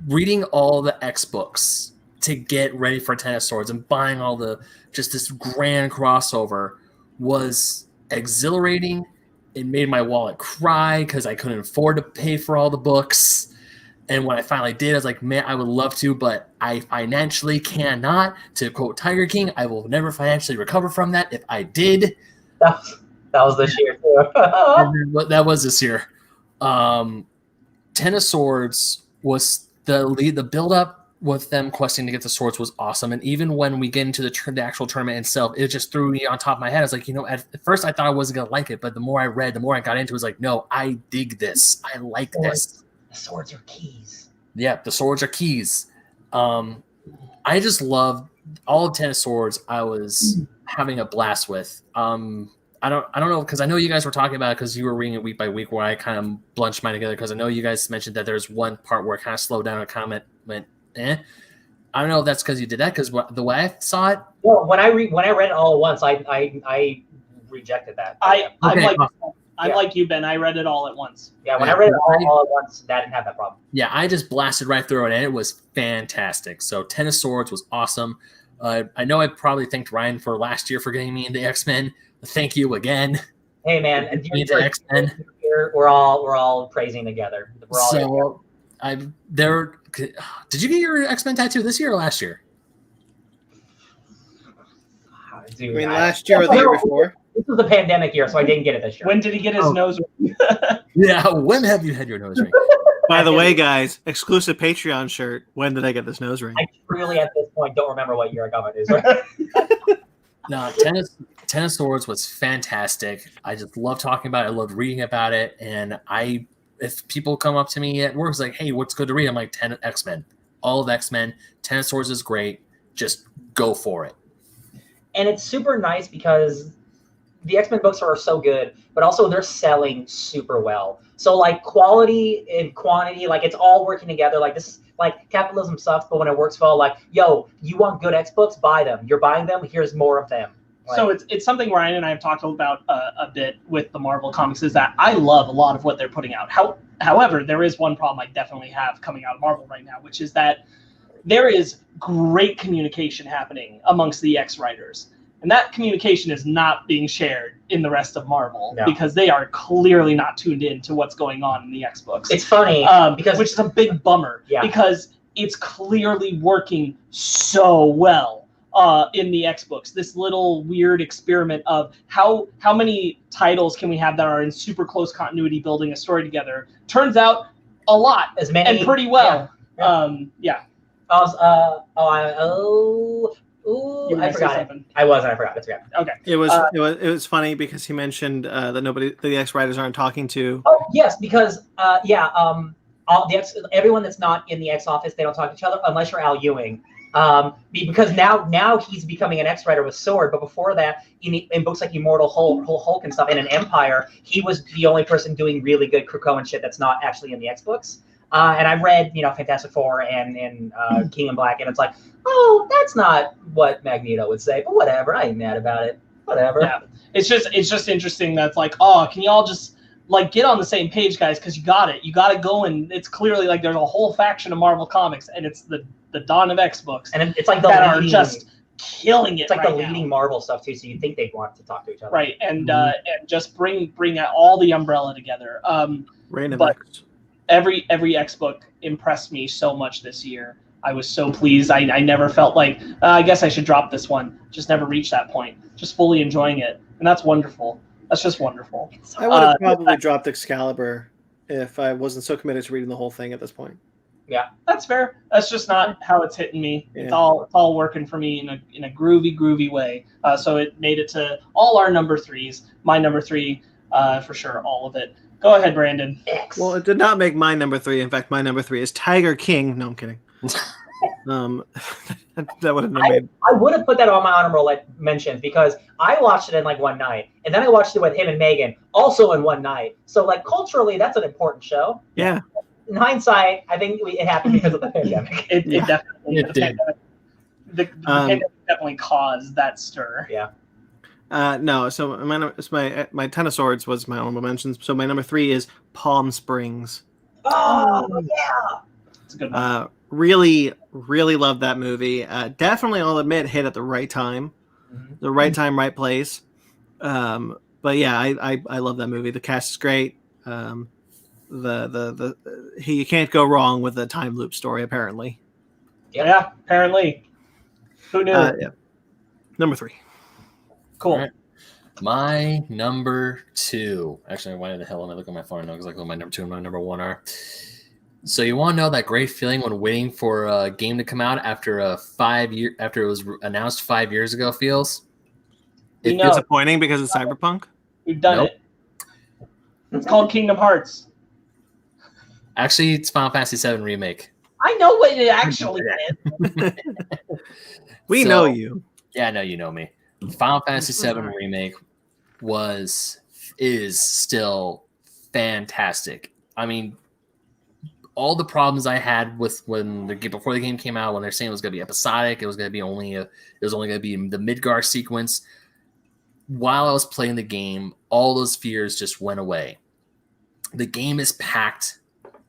reading all the X books to get ready for Ten of Swords and buying all this grand crossover was exhilarating. It made my wallet cry because I couldn't afford to pay for all the books. And when I finally did, I was like, man, I would love to, but I financially cannot. To quote Tiger King, I will never financially recover from that if I did. That was this year, too. That was this year. Ten of Swords was the build-up with them questing to get the swords was awesome. And even when we get into the actual tournament itself, it just threw me on top of my head. I was like, at first I thought I wasn't going to like it, but the more I read, the more I got into it, I was like, no, I dig this. I like this. The swords are keys. Yeah, the swords are keys. I just love all of Ten of Swords. I was having a blast with. I don't know, because I know you guys were talking about it because you were reading it week by week, where I kind of bunched mine together because I know you guys mentioned that there's one part where it kind of slowed down and kind of went, eh. I don't know if that's because you did that, because the way I saw it. Well, when I read it all at once, I rejected that. I'm like you, Ben. I read it all at once. Yeah, when I read it all at once, I didn't have that problem. Yeah, I just blasted right through it, and it was fantastic. So Ten of Swords was awesome. I know I probably thanked Ryan for last year for getting me into X-Men. Thank you again. Hey, man. And X-Men. We're all praising together. Did you get your X-Men tattoo this year or last year? You mean last year or the year before? This was the pandemic year, so I didn't get it this year. When did he get his nose ring? Yeah, when have you had your nose ring? By the way, guys, exclusive Patreon shirt. When did I get this nose ring? I truly, at this point, don't remember what year I got my nose ring. No, Ten of Swords was fantastic. I just love talking about it. I love reading about it. And if people come up to me at work, it's like, hey, what's good to read? I'm like, X-Men. All of X-Men. Ten of Swords is great. Just go for it. And it's super nice because the X-Men books are so good, but also they're selling super well. So like quality and quantity, like it's all working together. Like this is like capitalism sucks, but when it works well, like, yo, you want good X books? Buy them. You're buying them. Here's more of them. Like, so it's something Ryan and I have talked about a bit with the Marvel comics, is that I love a lot of what they're putting out. However, there is one problem I definitely have coming out of Marvel right now, which is that there is great communication happening amongst the X writers. And that communication is not being shared in the rest of Marvel because they are clearly not tuned in to what's going on in the X books. It's funny because which is a big bummer because it's clearly working so well in the X books. This little weird experiment of how many titles can we have that are in super close continuity building a story together turns out a lot, as many, and pretty well. I forgot it. I forgot. That's right. Okay. It was funny because he mentioned that the X writers aren't talking to. Oh yes, because everyone that's not in the X office, they don't talk to each other unless you're Al Ewing. Because now he's becoming an X writer with Sword, but before that, in books like Immortal Hulk and stuff, and in Empire, he was the only person doing really good Krakoan shit that's not actually in the X books. And I've read, Fantastic Four and King in Black, and it's like, oh, that's not what Magneto would say, but whatever. I ain't mad about it. Whatever. Yeah, it's just interesting. That's like, oh, can you all just get on the same page, guys? Because you got it. You got to go, and it's clearly like there's a whole faction of Marvel Comics, and it's the Dawn of X books, and it's like that are just killing it. It's like the leading Marvel stuff too, so you'd think they'd want to talk to each other, right? And and just bring out all the umbrella together. But every X book impressed me so much this year. I was so pleased. I never felt like I guess I should drop this one. Just never reached that point. Just fully enjoying it, and that's wonderful. That's just wonderful. I would have probably dropped Excalibur if I wasn't so committed to reading the whole thing at this point. Yeah, that's fair. That's just not how it's hitting me. Yeah. It's all working for me in a groovy way. So it made it to all our number threes. My number three, for sure, all of it. Go ahead, Brandon. X. Well, it did not make my number three. In fact, my number three is Tiger King. No, I'm kidding. That would have made. I would have put that on my honorable mentions because I watched it in one night, and then I watched it with him and Megan also in one night. So culturally, that's an important show. Yeah. In hindsight, I think it happened because of the pandemic. It definitely did. The pandemic definitely caused that stir. Yeah. No, so my Ten of Swords was my honorable mentions. So my number three is Palm Springs. Oh yeah, it's a good one. Really loved that movie. Definitely, I'll admit, hit at the right time, the right time, right place. But yeah, I love that movie. The cast is great. You can't go wrong with the time loop story. Apparently. Yeah, apparently. Who knew? Yeah. Number three. Cool. Right. My number two. Actually, why the hell am I looking at my phone? I know exactly what my number two and my number one are. So you want to know that great feeling when waiting for a game to come out after after it was announced 5 years ago feels? It's disappointing because it's Cyberpunk. We've done it. It's called Kingdom Hearts. Actually, it's Final Fantasy VII Remake. I know what it actually is. We know you. Yeah, I know you know me. Final Fantasy VII Remake is still fantastic. I mean, all the problems I had with before the game came out, when they're saying it was going to be episodic, it was only going to be the Midgar sequence. While I was playing the game, all those fears just went away. The game is packed.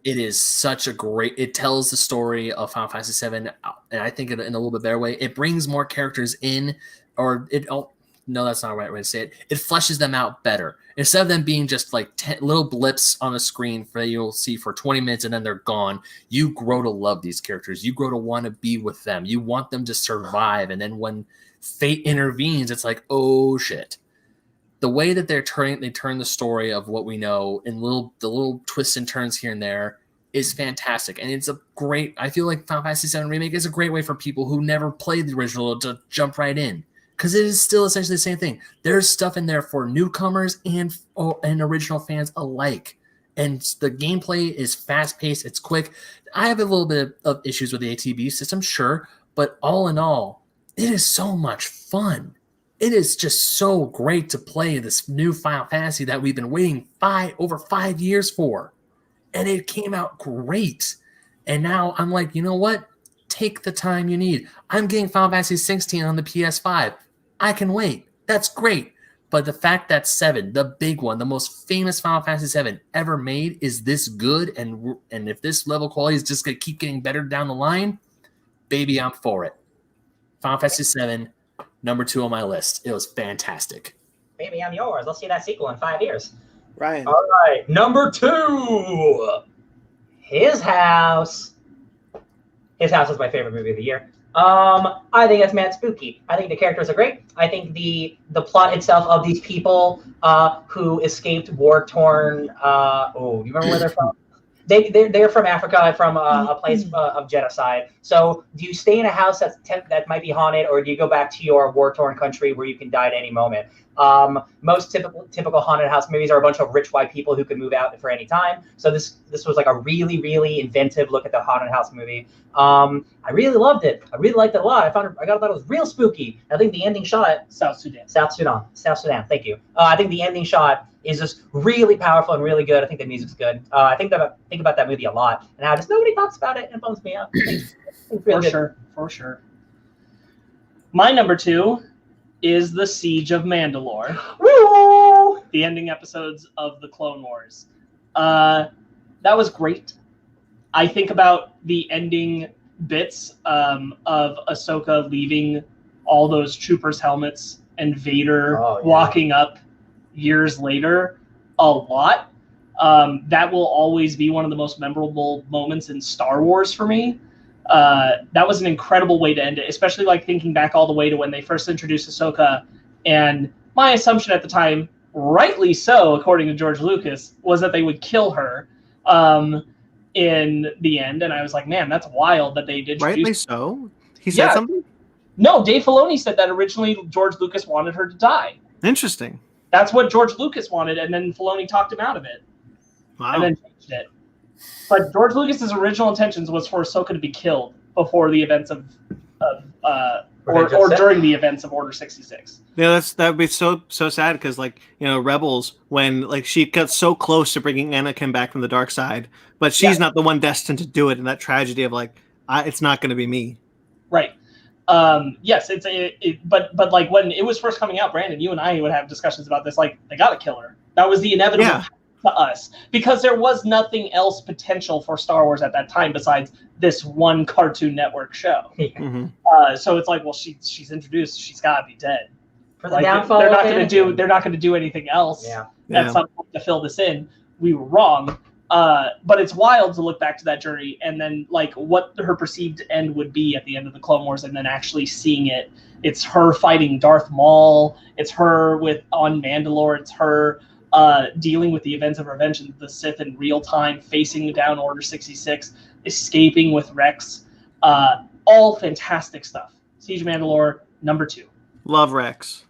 It is such a great. It tells the story of Final Fantasy VII, and I think in a little bit better way. It brings more characters in, or it. Oh, no, that's not the right way to say it. It fleshes them out better instead of them being just 10 little blips on a screen that you'll see for 20 minutes and then they're gone. You grow to love these characters. You grow to want to be with them. You want them to survive, and then when fate intervenes, it's like, oh shit. The way that they turn the story of what we know in the little twists and turns here and there is fantastic. And it's a great, I feel like Final Fantasy VII Remake is a great way for people who never played the original to jump right in. Because it is still essentially the same thing. There's stuff in there for newcomers and original fans alike. And the gameplay is fast-paced. It's quick. I have a little bit of issues with the ATB system, sure. But all in all, it is so much fun. It is just so great to play this new Final Fantasy that we've been waiting over 5 years for. And it came out great. And now I'm like, you know what? Take the time you need. I'm getting Final Fantasy 16 on the PS5. I can wait. That's great. But the fact that 7, the big one, the most famous Final Fantasy 7 ever made, is this good, and if this level quality is just going to keep getting better down the line, baby, I'm for it. Final Fantasy 7, number 2 on my list. It was fantastic. Baby, I'm yours. Let's see that sequel in 5 years. Ryan. All right, number 2. His House. His House is my favorite movie of the year. I think it's mad spooky. I think the characters are great. I think the plot itself of these people who escaped war-torn. You remember where they're from? They're from Africa, from a place of genocide. So do you stay in a house that might be haunted, or do you go back to your war-torn country where you can die at any moment? Most typical haunted house movies are a bunch of rich white people who can move out for any time. So this was like a really, really inventive look at the haunted house movie. I really loved it. I really liked it a lot. I thought it was real spooky. I think the ending shot. South Sudan. Thank you. I think the ending shot is just really powerful and really good. I think the music's good. I think about that movie a lot, and how just nobody talks about it, and it bums me out. For sure. My number 2 is The Siege of Mandalore. Woo! The ending episodes of the Clone Wars. That was great. I think about the ending bits of Ahsoka leaving all those troopers' helmets and Vader walking up years later a lot. That will always be one of the most memorable moments in Star Wars for me. That was an incredible way to end it, especially like thinking back all the way to when they first introduced Ahsoka. And my assumption at the time, rightly so, according to George Lucas, was that they would kill her in the end. And I was like, man, that's wild that they did. Rightly so? He said something? No, Dave Filoni said that originally George Lucas wanted her to die. Interesting. That's what George Lucas wanted, and then Filoni talked him out of it. Wow. And then changed it. But George Lucas's original intentions was for Ahsoka to be killed before the events of during the events of Order 66. Yeah, that would be so sad because, like, you know, Rebels, when like she got so close to bringing Anakin back from the dark side, but she's not the one destined to do it, and that tragedy of like, it's not going to be me. Right. Yes, but like when it was first coming out, Brandon, you and I would have discussions about this. Like, they got to kill her. That was the inevitable to us, because there was nothing else potential for Star Wars at that time besides this one Cartoon Network show. Mm-hmm. So it's like, well, she's introduced, she's got to be dead. For the downfall, they're not going to do anything else at some point to fill this in. We were wrong. But it's wild to look back to that journey and then like what her perceived end would be at the end of the Clone Wars, and then actually seeing it. It's her fighting Darth Maul. It's her on Mandalore. It's her dealing with the events of Revenge of the Sith in real time, facing down Order 66, escaping with Rex. All fantastic stuff. Siege of Mandalore, number 2. Love Rex.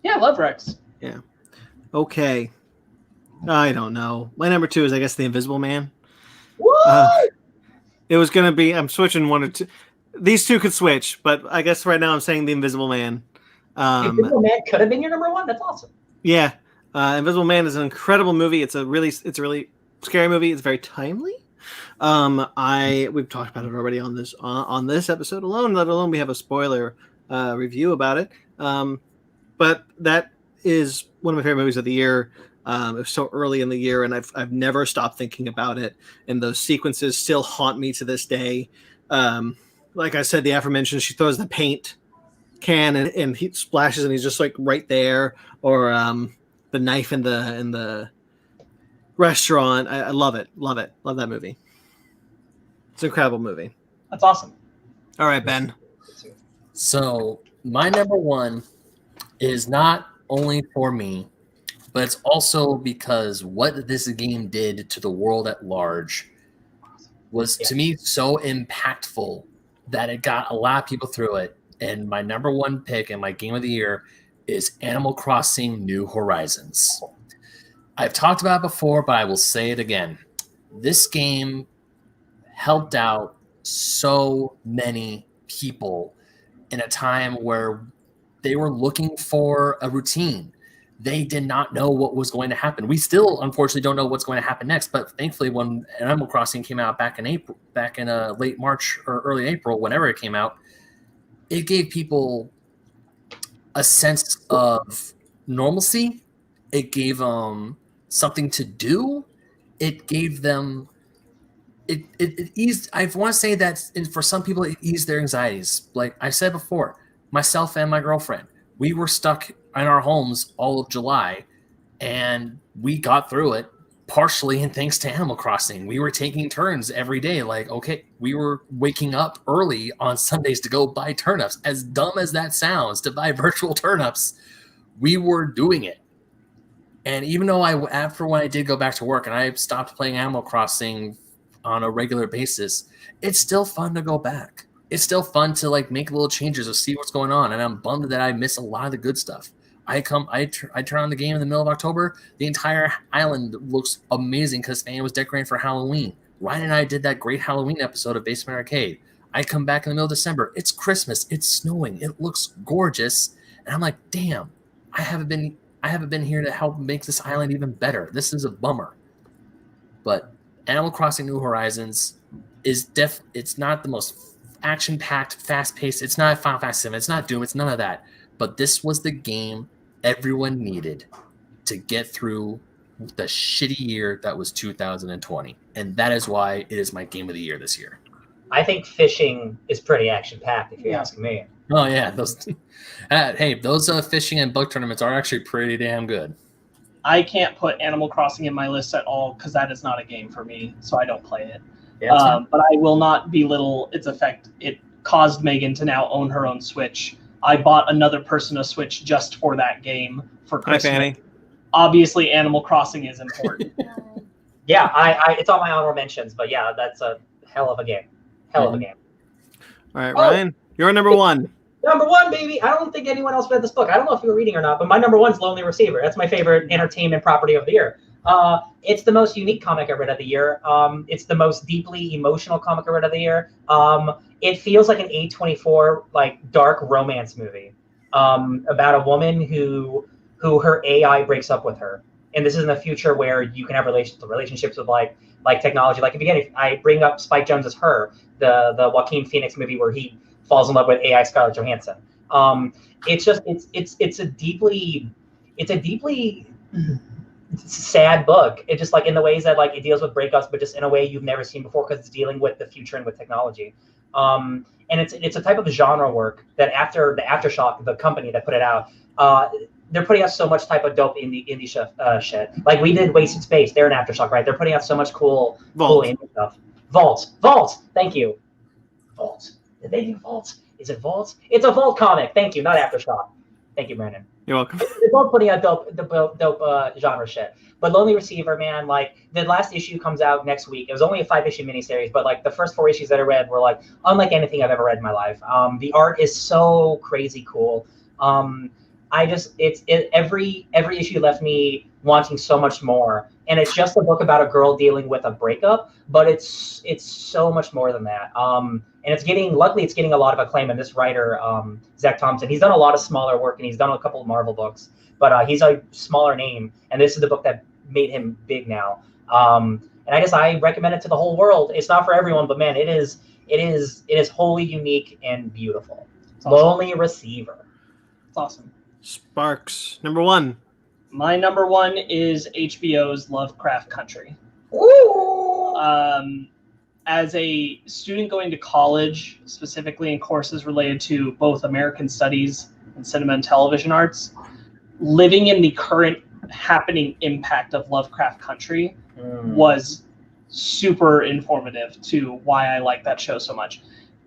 Yeah, love Rex. Yeah. Okay. I don't know. My number 2 is, I guess, The Invisible Man. What? It was going to be, I'm switching one or two. These two could switch, but I guess right now I'm saying The Invisible Man. Invisible Man could have been your number 1? That's awesome. Yeah. Invisible Man is an incredible movie. It's a really scary movie. It's very timely. We've talked about it already on this episode alone, let alone we have a spoiler review about it. But that is one of my favorite movies of the year. It was so early in the year, and I've never stopped thinking about it. And those sequences still haunt me to this day. Like I said, the aforementioned, she throws the paint can and he splashes, and he's just like right there. Or the knife in the restaurant. I love it. Love that movie. It's an incredible movie. That's awesome. All right, Ben. So my number 1 is not only for me, but it's also because what this game did to the world at large was, to me, so impactful that it got a lot of people through it. And my number 1 pick and my game of the year is Animal Crossing New Horizons. I've talked about it before, but I will say it again. This game helped out so many people in a time where they were looking for a routine. They did not know what was going to happen. We still, unfortunately, don't know what's going to happen next. But thankfully, when Animal Crossing came out back in late March or early April, whenever it came out, it gave people a sense of normalcy. It gave them something to do. It gave them it eased. I want to say that for some people, it eased their anxieties. Like I said before, myself and my girlfriend, we were stuck in our homes all of July, and we got through it partially and thanks to Animal Crossing. We were taking turns every day. Like, okay, we were waking up early on Sundays to go buy turnips. As dumb as that sounds, to buy virtual turnips, we were doing it. And even though after when I did go back to work and I stopped playing Animal Crossing on a regular basis, it's still fun to go back. It's still fun to like make little changes or see what's going on. And I'm bummed that I miss a lot of the good stuff. I turn on the game in the middle of October. The entire island looks amazing because Fan was decorating for Halloween. Ryan and I did that great Halloween episode of Basement Arcade. I come back in the middle of December. It's Christmas. It's snowing. It looks gorgeous. And I'm like, damn, I haven't been here to help make this island even better. This is a bummer. But Animal Crossing New Horizons is it's not the most action-packed, fast-paced. It's not Final Fantasy 7. It's not Doom. It's none of that. But this was the game everyone needed to get through the shitty year that was 2020. And that is why it is my game of the year this year. I think fishing is pretty action-packed, if you're asking me. Oh, yeah. Those fishing and bug tournaments are actually pretty damn good. I can't put Animal Crossing in my list at all because that is not a game for me, so I don't play it. Yeah, but I will not belittle its effect. It caused Megan to now own her own Switch. I bought another person a Switch just for that game for Christmas. Hi, Fanny. Obviously, Animal Crossing is important. Yeah, it's on my honorable mentions, but yeah, that's a hell of a game. Hell of a game. All right, Ryan, you're number one. Number one, baby. I don't think anyone else read this book. I don't know if you were reading or not, but my number one is Lonely Receiver. That's my favorite entertainment property of the year. It's the most unique comic I read of the year. It's the most deeply emotional comic I read of the year. It feels like an A24 like dark romance movie about a woman who her AI breaks up with her, and this is in the future where you can have relationships with like technology. Like if I bring up Spike Jonze's Her, the Joaquin Phoenix movie where he falls in love with AI Scarlett Johansson. It's a deeply sad book. It's just like in the ways that like it deals with breakups, but just in a way you've never seen before because it's dealing with the future and with technology. And it's a type of genre work that after the Aftershock, the company that put it out, they're putting out so much type of dope indie shit. Like we did Wasted Space. They're an Aftershock, right? They're putting out so much cool indie stuff. Vault. Thank you. Vault. Did they do Vault? Is it Vault? It's a Vault comic. Thank you, not Aftershock. Thank you, Brandon. You're welcome. They're both putting out dope genre shit. But Lonely Receiver, man, like the last issue comes out next week. It was only a 5-issue miniseries, but like the first 4 issues that I read were like unlike anything I've ever read in my life. The art is so crazy cool. Every issue left me wanting so much more. And it's just a book about a girl dealing with a breakup, but it's so much more than that. And it's getting a lot of acclaim. And this writer, Zach Thompson, he's done a lot of smaller work and he's done a couple of Marvel books, but he's a smaller name. And this is the book that made him big now. And I recommend it to the whole world. It's not for everyone, but man, it is wholly unique and beautiful. Awesome. Lonely Receiver. It's awesome. Sparks, number one. My number one is HBO's Lovecraft Country. Ooh. As a student going to college, specifically in courses related to both American Studies and Cinema and Television Arts, living in the current happening impact of Lovecraft Country was super informative to why I like that show so much.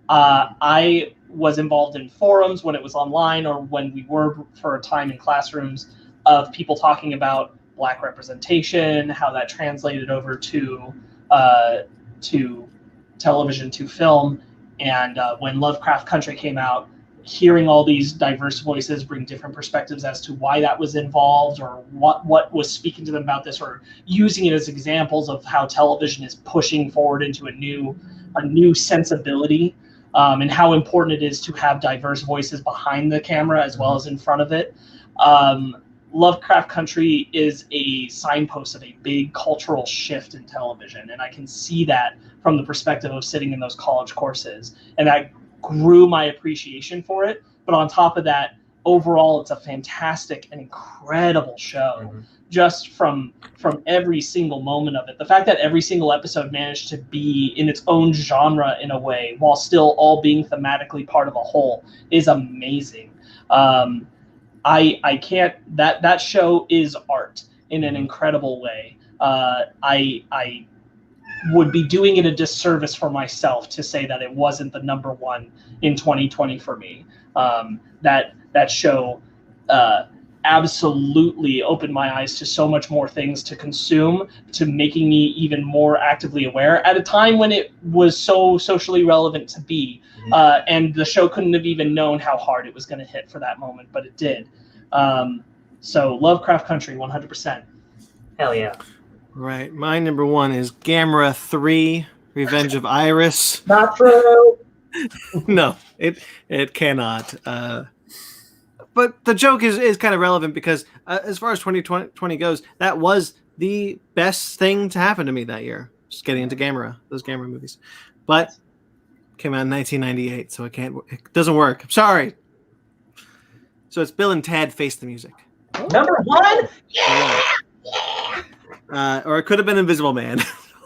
I was involved in forums when it was online or when we were for a time in classrooms of people talking about Black representation, how that translated over to television, to film. And when Lovecraft Country came out, hearing all these diverse voices bring different perspectives as to why that was involved or what was speaking to them about this, or using it as examples of how television is pushing forward into a new sensibility, and how important it is to have diverse voices behind the camera as well as in front of it. Lovecraft Country is a signpost of a big cultural shift in television, and I can see that from the perspective of sitting in those college courses, and that grew my appreciation for it. But on top of that, overall, it's a fantastic and incredible show, just from every single moment of it. The fact that every single episode managed to be in its own genre in a way, while still all being thematically part of a whole, is amazing. I can't. That show is art in an incredible way. I would be doing it a disservice for myself to say that it wasn't the number one in 2020 for me. That show absolutely opened my eyes to so much more things to consume, to making me even more actively aware at a time when it was so socially relevant to be. And the show couldn't have even known how hard it was going to hit for that moment, but it did. So Lovecraft Country, 100%. Hell yeah. Right. My number one is Gamera 3, Revenge of Iris. Not true. No, it cannot. But the joke is kind of relevant because as far as 2020 goes, that was the best thing to happen to me that year. Just getting into those Gamera movies. But came out in 1998, so it doesn't work. I'm sorry. So it's Bill and Ted Face the Music. Number one? Yeah. Or it could have been Invisible Man.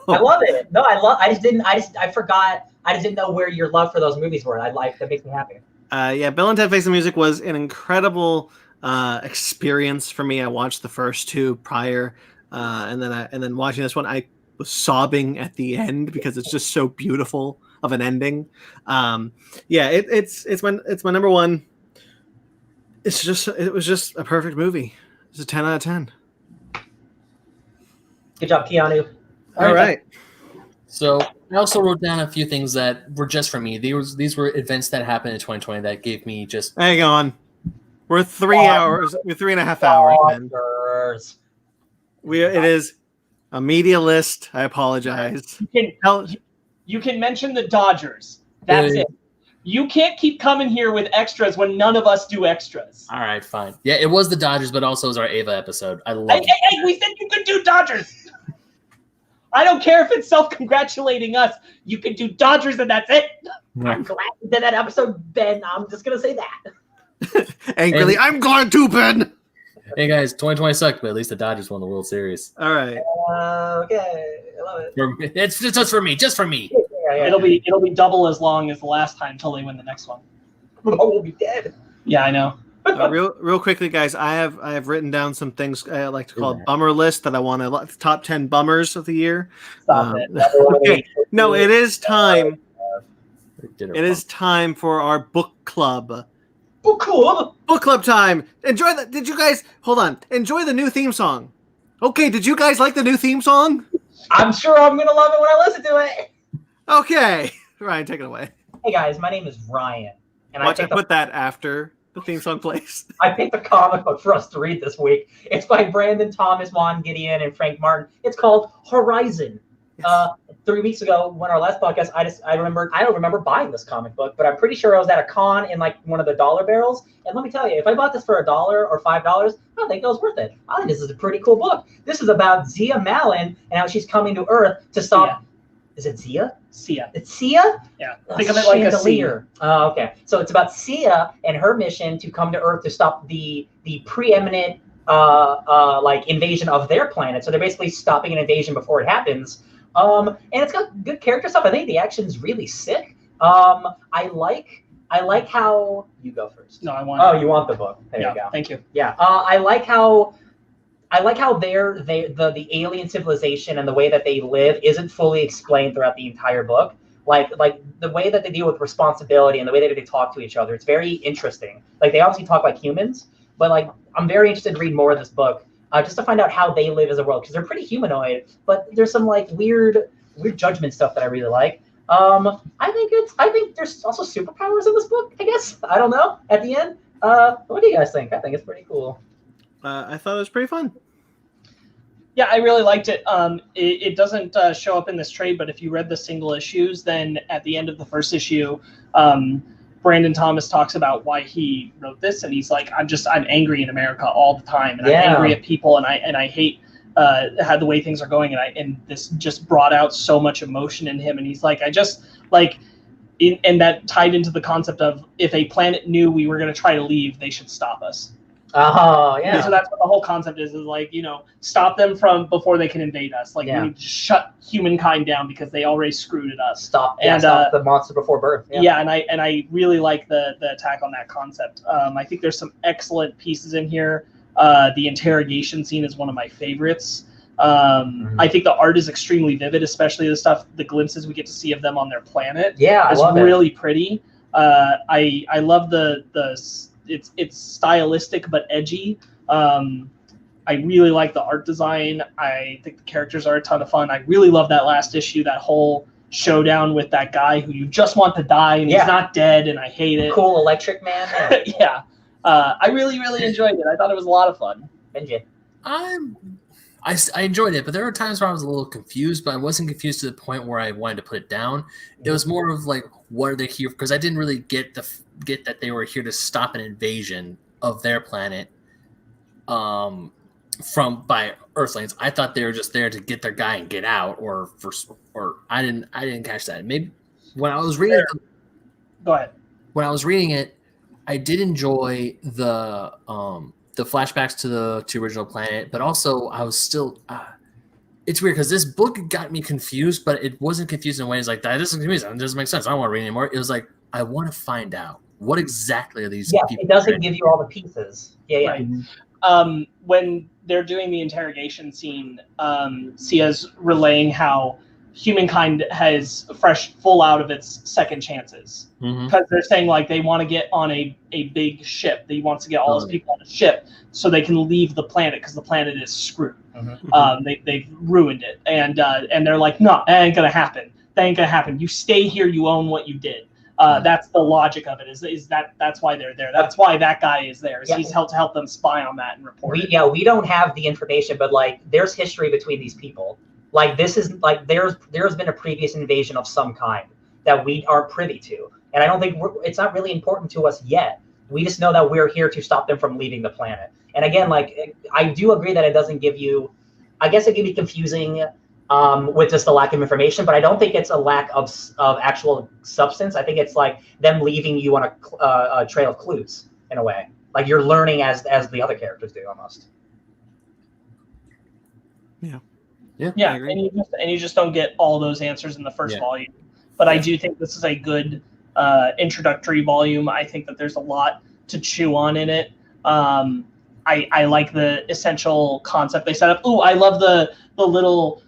I love it. No, I forgot. I just didn't know where your love for those movies were. That makes me happy. Yeah, Bill and Ted Face the Music was an incredible experience for me. I watched the first two prior, and then watching this one, I was sobbing at the end because it's just so beautiful of an ending. Yeah, it's my number one. It was just a perfect movie. It's a 10 out of 10. Good job, Keanu. All right. So I also wrote down a few things that were just for me. These were events that happened in 2020 that gave me just. Hang on. We're 3 hours. We're 3.5 hours, man. It is a media list. I apologize. You can mention the Dodgers. That's it. You can't keep coming here with extras when none of us do extras. All right, fine. Yeah, it was the Dodgers, but also it was our Ava episode. I love it. Hey, we said you could do Dodgers. I don't care if it's self-congratulating us. You can do Dodgers and that's it. Yeah. I'm glad you did that episode, Ben. I'm just going to say that. Angrily, I'm glad too, Ben. Hey, guys, 2020 sucked, but at least the Dodgers won the World Series. All right. Okay. I love it. It's just for me. Just for me. Yeah. It'll be double as long as the last time until they win the next one. We'll be dead. Yeah, I know. Real quickly, guys, I have written down some things I like to call a bummer list that I want to top 10 bummers of the year. Stop it. Okay. No, it is time. It is time for our book club. Book club. Book club time. Enjoy that. Did you guys hold on? Enjoy the new theme song. Okay. Did you guys like the new theme song? I'm sure I'm gonna love it when I listen to it. Okay, Ryan, take it away. Hey guys, my name is Ryan, and I put that after the theme song plays. I picked a comic book for us to read this week. It's by Brandon Thomas, Juan Gideon, and Frank Martin. It's called Horizon. Yes. 3 weeks ago, when our last podcast, I don't remember buying this comic book, but I'm pretty sure I was at a con in like one of the dollar barrels. And let me tell you, if I bought this for $1 or $5, I think it was worth it. I think this is a pretty cool book. This is about Zia Malin and how she's coming to Earth to stop. Yeah. Is it Sia? Sia. It's Sia? Yeah. Think of it like a chandelier. Oh, okay. So it's about Sia and her mission to come to Earth to stop the preeminent like invasion of their planet. So they're basically stopping an invasion before it happens. And it's got good character stuff. I think the action's really sick. I like how you go first. No, I want. Oh, you want the book? There you go. Thank you. Yeah. I like how the alien civilization and the way that they live isn't fully explained throughout the entire book. Like the way that they deal with responsibility and the way that they talk to each other, it's very interesting. Like they obviously talk like humans, but like I'm very interested to read more of this book just to find out how they live as a world, because they're pretty humanoid, but there's some like weird judgment stuff that I really like. I think there's also superpowers in this book, I guess. I don't know. At the end, what do you guys think? I think it's pretty cool. I thought it was pretty fun. Yeah, I really liked it. It doesn't show up in this trade, but if you read the single issues, then at the end of the first issue, Brandon Thomas talks about why he wrote this, and he's like, I'm angry in America all the time, and I'm angry at people, and I hate how the way things are going, and this just brought out so much emotion in him, and he's like, I just like and that tied into the concept of if a planet knew we were going to try to leave, they should stop us. Oh, yeah. And so that's what the whole concept is like, stop them from before they can invade us. Like, we need to shut humankind down because they already screwed at us. Stop the monster before birth. Yeah, and I really like the attack on that concept. I think there's some excellent pieces in here. The interrogation scene is one of my favorites. I think the art is extremely vivid, especially the glimpses we get to see of them on their planet. Yeah, it's really pretty. I love it's stylistic but edgy. I really like the art design. I think the characters are a ton of fun. I really love that last issue, that whole showdown with that guy who you just want to die and he's not dead, and I hate it. Cool electric man. Yeah. I really, really enjoyed it. I thought it was a lot of fun. Benji. I enjoyed it, but there were times where I was a little confused, but I wasn't confused to the point where I wanted to put it down. It was more of like, what are they here? Because I didn't really get that they were here to stop an invasion of their planet by Earthlings. I thought they were just there to get their guy and get out, or I didn't catch that. Maybe when I was reading it, go ahead. When I was reading it, I did enjoy the flashbacks to the original planet, but also I was still it's weird because this book got me confused, but it wasn't confused in ways like that. This doesn't make sense. I don't want to read anymore. It was like, I want to find out what exactly are these people. It doesn't give you all the pieces. Yeah. Right. When they're doing the interrogation scene, Sia's relaying how humankind has full out of its second chances, because they're saying like they want to get on a big ship. They want to get all those people on a ship so they can leave the planet, because the planet is screwed. They've ruined it, and they're like, no, that ain't gonna happen. That ain't gonna happen. You stay here. You own what you did. That's the logic of it. That's why they're there. That's why that guy is there. He's helped them spy on that and report. We don't have the information, but like there's history between these people. Like this is like there's been a previous invasion of some kind that we aren't privy to, and I don't think it's not really important to us yet. We just know that we're here to stop them from leaving the planet. And again, like I do agree that it doesn't give you, I guess it can be confusing with just the lack of information, but I don't think it's a lack of actual substance. I think it's like them leaving you on a trail of clues in a way, like you're learning as the other characters do almost. Yeah, and you just don't get all those answers in the first volume. But I do think this is a good introductory volume. I think that there's a lot to chew on in it. I like the essential concept they set up. Ooh, I love the little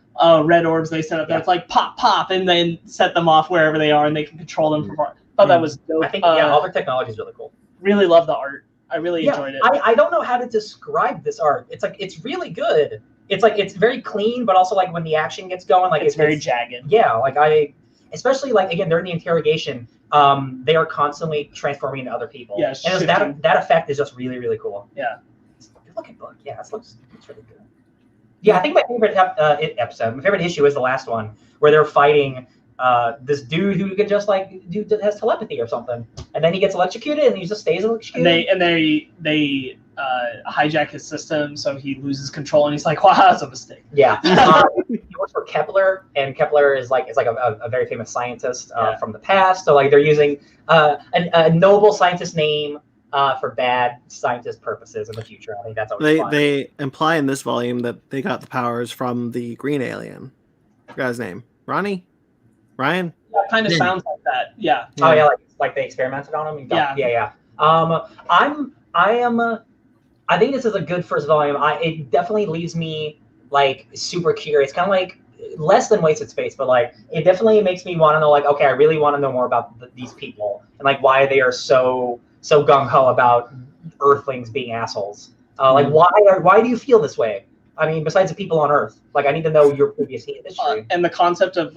red orbs they set up. That's like pop, pop, and then set them off wherever they are, and they can control them from far. Thought that was dope. I think all their technology is really cool. Really love the art. I really enjoyed it. I don't know how to describe this art. It's like it's really good. It's like it's very clean, but also like when the action gets going, like it's very jagged. Yeah, like especially like again during the interrogation, they are constantly transforming into other people. Yeah, and that effect is just really, really cool. Yeah, it's a good looking book. Yeah, it looks really good. Yeah, I think my favorite my favorite issue is the last one where they're fighting this dude who could just has telepathy or something, and then he gets electrocuted and he just stays electrocuted. And they hijack his system, so he loses control, and he's like, "Wow, that's a mistake." Yeah, he works for Kepler, and Kepler is like a very famous scientist from the past. So like they're using a noble scientist name for bad scientist purposes in the future. I think that's always fun. They imply in this volume that they got the powers from the green alien. I forgot his name. Ryan? Yeah, kind of sounds like that. Yeah. Oh yeah, like they experimented on him. Yeah. I think this is a good first volume. It definitely leaves me like super curious, kind of like less than Wasted Space, but like it definitely makes me want to know, like, okay, I really want to know more about these people and like why they are so gung ho about Earthlings being assholes. Like why do you feel this way? I mean, besides the people on Earth, like I need to know your previous history. And the concept of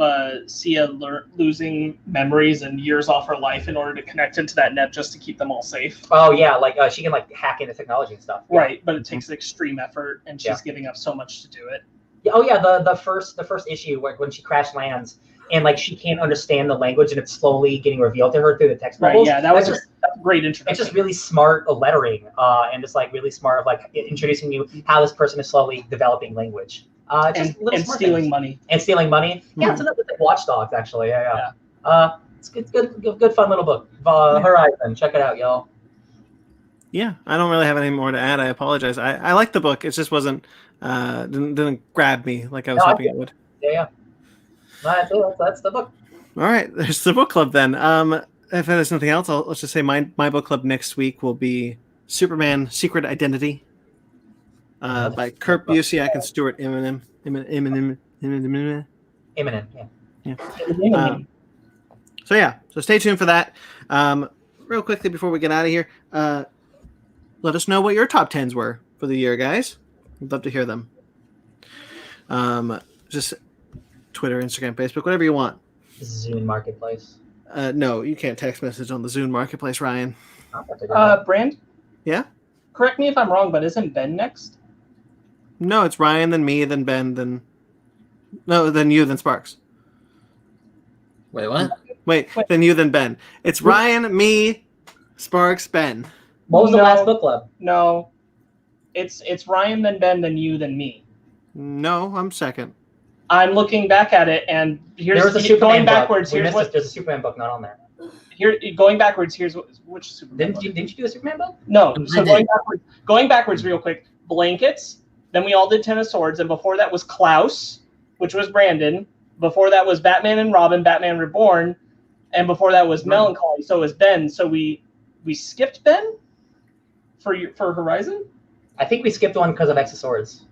Sia losing memories and years off her life in order to connect into that net just to keep them all safe. Oh yeah, like she can like hack into technology and stuff. Right, but it takes extreme effort, and she's giving up so much to do it. Yeah, oh yeah, the first issue when she crash lands and like she can't understand the language and it's slowly getting revealed to her through the text bubbles. Right, yeah, that's just great introduction. It's just really smart lettering, and just like really smart of like introducing you how this person is slowly developing language. And stealing money. And stealing money. Yeah, it's like Watch Dogs actually. Yeah. It's good, fun little book. Horizon, check it out, y'all. Yeah, I don't really have any more to add. I apologize. I like the book. It just wasn't didn't grab me like I was hoping it would. Yeah. That's the book. All right, there's the book club then. If there's nothing else, let's just say my book club next week will be Superman: Secret Identity by Kurt Busiek and Stuart Immonen. Imminent, yeah. So stay tuned for that. Real quickly before we get out of here, let us know what your top 10s were for the year, guys. We'd love to hear them. Just Twitter, Instagram, Facebook, whatever you want. Zune Marketplace. No, you can't text message on the Zune Marketplace, Ryan. Brand? Yeah? Correct me if I'm wrong, but isn't Ben next? No, it's Ryan, then me, then Ben, then you, then Sparks. Wait, what? Wait, then you, then Ben. It's Ryan, me, Sparks, Ben. What was the last book club? No. It's Ryan, then Ben, then you, then me. No, I'm second. I'm looking back at it, and here's a Superman going book. backwards. There's a Superman book not on there. Here, going backwards. Here's which Superman. Didn't you do a Superman book? No. So going backwards, real quick. Blankets. Then we all did Ten of Swords, and before that was Klaus, which was Brandon. Before that was Batman and Robin, Batman Reborn, and before that was Melancholy. So it was Ben. So we skipped Ben for Horizon. I think we skipped one because of X of Swords.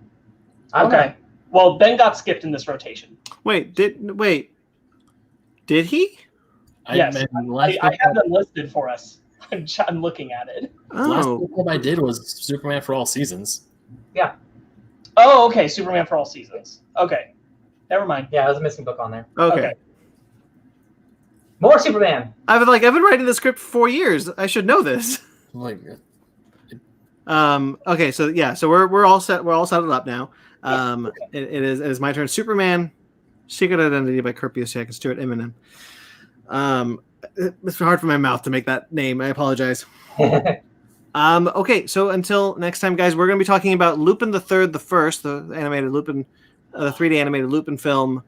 I don't know. Well, Ben got skipped in this rotation. Did he? Yes, I have them listed for us. I'm looking at it. Last book I did was Superman for All Seasons. Yeah. Oh, okay. Superman for All Seasons. Okay. Never mind. Yeah, there's a missing book on there. Okay. More Superman. I've been writing the script for 4 years. I should know this. Okay, so we're all set. We're all settled up now. It is my turn. Superman: Secret Identity by Kurt Busiek and Stuart Immonen. It's hard for my mouth to make that name. I apologize. Okay, so until next time, guys, we're going to be talking about Lupin the Third, the First, the animated Lupin, the 3D animated Lupin film,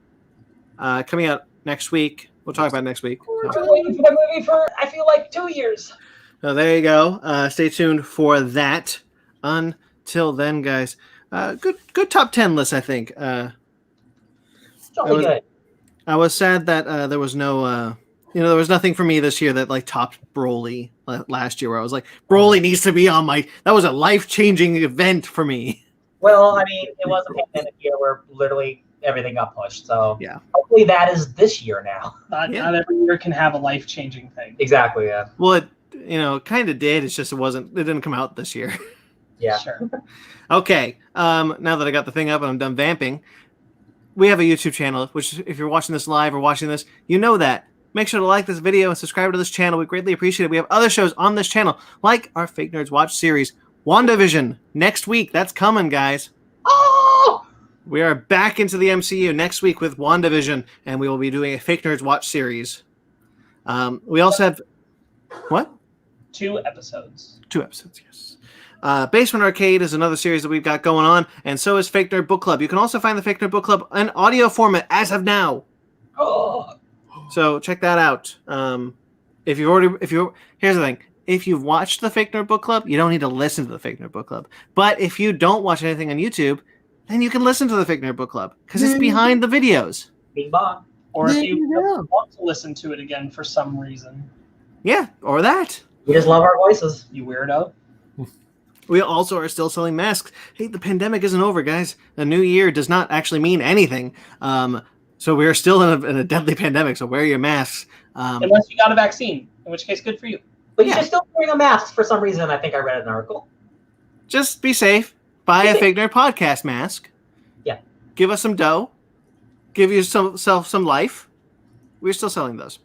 coming out next week. We'll talk about it next week. I've been waiting for the movie for, I feel like, 2 years. So there you go. Stay tuned for that. Until then, guys, good top 10 list, I think. Good. I was sad that there was no, there was nothing for me this year that like topped Broly last year, where I was like, Broly needs to be on that was a life-changing event for me. Well, I mean, it was a pandemic year where literally everything got pushed. So yeah, hopefully that is this year now. Not every year can have a life-changing thing. Exactly. Yeah. Well, it kind of did. It's just it didn't come out this year. Yeah. Sure. Okay. Now that I got the thing up and I'm done vamping, we have a YouTube channel, which if you're watching this live or watching this, you know that. Make sure to like this video and subscribe to this channel. We greatly appreciate it. We have other shows on this channel, like our Fake Nerds Watch series, WandaVision, next week. That's coming, guys. Oh! We are back into the MCU next week with WandaVision, and we will be doing a Fake Nerds Watch series. We also have... What? 2 episodes. 2 episodes, yes. Basement Arcade is another series that we've got going on, and so is Fake Nerd Book Club. You can also find the Fake Nerd Book Club in audio format as of now. Oh! So check that out. Here's the thing. If you've watched the Fake Nerd Book Club, you don't need to listen to the Fake Nerd Book Club. But if you don't watch anything on YouTube, then you can listen to the Fake Nerd Book Club because it's behind the videos. Bing bong. Or if you want to listen to it again for some reason. Yeah, or that. We just love our voices. You weirdo. We also are still selling masks. Hey, the pandemic isn't over, guys. A new year does not actually mean anything. So we are still in a deadly pandemic, so wear your masks. Unless you got a vaccine, in which case, good for you. But you're still wearing a mask for some reason. I think I read an article. Just be safe. Buy a Fake Nerd Podcast mask. Yeah. Give us some dough. Give yourself some life. We're still selling those.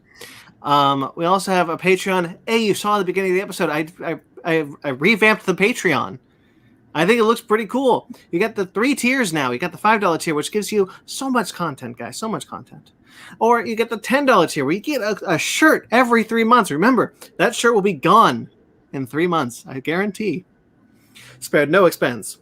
We also have a Patreon. Hey, you saw at the beginning of the episode, I revamped the Patreon. I think it looks pretty cool. You got the 3 tiers now. You got the $5 tier, which gives you so much content, guys. So much content. Or you get the $10 tier, where you get a shirt every 3 months. Remember, that shirt will be gone in 3 months. I guarantee. Spared no expense,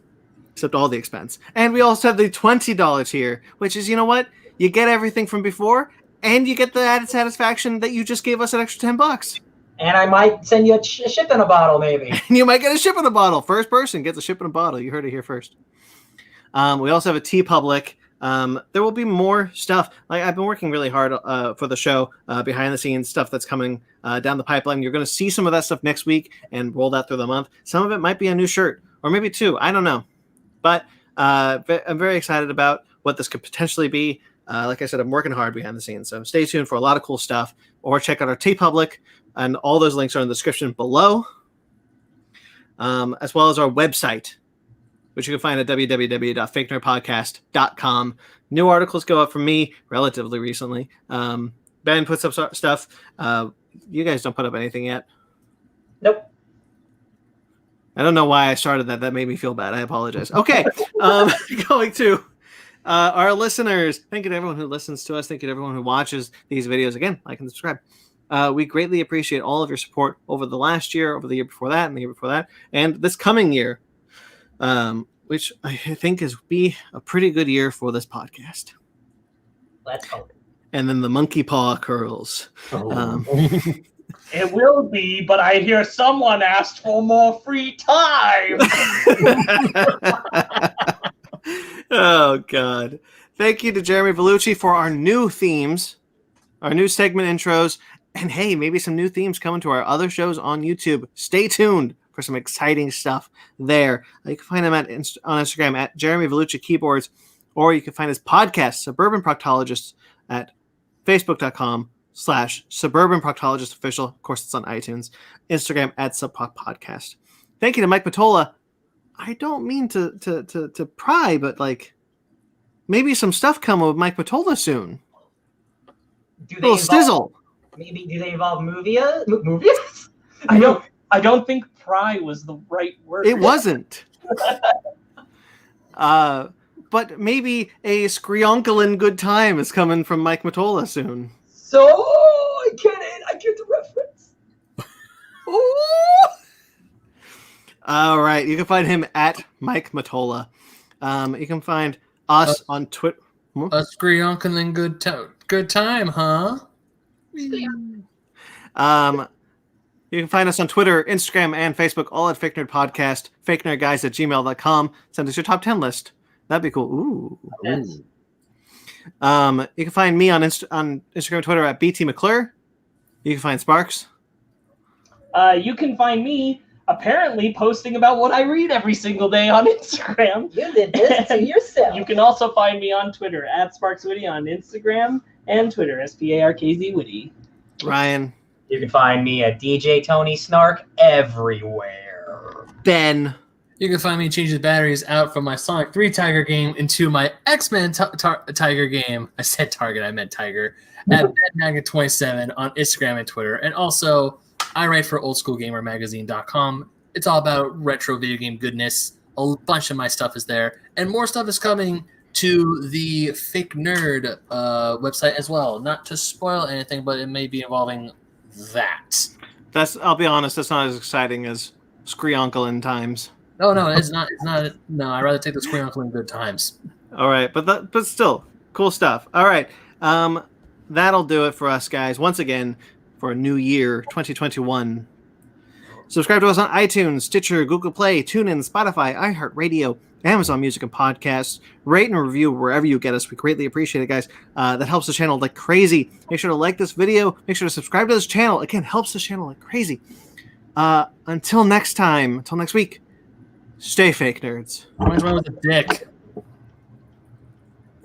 except all the expense. And we also have the $20 tier, which is, you know what? You get everything from before, And you get the added satisfaction that you just gave us an extra $10. And I might send you a ship in a bottle, maybe. And you might get a ship in a bottle. First person gets a ship in a bottle. You heard it here first. We also have a TeePublic. There will be more stuff. Like I've been working really hard for the show, behind the scenes stuff that's coming down the pipeline. You're going to see some of that stuff next week and roll that through the month. Some of it might be a new shirt or maybe two. I don't know. But I'm very excited about what this could potentially be. Like I said, I'm working hard behind the scenes. So stay tuned for a lot of cool stuff. Or check out our TeePublic. And all those links are in the description below. As well as our website, which you can find at www.fakenerdpodcast.com. New articles go up from me relatively recently. Ben puts up stuff. You guys don't put up anything yet. Nope. I don't know why I started that. That made me feel bad. I apologize. Okay. Going to our listeners. Thank you to everyone who listens to us. Thank you to everyone who watches these videos. Again, like and subscribe. We greatly appreciate all of your support over the last year, over the year before that, and the year before that, and this coming year, which I think is be a pretty good year for this podcast. Let's hope. And then the monkey paw curls. Oh. It will be, but I hear someone asked for more free time. Oh, God. Thank you to Jeremy Vellucci for our new themes, our new segment intros, and hey, maybe some new themes coming to our other shows on YouTube. Stay tuned for some exciting stuff there. You can find him on Instagram at Jeremy Vellucci Keyboards, or you can find his podcast, Suburban Proctologist, at facebook.com/Suburban Proctologist Official. Of course, it's on iTunes. Instagram at SubPoc Podcast. Thank you to Mike Matola. I don't mean to pry, but like maybe some stuff coming with Mike Matola soon. Do they Stizzle. Maybe do they involve movies? I don't think pry was the right word. It wasn't. But maybe a Screonkelin good time is coming from Mike Matola soon. So I get the reference. All right, you can find him at Mike Matola. You can find us on Twitter. A Screonkelin good time, huh? You can find us on Twitter, Instagram, and Facebook, all at Fake Nerd Podcast, fakenerdguys@gmail.com. Send us your top 10 list. That'd be cool. Ooh. Yes. You can find me on Instagram and Twitter at BT McClure. You can find Sparks. You can find me apparently posting about what I read every single day on Instagram. You did this to yourself. You can also find me on Twitter at SparksWitty on Instagram and Twitter, SparkzWitty. Ryan. You can find me at DJ Tony Snark everywhere. Ben. You can find me changing the batteries out from my Sonic 3 Tiger game into my X-Men Tiger game. I said Target, I meant Tiger. At BadMagnet27 on Instagram and Twitter. And also, I write for OldSchoolGamerMagazine.com. It's all about retro video game goodness. A bunch of my stuff is there. And more stuff is coming to the Fake Nerd website as well. Not to spoil anything, but it may be involving that. I'll be honest, that's not as exciting as Screonkelin times. No, it's not. It's not. No, I'd rather take the Screonkelin good times. All right, but still, cool stuff. All right, that'll do it for us, guys. Once again, for a new year, 2021. Subscribe to us on iTunes, Stitcher, Google Play, TuneIn, Spotify, iHeartRadio, Amazon Music and Podcasts. Rate and review wherever you get us. We greatly appreciate it, guys. That helps the channel like crazy. Make sure to like this video. Make sure to subscribe to this channel. Again, helps the channel like crazy. Until next time, until next week, stay fake, nerds. Mine's one with a dick.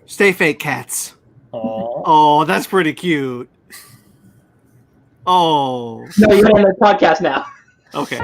Stay fake, cats. Aww. Oh, that's pretty cute. Oh. No, you're on the podcast now. Okay.